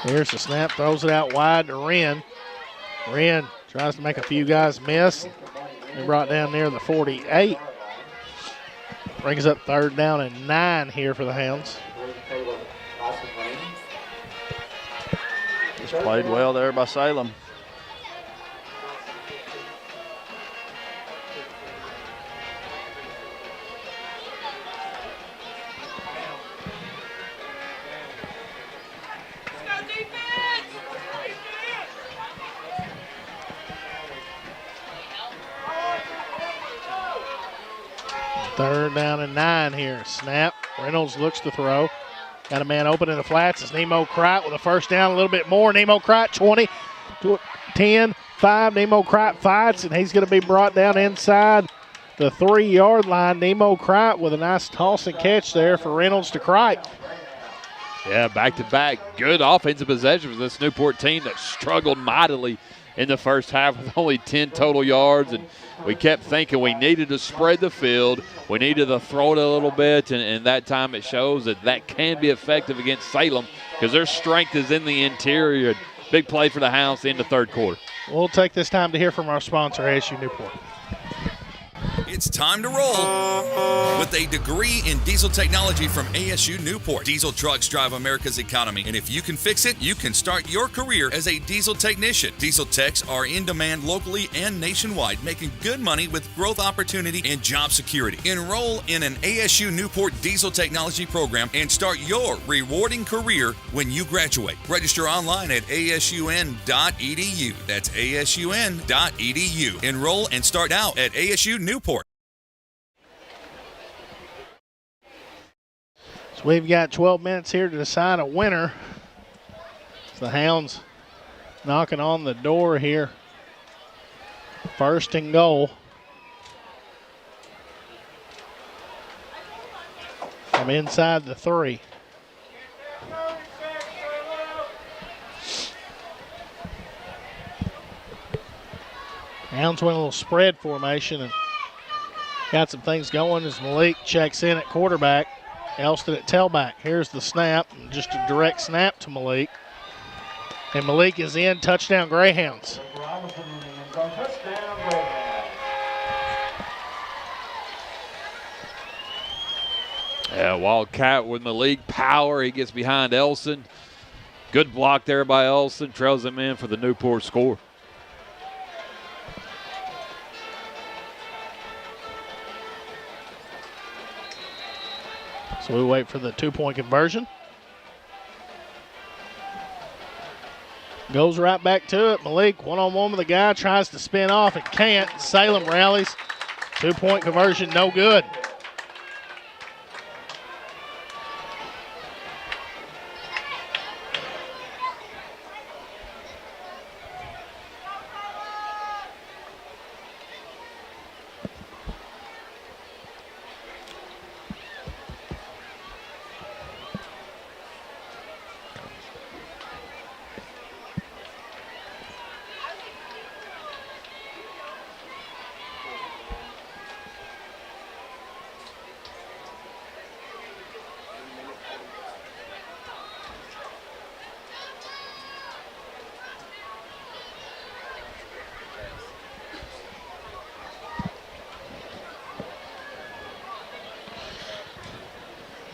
Here's the snap, throws it out wide to Wren. Wren tries to make a few guys miss. They brought down near the 48. Brings up 3rd down and 9 here for the Hounds. Played well there by Salem. Third down and 9 here. Snap. Reynolds looks to throw. Got a man open in the flats. It's Nemo Crite with a first down, a little bit more. Nemo Crite 20, 10, 5. Nemo Crite fights, and he's going to be brought down inside the 3-yard line. Nemo Crite with a nice toss and catch there for Reynolds to Crite. Yeah, back-to-back. Good offensive possession for this Newport team that struggled mightily in the first half with only 10 total yards. And we kept thinking we needed to spread the field. We needed to throw it a little bit, and that time it shows that can be effective against Salem because their strength is in the interior. Big play for the Hounds in the third quarter. We'll take this time to hear from our sponsor, ASU Newport. It's time to roll with a degree in diesel technology from ASU Newport. Diesel trucks drive America's economy, and if you can fix it, you can start your career as a diesel technician. Diesel techs are in demand locally and nationwide, making good money with growth opportunity and job security. Enroll in an ASU Newport diesel technology program and start your rewarding career when you graduate. Register online at asun.edu. That's asun.edu. Enroll and start now at ASU Newport. So we've got 12 minutes here to decide a winner. The Hounds knocking on the door here. First and goal. From inside the 3. Hounds went a little spread formation and got some things going as Malik checks in at quarterback. Elston at tailback. Here's the snap, just a direct snap to Malik. And Malik is in, touchdown Greyhounds. Yeah, Wildcat with Malik power. He gets behind Elson. Good block there by Elson. Trails him in for the Newport score. So we wait for the 2-point conversion. Goes right back to it. Malik one-on-one with the guy, tries to spin off and can't. Salem rallies. 2-point conversion, no good.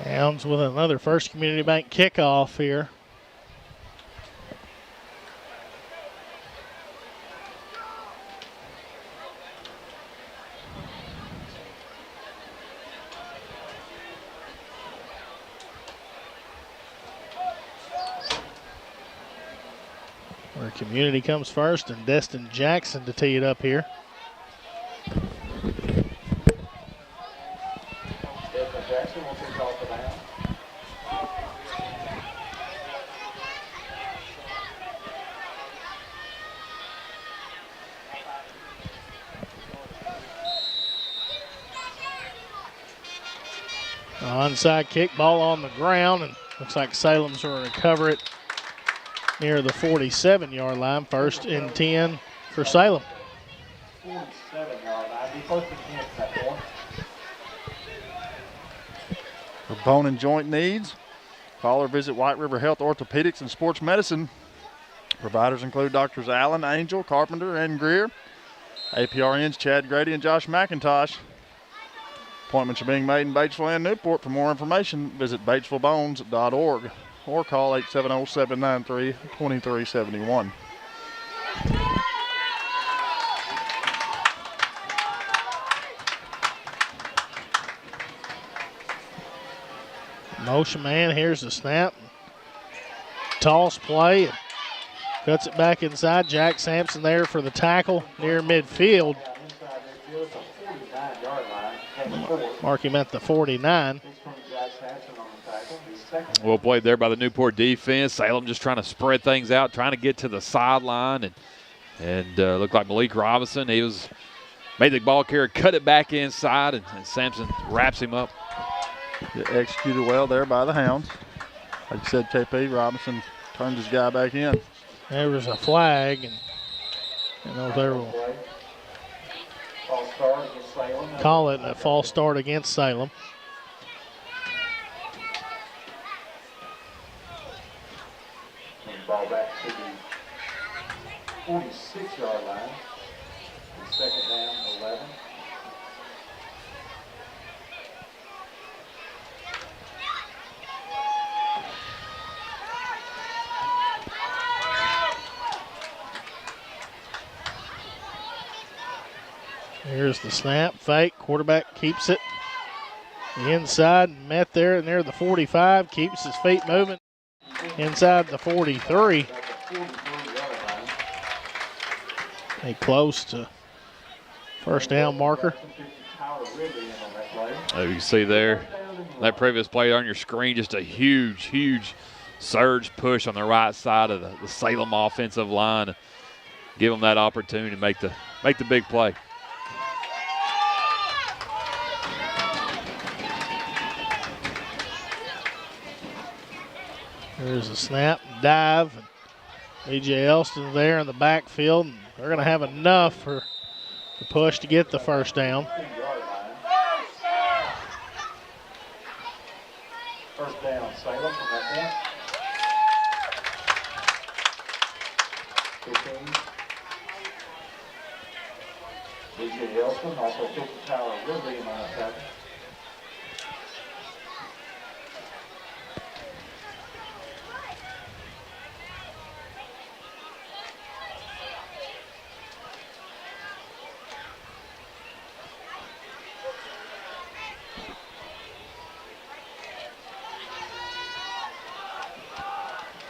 Hounds with another First Community Bank kickoff here. Where Community comes first and Destin Jackson to tee it up here. Onside kick, ball on the ground, and looks like Salem's going to recover it near the 47-yard line. First and 10 for Salem. 47-yard line. Be close to 10 at that point. For bone and joint needs, call or visit White River Health Orthopedics and Sports Medicine. Providers include Doctors Allen, Angel, Carpenter, and Greer. APRNs Chad Grady and Josh McIntosh. Appointments are being made in Batesville and Newport. For more information, visit batesvillebones.org. or call 870-793-2371. Motion man, here's the snap. Toss play. Cuts it back inside. Jack Sampson there for the tackle near midfield. Mark him at the 49. Well played there by the Newport defense. Salem just trying to spread things out, trying to get to the sideline. And looked like Malik Robinson. He made the ball carrier, cut it back inside, and Sampson wraps him up. Executed well there by the Hounds. Like you said, KP, Robinson turned his guy back in. There was a flag, and they will call it a false start against Salem. Ball back to the 46-yard line. Second down, 11. Here's the snap, fake, quarterback keeps it. The inside, met there and near the 45, keeps his feet moving. Inside the 43. A close to first down marker. Oh, you can see there, that previous play on your screen, just a huge, huge surge push on the right side of the Salem offensive line. Give them that opportunity to make the big play. There's a snap, dive, and B.J. Elston there in the backfield. And they're going to have enough for the push to get the first down. First down, Salem from that point. 15. B.J. Elston also took the power of Ridley in that tackle.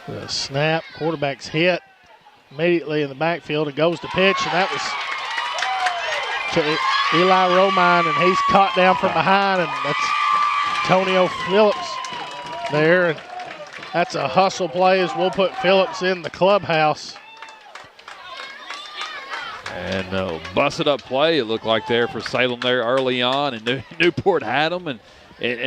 The snap, quarterback's hit immediately in the backfield and goes to pitch, and that was to Eli Romine, and he's caught down from behind, and that's Antonio Phillips there. And that's a hustle play as we'll put Phillips in the clubhouse. And busted up play, it looked like there for Salem there early on, and Newport had them, and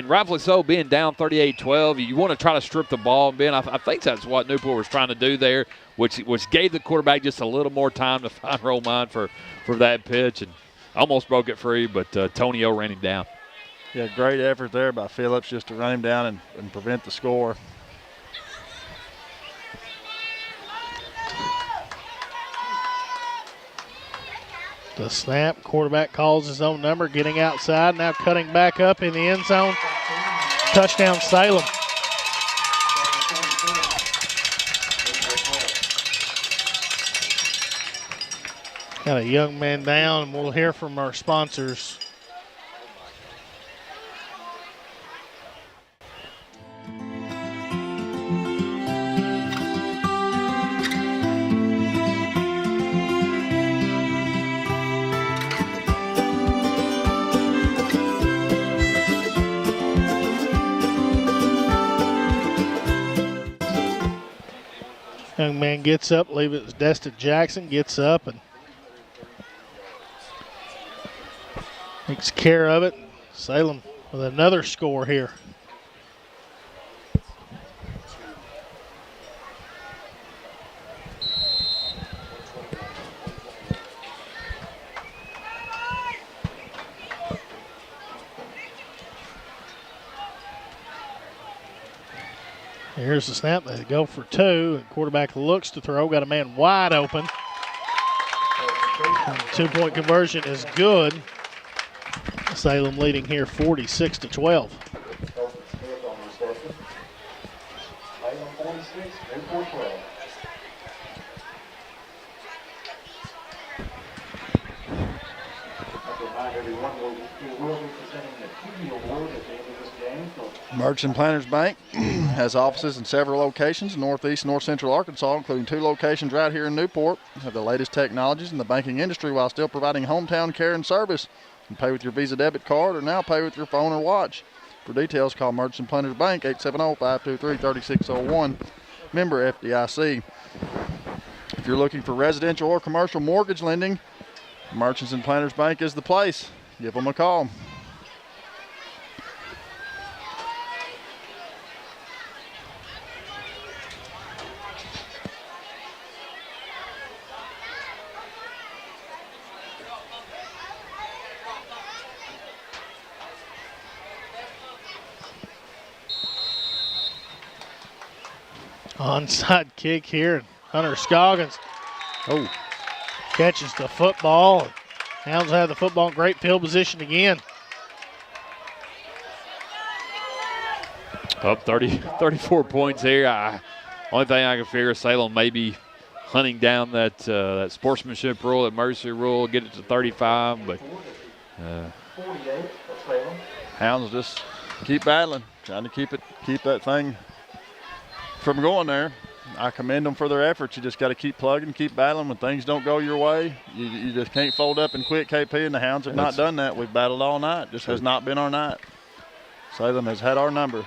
rightfully so, being down 38-12, you want to try to strip the ball. Ben, I think that's what Newport was trying to do there, which gave the quarterback just a little more time to find Romine for that pitch, and almost broke it free, but Tonio ran him down. Yeah, great effort there by Phillips just to run him down and prevent the score. The snap, quarterback calls his own number, getting outside, now cutting back up in the end zone. Touchdown, Salem. Got a young man down, and we'll hear from our sponsors. Young man gets up, leave it as Destin Jackson, gets up and takes care of it. Salem with another score here. Here's the snap. They go for two. And quarterback looks to throw. Got a man wide open. And the 2-point conversion is good. Salem leading here 46-12. Merchants and Planters Bank has offices in several locations in northeast and north central Arkansas, including 2 locations right here in Newport. Have the latest technologies in the banking industry while still providing hometown care and service. You can pay with your Visa debit card or now pay with your phone or watch. For details, call Merchants and Planters Bank 870-523-3601. Member FDIC. If you're looking for residential or commercial mortgage lending, Merchants and Planters Bank is the place. Give them a call. Onside kick here. Hunter Scoggins catches the football. Hounds have the football in great field position again. Up 34 points here. Only thing I can figure, Salem may be hunting down that sportsmanship rule, that mercy rule, get it to 35. But Hounds just keep battling, trying to keep that thing from going there. I commend them for their efforts. You just got to keep plugging, keep battling. When things don't go your way, you just can't fold up and quit, KP, and the Hounds have not done that. We've battled all night. Just has not been our night. Salem has had our number.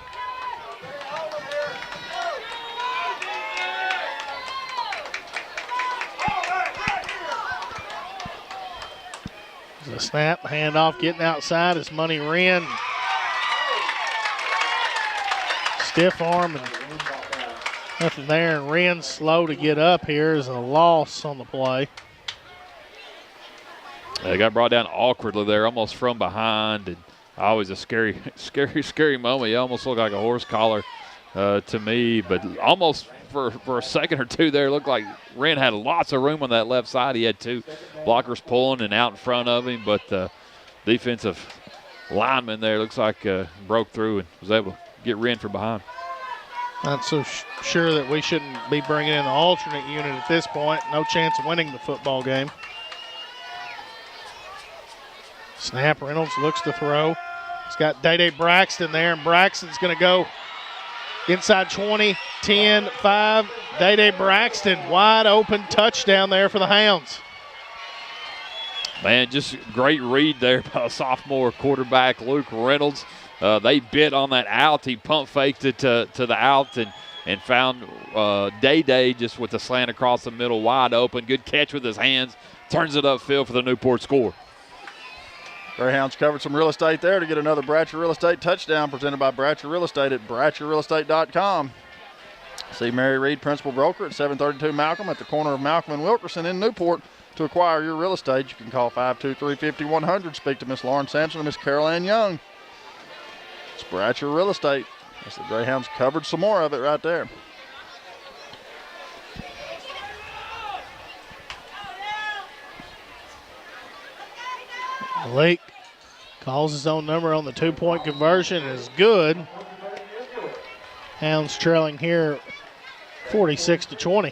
The snap, handoff, getting outside is Money Wren. Stiff arm and nothing there, and Wren slow to get up here is a loss on the play. They got brought down awkwardly there, almost from behind, and always a scary moment. You almost look like a horse collar to me, but almost for a second or two there, looked like Wren had lots of room on that left side. He had 2 blockers pulling and out in front of him, but the defensive lineman there looks like broke through and was able to get Wren from behind. Not so sure that we shouldn't be bringing in the alternate unit at this point. No chance of winning the football game. Snap, Reynolds looks to throw. He's got Day-Day Braxton there, and Braxton's going to go inside 20, 10, 5. Day-Day Braxton, wide open touchdown there for the Hounds. Man, just great read there by sophomore quarterback Luke Reynolds. They bit on that out. He pump faked it to the out and found Day-Day just with the slant across the middle, wide open. Good catch with his hands. Turns it upfield for the Newport score. Greyhounds covered some real estate there to get another Bratcher Real Estate touchdown presented by Bratcher Real Estate at BratcherRealEstate.com. See Mary Reed, Principal Broker at 732 Malcolm at the corner of Malcolm and Wilkerson in Newport. To acquire your real estate, you can call 523-5100. Speak to Miss Lauren Sampson and Miss Carol Ann Young. It's Bratcher Real Estate. That's the Greyhounds covered some more of it right there. Blake calls his own number on the 2-point conversion. Is good. Hounds trailing here 46-20.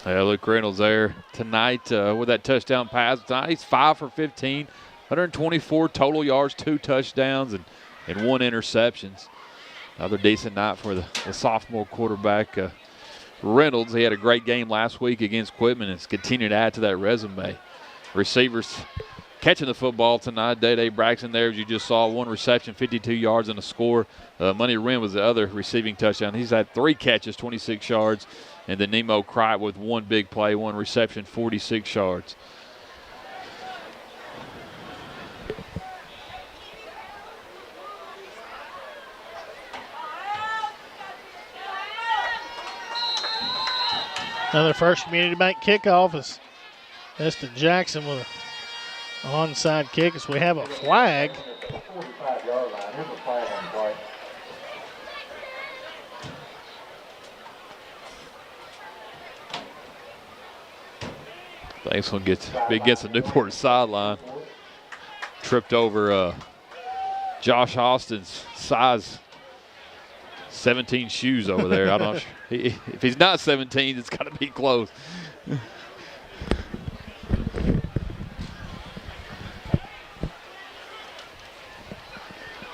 Yeah, Luke Reynolds there tonight with that touchdown pass. Tonight he's 5 for 15, 124 total yards, 2 touchdowns, and 1 interceptions. Another decent night for the sophomore quarterback Reynolds. He had a great game last week against Quitman and has continued to add to that resume. Receivers catching the football tonight. Day-Day Braxton there, as you just saw, 1 reception, 52 yards and a score. Money Wren was the other receiving touchdown. He's had 3 catches, 26 yards. And then Nemo Cripe with 1 big play, 1 reception, 46 yards. Another First Community Bank kickoff is Eston Jackson with onside kick as we have a flag. 45-yard line. Here's a flag on the play. Thanks one gets big against the Newport sideline. Tripped over Josh Austin's size 17 shoes over there. I'm not sure. If he's not 17, it's got to be close.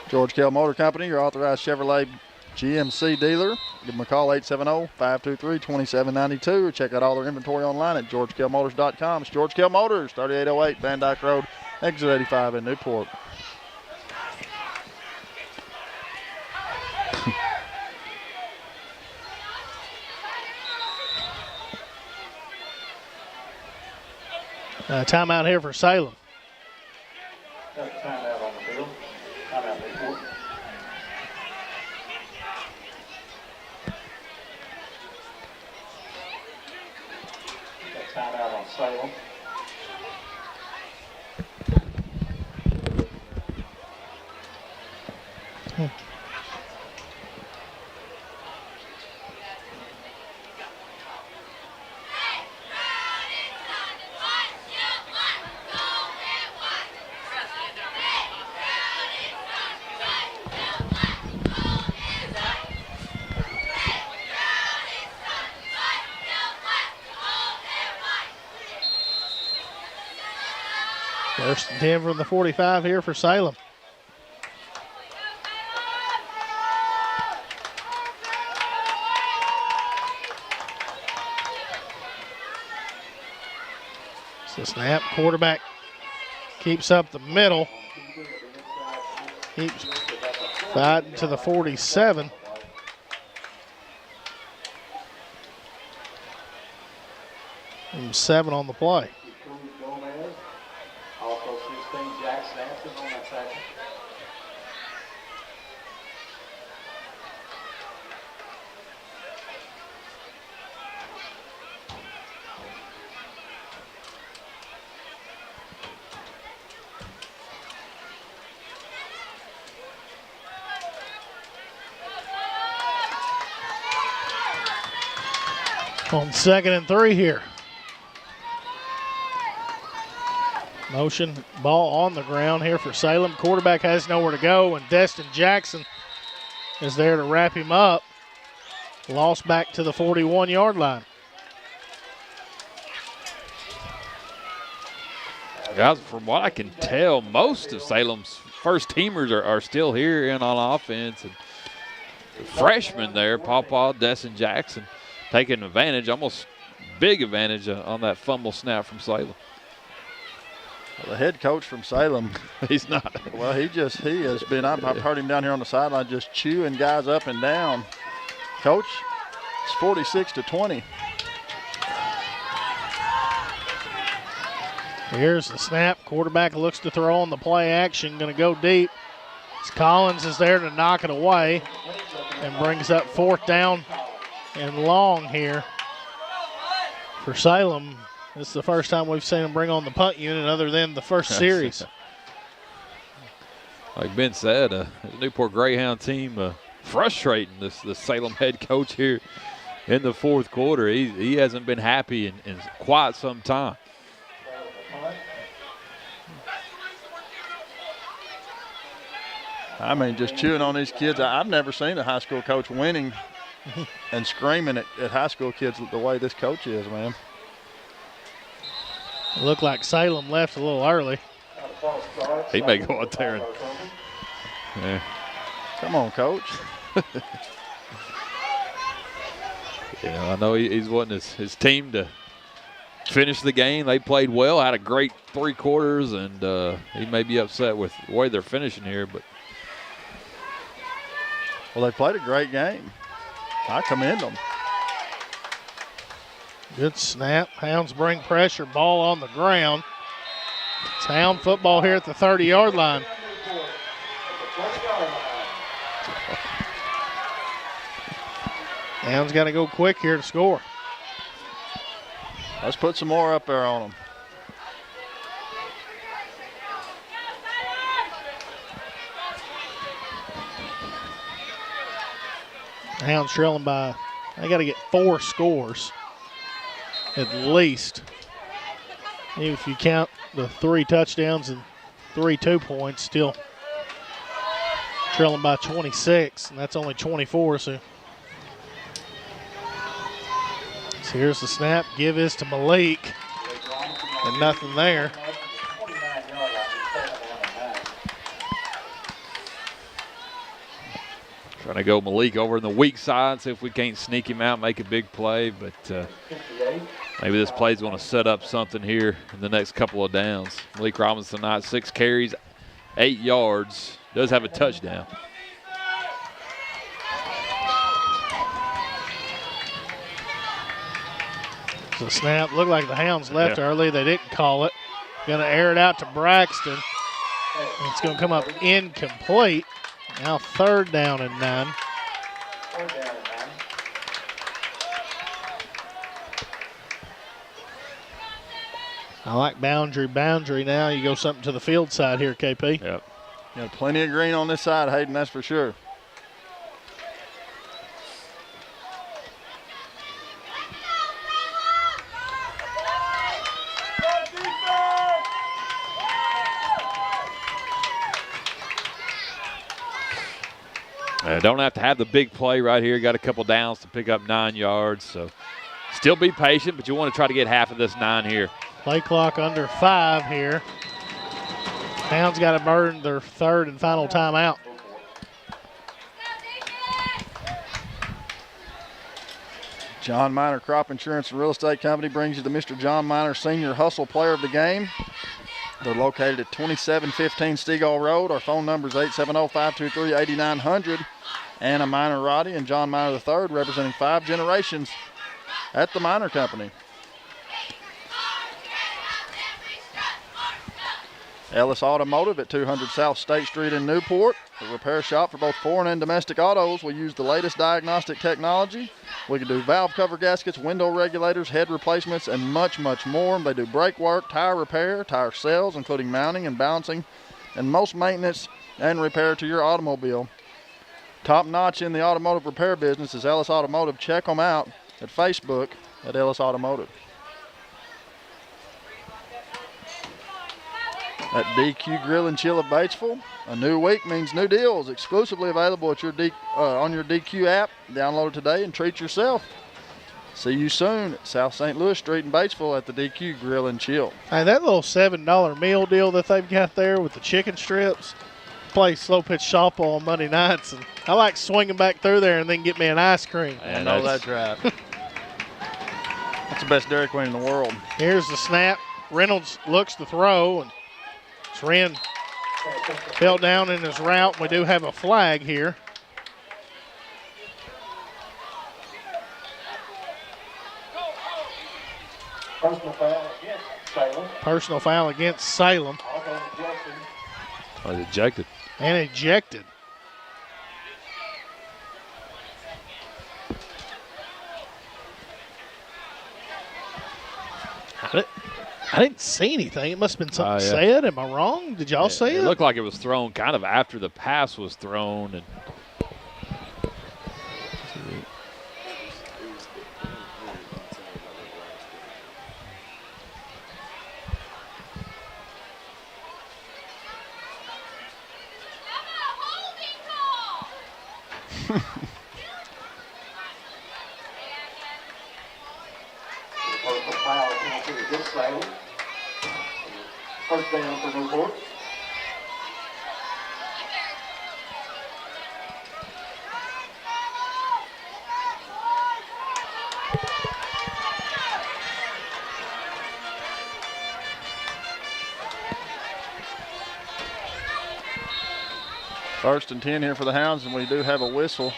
George Kell Motor Company, your authorized Chevrolet GMC dealer. Give them a call, 870-523-2792, or check out all their inventory online at georgekellmotors.com. It's George Kell Motors, 3808 Van Dyke Road, exit 85 in Newport. Timeout here for Salem. Got a timeout on the field. Timeout Newport. Got timeout on Salem. First and 10 from the 45 here for Salem. It's a snap. Quarterback keeps up the middle. Keeps fighting to the 47. And 7 on the play. Also 16, Jack Sampson on that tackle. On 2nd and 3 here. Motion ball on the ground here for Salem. Quarterback has nowhere to go, and Destin Jackson is there to wrap him up. Lost back to the 41-yard line. Guys, from what I can tell, most of Salem's first teamers are still here and on offense. And the freshman there, Destin Jackson, taking advantage, almost big advantage on that fumble snap from Salem. Well, the head coach from Salem, he's not. Well, he has been, I've heard him down here on the sideline just chewing guys up and down. Coach, it's 46-20. Here's the snap. Quarterback looks to throw on the play action. Going to go deep. Collins is there to knock it away and brings up 4th down and long here for Salem. This is the first time we've seen him bring on the punt unit other than the first series. Like Ben said, the Newport Greyhound team frustrating the Salem head coach here in the 4th quarter. He hasn't been happy in quite some time. I mean, just chewing on these kids. I've never seen a high school coach winning and screaming at high school kids the way this coach is, man. Looked like Salem left a little early. He may go out there and yeah. Come on, coach. Yeah, I know he's wanting his team to finish the game. They played well, had a great 3 quarters, and he may be upset with the way they're finishing here. But well, they played a great game. I commend them. Good snap. Hounds bring pressure. Ball on the ground. It's Hound football here at the 30-yard line. Hounds got to go quick here to score. Let's put some more up there on them. Hounds trailing by, they got to get 4 scores at least. Even if you count the 3 touchdowns and 3 2-points, still trailing by 26, and that's only 24. So here's the snap. Give is to Malik, and nothing there. Trying to go Malik over in the weak side, see if we can't sneak him out, make a big play. But maybe this play's going to set up something here in the next couple of downs. Malik Robinson tonight, 6 carries, 8 yards, does have a touchdown. So snap, looked like the Hounds left early. They didn't call it. Going to air it out to Braxton. It's going to come up incomplete. Now 3rd down and 9. I like boundary now. You go something to the field side here, KP. Yep. Got plenty of green on this side, Hayden, that's for sure. Don't have to have the big play right here. Got a couple downs to pick up 9 yards. So still be patient, but you want to try to get half of this 9 here. Play clock under 5 here. Hounds got to burn their 3rd and final timeout. John Miner Crop Insurance and Real Estate Company brings you the Mr. John Miner Senior Hustle Player of the Game. They're located at 2715 Stegall Road. Our phone number is 870-523-8900. Anna Miner Roddy and John Miner III, representing 5 generations at the Miner Company. Ellis Automotive at 200 South State Street in Newport. A repair shop for both foreign and domestic autos. We use the latest diagnostic technology. We can do valve cover gaskets, window regulators, head replacements, and much, much more. They do brake work, tire repair, tire sales, including mounting and balancing, and most maintenance and repair to your automobile. Top notch in the automotive repair business is Ellis Automotive. Check them out at Facebook at Ellis Automotive. At DQ Grill and Chill of Batesville, a new week means new deals. Exclusively available at your on your DQ app. Download it today and treat yourself. See you soon at South St. Louis Street in Batesville at the DQ Grill and Chill. Hey, that little $7 meal deal that they've got there with the chicken strips. Play slow pitch softball on Monday nights, and I like swinging back through there and then get me an ice cream. I know that's right. That's the best Dairy Queen in the world. Here's the snap. Reynolds looks to throw, and Wren fell down in his route. We do have a flag here. Personal foul against Salem. Personal foul against Salem. Ejected. And ejected. I didn't see anything. It must have been something said. Am I wrong? Did y'all see it? It looked like it was thrown kind of after the pass was thrown. And First down for Newport. First and 10 here for the Hounds, and we do have a whistle.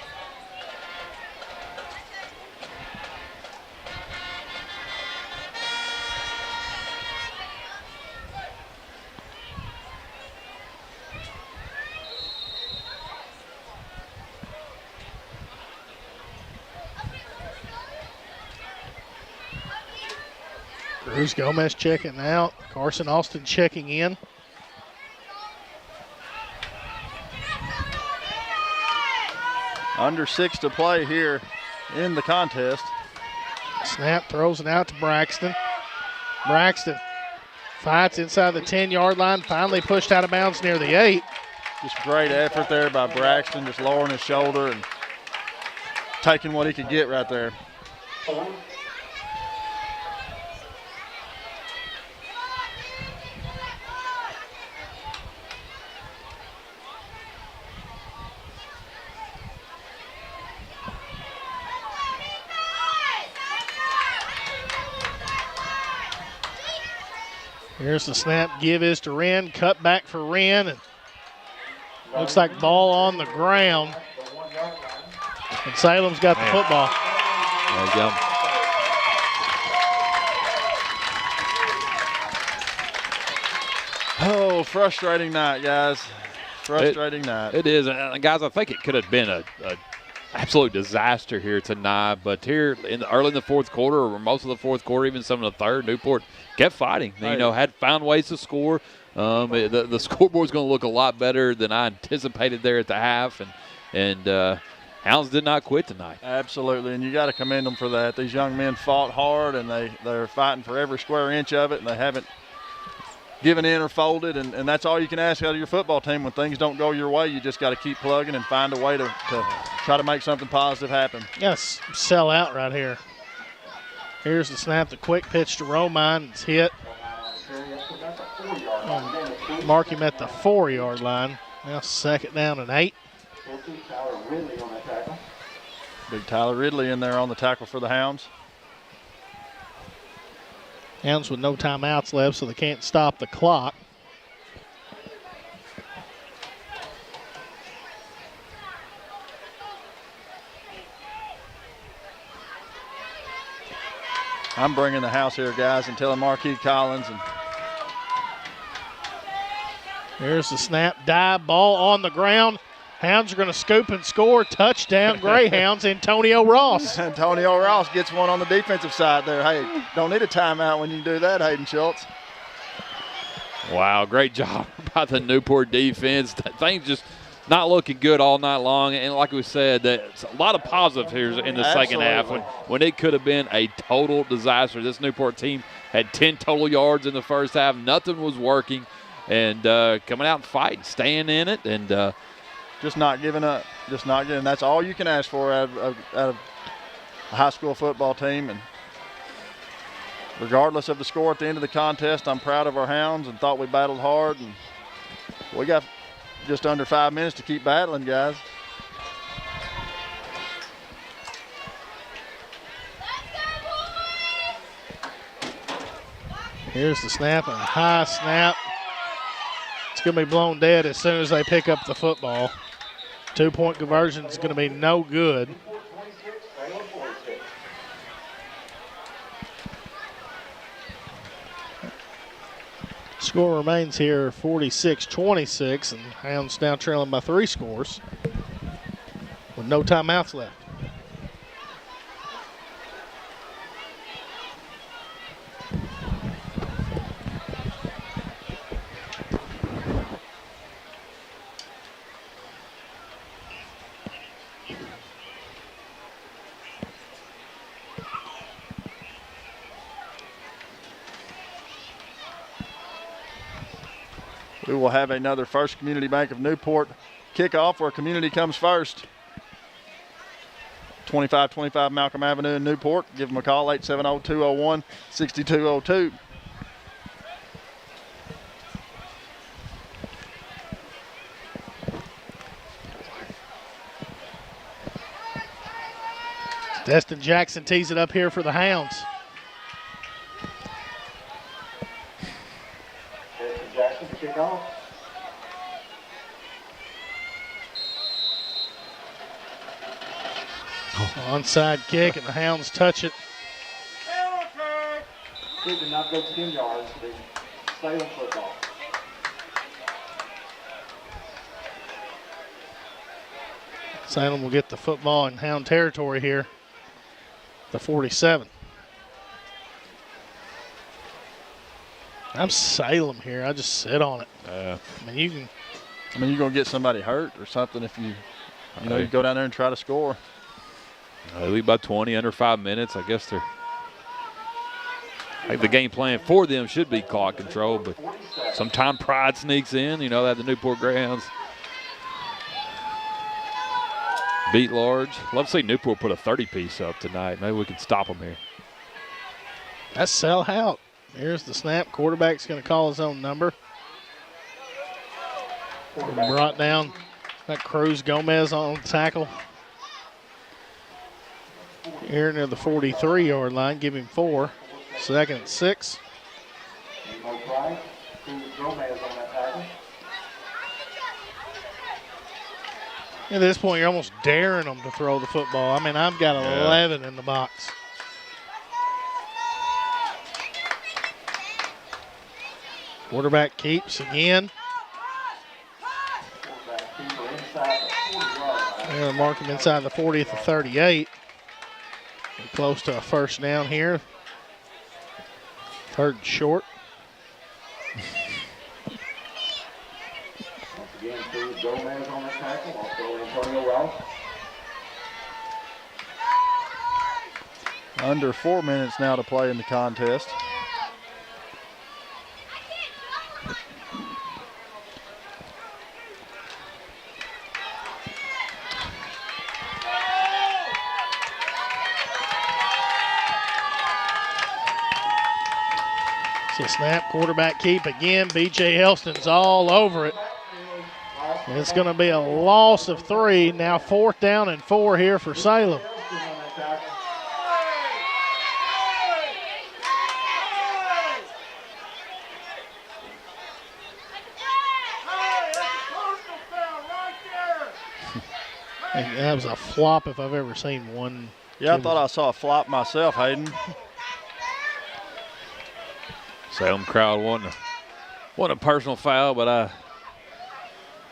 Cruz Gomez checking out. Carson Austin checking in. Under 6 to play here in the contest. Snap, throws it out to Braxton. Braxton fights inside the 10-yard line, finally pushed out of bounds near the 8. Just great effort there by Braxton, just lowering his shoulder and taking what he could get right there. Here's the snap, give is to Wren, cut back for Wren, and looks like ball on the ground. And Salem's got the football. There you go. Oh, frustrating night, guys. Frustrating night. It is. And guys, I think it could have been a absolute disaster here tonight. But here early in the fourth quarter, or most of the fourth quarter, even some of the third, Newport kept fighting. You know, had found ways to score. The scoreboard's going to look a lot better than I anticipated there at the half. And Hounds did not quit tonight. Absolutely, and you got to commend them for that. These young men fought hard, and they're fighting for every square inch of it, and they haven't given in or folded, and that's all you can ask out of your football team. When things don't go your way, you just got to keep plugging and find a way to try to make something positive happen. Yes, sell out right here. Here's the snap, the quick pitch to Romine. It's hit. Mark him at the 4-yard line. Now 2nd down and 8. Big Tyler Ridley in there on the tackle for the Hounds. Hounds with no timeouts left, so they can't stop the clock. I'm bringing the house here, guys, and telling Marquis Collins. And here's the snap, dive, ball on the ground. Hounds are going to scoop and score. Touchdown, Greyhounds, Antonio Ross. Antonio Ross gets one on the defensive side there. Hey, don't need a timeout when you do that, Hayden Schultz. Wow, great job by the Newport defense. Things just not looking good all night long. And like we said, it's a lot of positive here in the second half when it could have been a total disaster. This Newport team had 10 total yards in the first half. Nothing was working. And coming out and fighting, staying in it, and just not giving up, just not giving. That's all you can ask for out of a high school football team. And regardless of the score at the end of the contest, I'm proud of our Hounds and thought we battled hard. And we got just under 5 minutes to keep battling, guys. Here's the snap, and a high snap. It's going to be blown dead as soon as they pick up the football. 2-point conversion is going to be no good. Score remains here 46-26, and Hounds now trailing by 3 scores with no timeouts left. We will have another First Community Bank of Newport kickoff where community comes first. 2525 Malcolm Avenue in Newport. Give them a call, 870-201-6202. Destin Jackson tees it up here for the Hounds. Jackson to kick off. Onside kick, and the Hounds touch it. It did not go 10 yards to the Salem football. Salem will get the football in Hound territory here. The 47. I'm Salem here. I just sit on it. I mean, you're going to get somebody hurt or something if you You know, you go down there and try to score. They lead by 20, under 5 minutes. I guess I think the game plan for them should be clock control, but sometimes pride sneaks in. You know, that the Newport Greyhounds beat large. Love to see Newport put a 30-piece up tonight. Maybe we can stop them here. That's sell out. Here's the snap. Quarterback's going to call his own number. Brought down. Got Cruz Gomez on the tackle. Here near the 43-yard line. Give him 4. 2nd and 6. At this point, you're almost daring them to throw the football. I mean, I've got 11 in the box. Quarterback keeps again. They're going to mark him inside the 40 at the 38. We're close to a first down here. 3rd and short. Again, Cruz Gomez on the tackle, also Antonio Ross. Under 4 minutes now to play in the contest. So snap, quarterback keep again. B.J. Elston's all over it. And it's going to be a loss of 3. Now 4th down and 4 here for Salem. That was a flop if I've ever seen one. Yeah, I thought I saw a flop myself, Hayden. Salem crowd wasn't a personal foul, but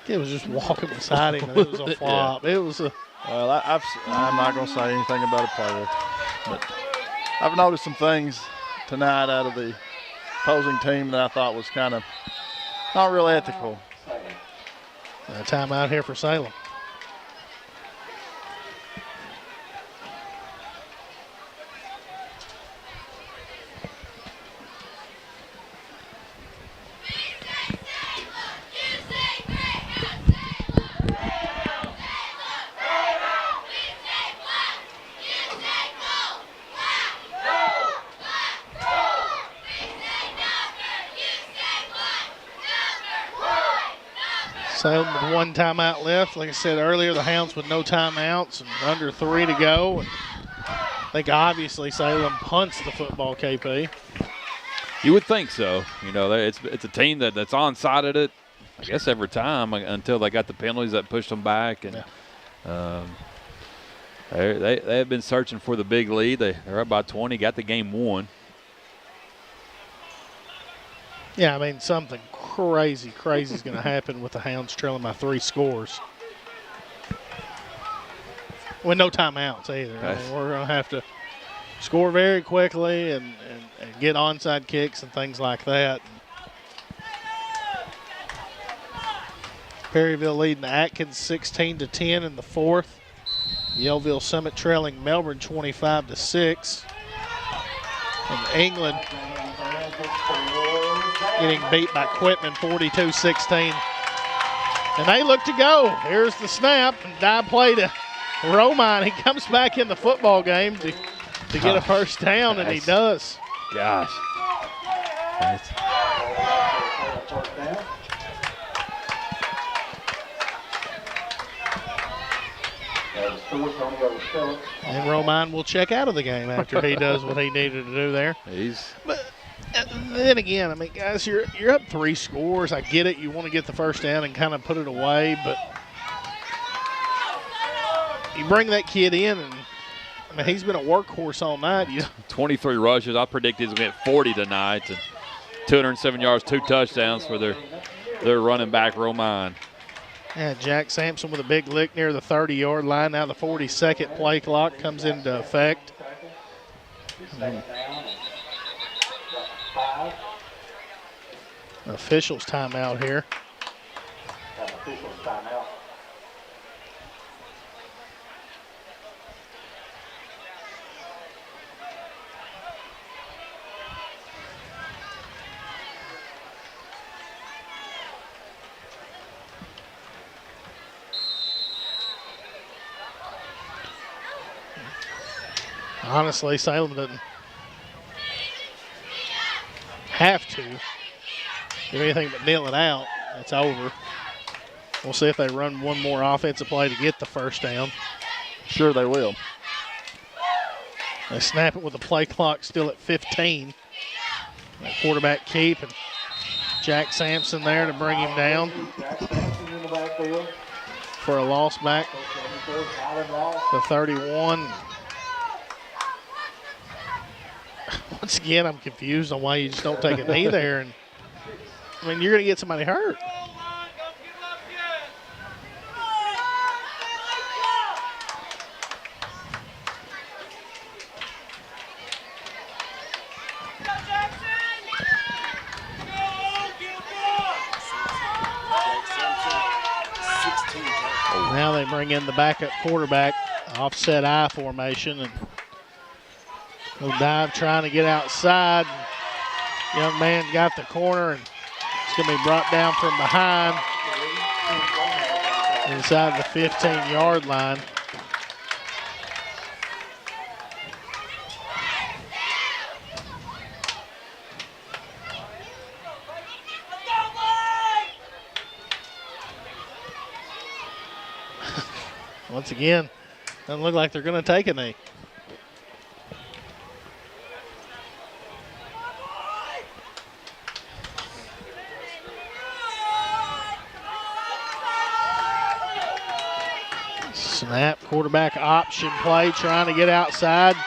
it was just walking beside him, and it was a flop. Yeah. It was a. Well, I'm not going to say anything about a player, but I've noticed some things tonight out of the opposing team that I thought was kind of not real ethical. A timeout here for Salem. Salem with 1 timeout left. Like I said earlier, the Hounds with no timeouts and under 3 to go. And I think obviously Salem punts the football, KP. You would think so. You know, it's a team that's onside it, I guess, every time until they got the penalties that pushed them back. And they have been searching for the big lead. They're up by 20, got the game won. Yeah, I mean, something crazy is going to happen with the Hounds trailing by 3 scores. With no timeouts either. I mean, we're going to have to score very quickly and get onside kicks and things like that. Perryville leading Atkins 16-10 in the 4th. Yellville Summit trailing Melbourne 25-6. And England getting beat by Quitman 42-16. And they look to go. Here's the snap. And dive play to Romine. He comes back in the football game to get a first down, and he does. Gosh. And Romine will check out of the game after he does what he needed to do there. But then again, I mean, guys, you're up 3 scores. I get it. You want to get the first down and kind of put it away, but you bring that kid in, and I mean, he's been a workhorse all night. 23 rushes. I predict he's going to get 40 tonight, and 207 yards, 2 touchdowns for their running back, Romine. Yeah, Jack Sampson with a big lick near the 30-yard line. Now the 42nd play clock comes into effect. Officials timeout here. Honestly, Salem doesn't have to do anything but kneel it out. It's over. We'll see if they run one more offensive play to get the first down. Sure they will. They snap it with the play clock still at 15. That quarterback keep, and Jack Sampson there to bring him down for a loss back to 31. Once again, I'm confused on why you just don't take a knee there. And I mean, you're going to get somebody hurt. Now they bring in the backup quarterback, offset I formation, and he'll dive trying to get outside. Young man got the corner, and it's going to be brought down from behind inside the 15-yard line. Once again, doesn't look like they're going to take a knee. Snap, quarterback option play, trying to get outside.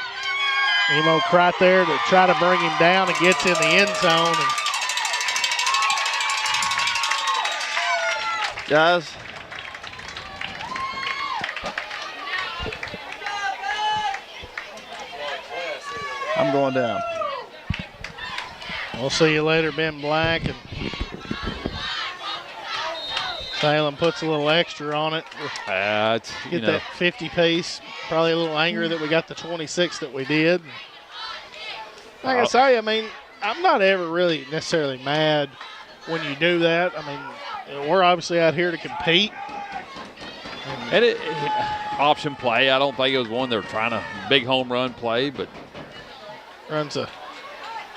Emo right there to try to bring him down, and gets in the end zone. And guys, I'm going down. We'll see you later, Ben Black. And Salem puts a little extra on it. Get that 50 piece. Probably a little angry that we got the 26 that we did. Like I say, I mean, I'm not ever really necessarily mad when you do that. I mean, we're obviously out here to compete. And option play, I don't think it was one they were trying to big home run play, but runs a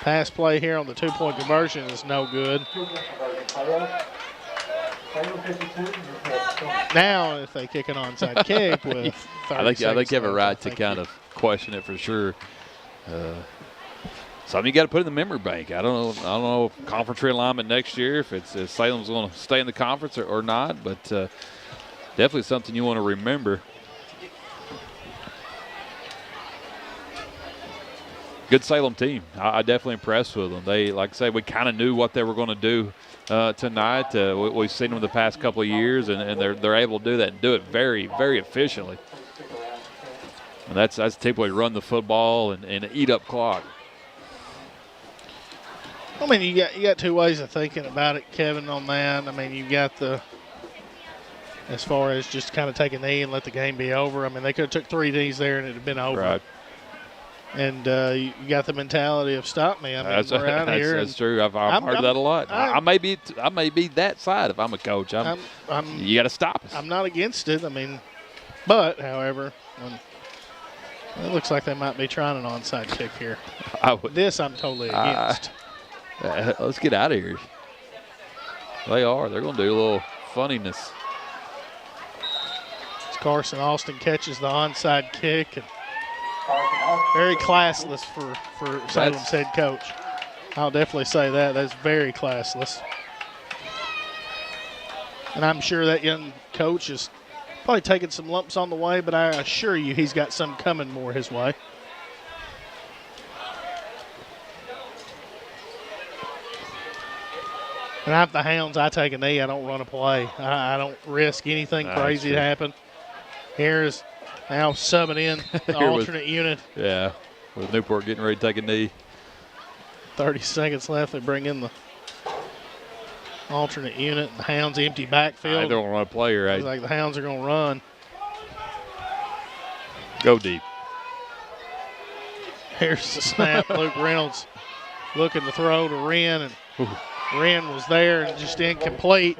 pass play here on the 2-point conversion is no good. Now, if they kick an onside kick with 30 I think you have a right to kind of question it for sure. Something you got to put in the memory bank. I don't know if conference realignment next year, if Salem's going to stay in the conference or not, but definitely something you want to remember. Good Salem team. I definitely impressed with them. They, like I say, we kind of knew what they were going to do tonight. We've seen them the past couple of years, and they're able to do that and do it very, very efficiently. And that's typically run the football and eat up clock. I mean, you got two ways of thinking about it, Kevin, on that. I mean, you got as far as just kind of take a knee and let the game be over. I mean, they could have took 3 knees there and it had been over. Right. And you got the mentality of stop me. I mean, we're out here. That's true. I've heard that a lot. I may be that side if I'm a coach. You got to stop us. I'm not against it. I mean, but however, it looks like they might be trying an onside kick here. This I'm totally against. Let's get out of here. They are. They're going to do a little funniness. Carson Austin catches the onside kick. And very classless for Salem's head coach. I'll definitely say that. That's very classless. And I'm sure that young coach is probably taking some lumps on the way, but I assure you he's got some coming more his way. And I'm the Hounds. I take a knee. I don't run a play. I don't risk anything crazy to happen. Here's now subbing in the alternate unit. Yeah, with Newport getting ready to take a knee. 30 seconds left. They bring in the alternate unit. The Hounds empty backfield. They don't run a play, right? Looks like the Hounds are going to run. Go deep. Here's the snap. Luke Reynolds looking to throw to Wren, and Wren was there and just incomplete.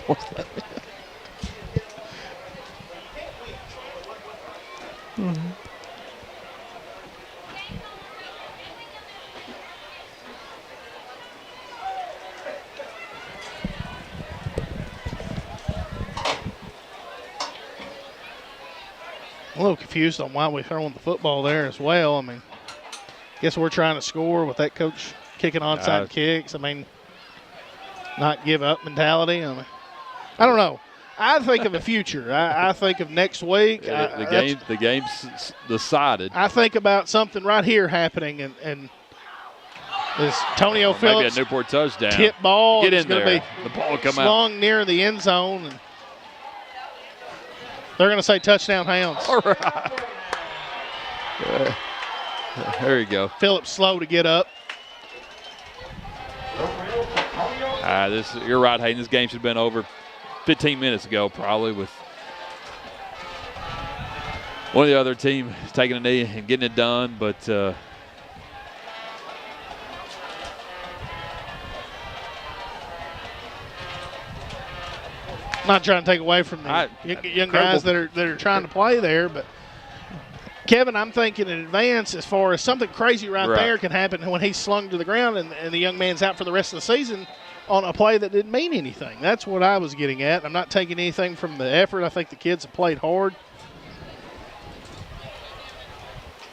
What's that? I'm a little confused on why we're throwing the football there as well. I mean, guess we're trying to score with that coach kicking onside kicks. I mean, not give up mentality. I don't know. I think of the future. I think of next week. The game's decided. I think about something right here happening, and this Antonio Phillips maybe a Newport touchdown. Tip ball. Get in there. Be the ball will come slung out. near the end zone. And they're going to say touchdown Hounds. All right. There you go. Phillips slow to get up. You're right, Hayden. This game should have been over 15 minutes ago, probably, with one of the other team taking a knee and getting it done. But not trying to take away from the young guys that are trying to play there, but Kevin, I'm thinking in advance as far as something crazy right there can happen when he's slung to the ground and the young man's out for the rest of the season on a play that didn't mean anything. That's what I was getting at. I'm not taking anything from the effort. I think the kids have played hard.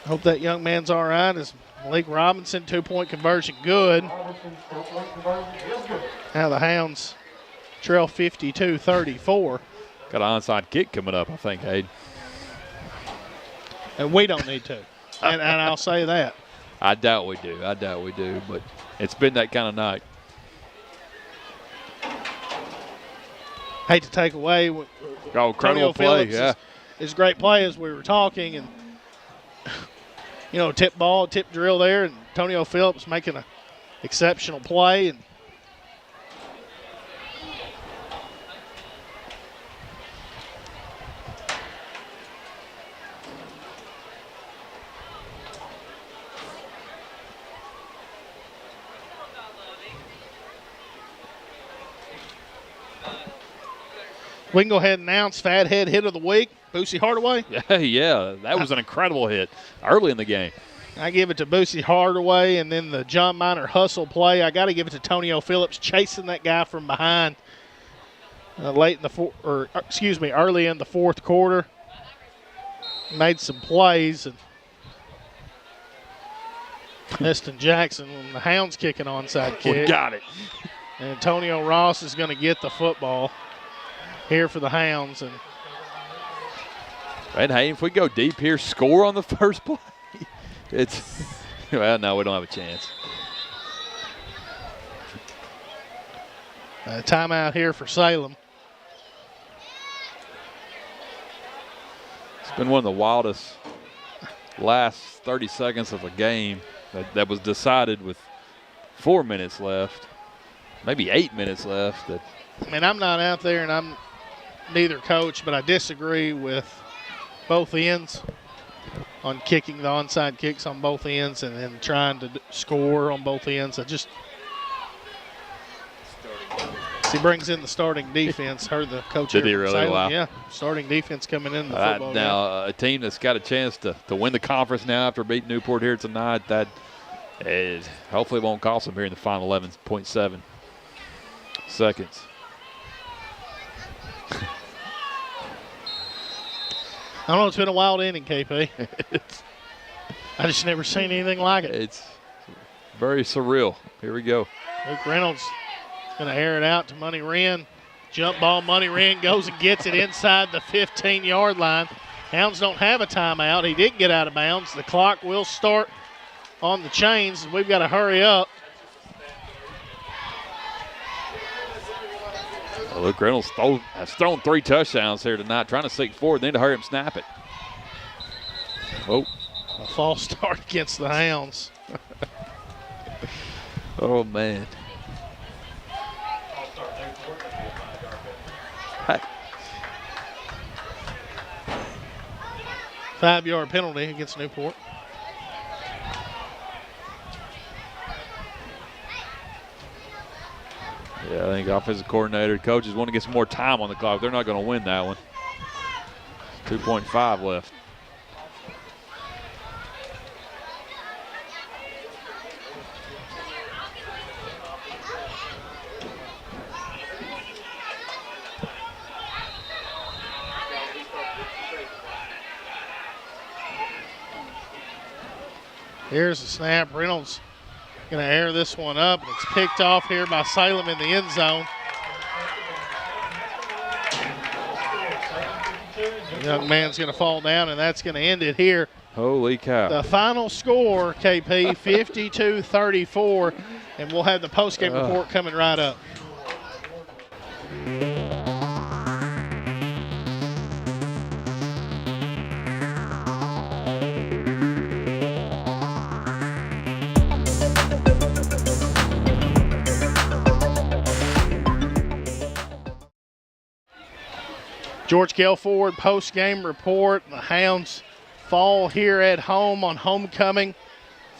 Hope that young man's all right. As Malik Robinson, 2-point conversion, good. Now the Hounds trail 52-34. Got an onside kick coming up, I think, Hayden. And we don't need to. And I'll say that. I doubt we do. But it's been that kind of night. Hate to take away Antonio Phillips play, is great play as we were talking. And, tip ball, tip drill there. And Antonio Phillips making an exceptional play. And we can go ahead and announce Fathead Hit of the Week, Boosie Hardaway. Yeah, that was an incredible hit early in the game. I give it to Boosie Hardaway, and then the John Miner hustle play. I got to give it to Antonio Phillips chasing that guy from behind early in the fourth quarter. Made some plays, and Eston Jackson, the Hounds kicking onside kick. Got it. And Antonio Ross is going to get the football here for the Hounds. And hey, if we go deep here, score on the first play. No, we don't have a chance. Timeout here for Salem. It's been one of the wildest last 30 seconds of a game that was decided with 4 minutes left, maybe 8 minutes left. I'm not out there, and I'm neither coach, but I disagree with both ends on kicking the onside kicks on both ends and then trying to score on both ends. He brings in the starting defense. Heard the coach. Did he really? Wow. Yeah, starting defense coming in the football game. Now, a team that's got a chance to win the conference now after beating Newport here tonight, that is, hopefully won't cost them here in the final 11.7 seconds. I don't know, it's been a wild inning, KP. I just never seen anything like it. It's very surreal. Here we go. Luke Reynolds going to air it out to Money Wren. Jump ball, Money Wren goes and gets it inside the 15-yard line. Hounds don't have a timeout. He did get out of bounds. The clock will start on the chains, and we've got to hurry up. Well, Luke Reynolds has thrown 3 touchdowns here tonight, trying to seek forward, then to hurry up and snap it. Oh. A false start against the Hounds. Oh, man. Hey. 5-yard penalty against Newport. Yeah, I think offensive coordinator, coaches want to get some more time on the clock. They're not going to win that one. 2.5 left. Here's the snap. Reynolds going to air this one up. It's picked off here by Salem in the end zone. The young man's going to fall down, and that's going to end it here. Holy cow. The final score, KP, 52-34, and we'll have the postgame report coming right up. George Kell Ford post-game report. The Hounds fall here at home on homecoming,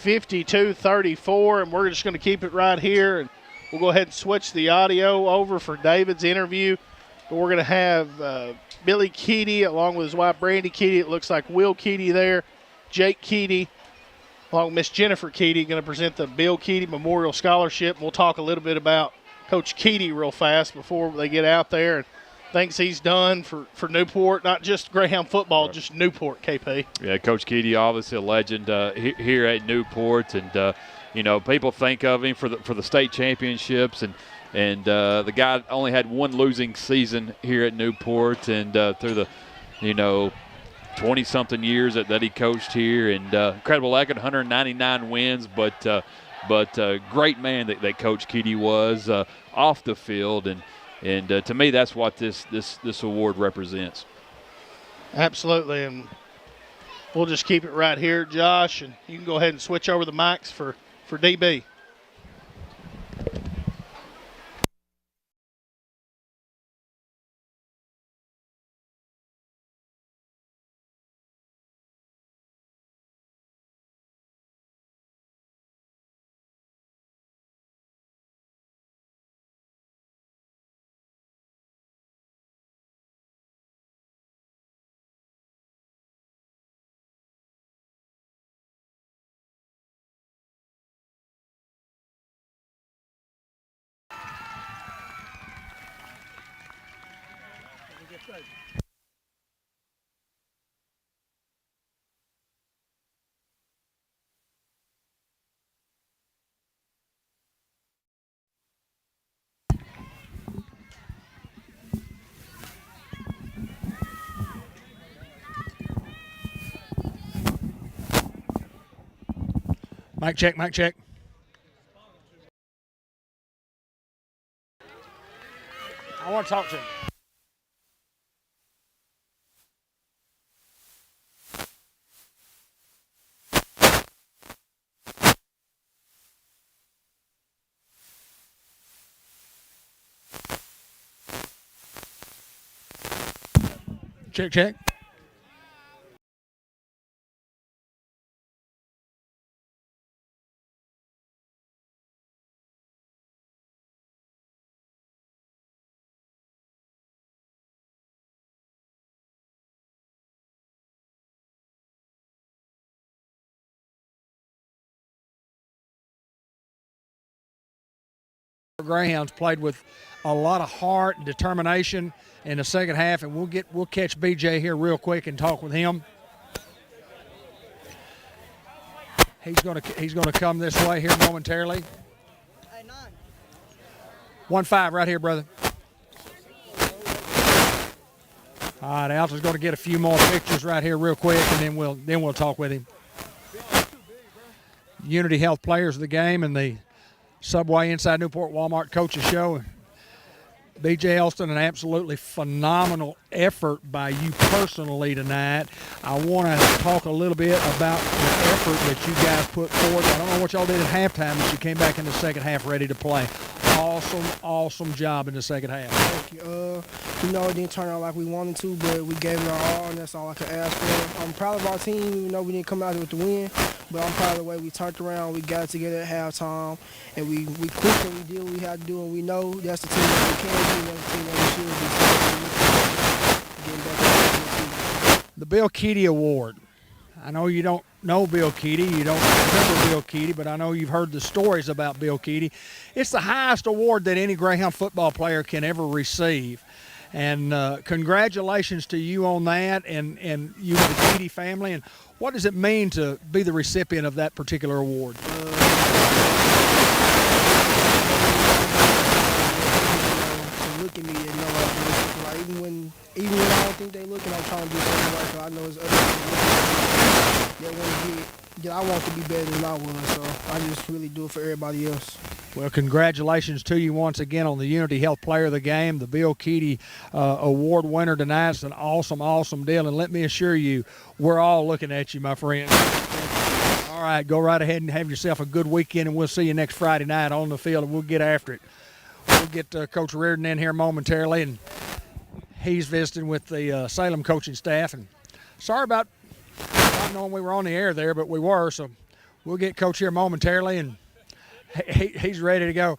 52-34, and we're just going to keep it right here. And we'll go ahead and switch the audio over for David's interview. But we're going to have Billy Keedy along with his wife Brandy Keedy. It looks like Will Keedy there, Jake Keedy, along with Miss Jennifer Keedy, going to present the Bill Keedy Memorial Scholarship. We'll talk a little bit about Coach Keedy real fast before they get out there and things he's done for Newport, not just Greyhound football, just Newport, KP. Yeah, Coach Keedy, obviously a legend here at Newport, and people think of him for the state championships, and the guy only had one losing season here at Newport, and through the 20-something years that he coached here, and incredible record, 199 wins, but great man that Coach Keedy was off the field, and to me, that's what this award represents. Absolutely, and we'll just keep it right here, Josh, and you can go ahead and switch over the mics for DB. Mic check, mic check. I want to talk to him. Check, check. Greyhounds played with a lot of heart and determination in the second half, and we'll catch BJ here real quick and talk with him. He's gonna come this way here momentarily. 1-5 right here, brother. All right, Alton's going to get a few more pictures right here real quick, and then we'll talk with him. Unity Health players of the game and the Subway Inside Newport Walmart Coaches Show. B.J. Elston, an absolutely phenomenal effort by you personally tonight. I want to talk a little bit about the effort that you guys put forward. I don't know what y'all did at halftime, but you came back in the second half ready to play. awesome job in the second half. Thank you. It didn't turn out like we wanted to, but we gave it our all, and that's all I could ask for. I'm proud of our team, even though we didn't come out here with the win, but I'm proud of the way we turned around. We got it together at halftime, and we quit and we did what we had to do, and we know that's the team that we can be, that's the team that we should be. Getting back to The Bill Keaty Award. I know you don't know Bill Keaty, you don't remember Bill Keaty, but I know you've heard the stories about Bill Keaty. It's the highest award that any Greyhound football player can ever receive. And congratulations to you on that and you and the Keaty family. And what does it mean to be the recipient of that particular award? To look at me and know I'm doing something right. Even when I don't think they looking, I'm trying to do something right, because I know it's other people that I want to be better than I was, so I just really do it for everybody else. Well, congratulations to you once again on the Unity Health Player of the Game, the Bill Keaty Award winner tonight. It's an awesome deal, and let me assure you, we're all looking at you, my friend. All right, go right ahead and have yourself a good weekend, and we'll see you next Friday night on the field, and we'll get after it. We'll get Coach Reardon in here momentarily, and he's visiting with the Salem coaching staff. And sorry about not knowing we were on the air there, but we were, so we'll get Coach here momentarily, and he's ready to go.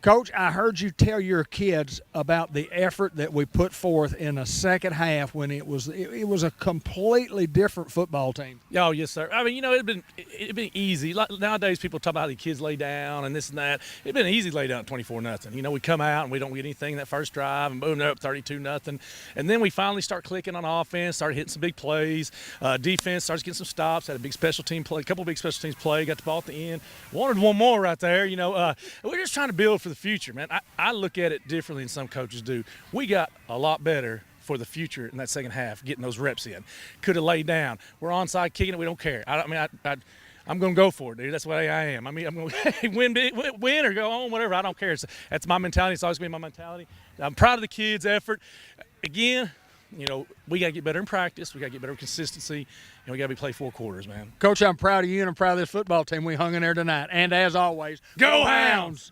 Coach, I heard you tell your kids about the effort that we put forth in the second half when it was a completely different football team. Oh, yes, sir. I mean, it'd been easy. Like, nowadays, people talk about how the kids lay down and this and that. It'd been easy to lay down 24-0. We come out and we don't get anything that first drive, and boom, they're up 32-0. And then we finally start clicking on offense, started hitting some big plays. Defense starts getting some stops, had a big special team play, a couple big special teams play, got the ball at the end. Wanted one more right there. We're just trying to build for the future, man. I look at it differently than some coaches do. We got a lot better for the future in that second half, getting those reps in. Could have laid down. We're onside kicking it. We don't care. I'm going to go for it, dude. That's the way I am. I'm going to win or go home, whatever. I don't care. That's my mentality. It's always been my mentality. I'm proud of the kids' effort. Again, we got to get better in practice. We got to get better in consistency, and we got to play 4 quarters, man. Coach, I'm proud of you, and I'm proud of this football team we hung in there tonight. And as always, go Hounds!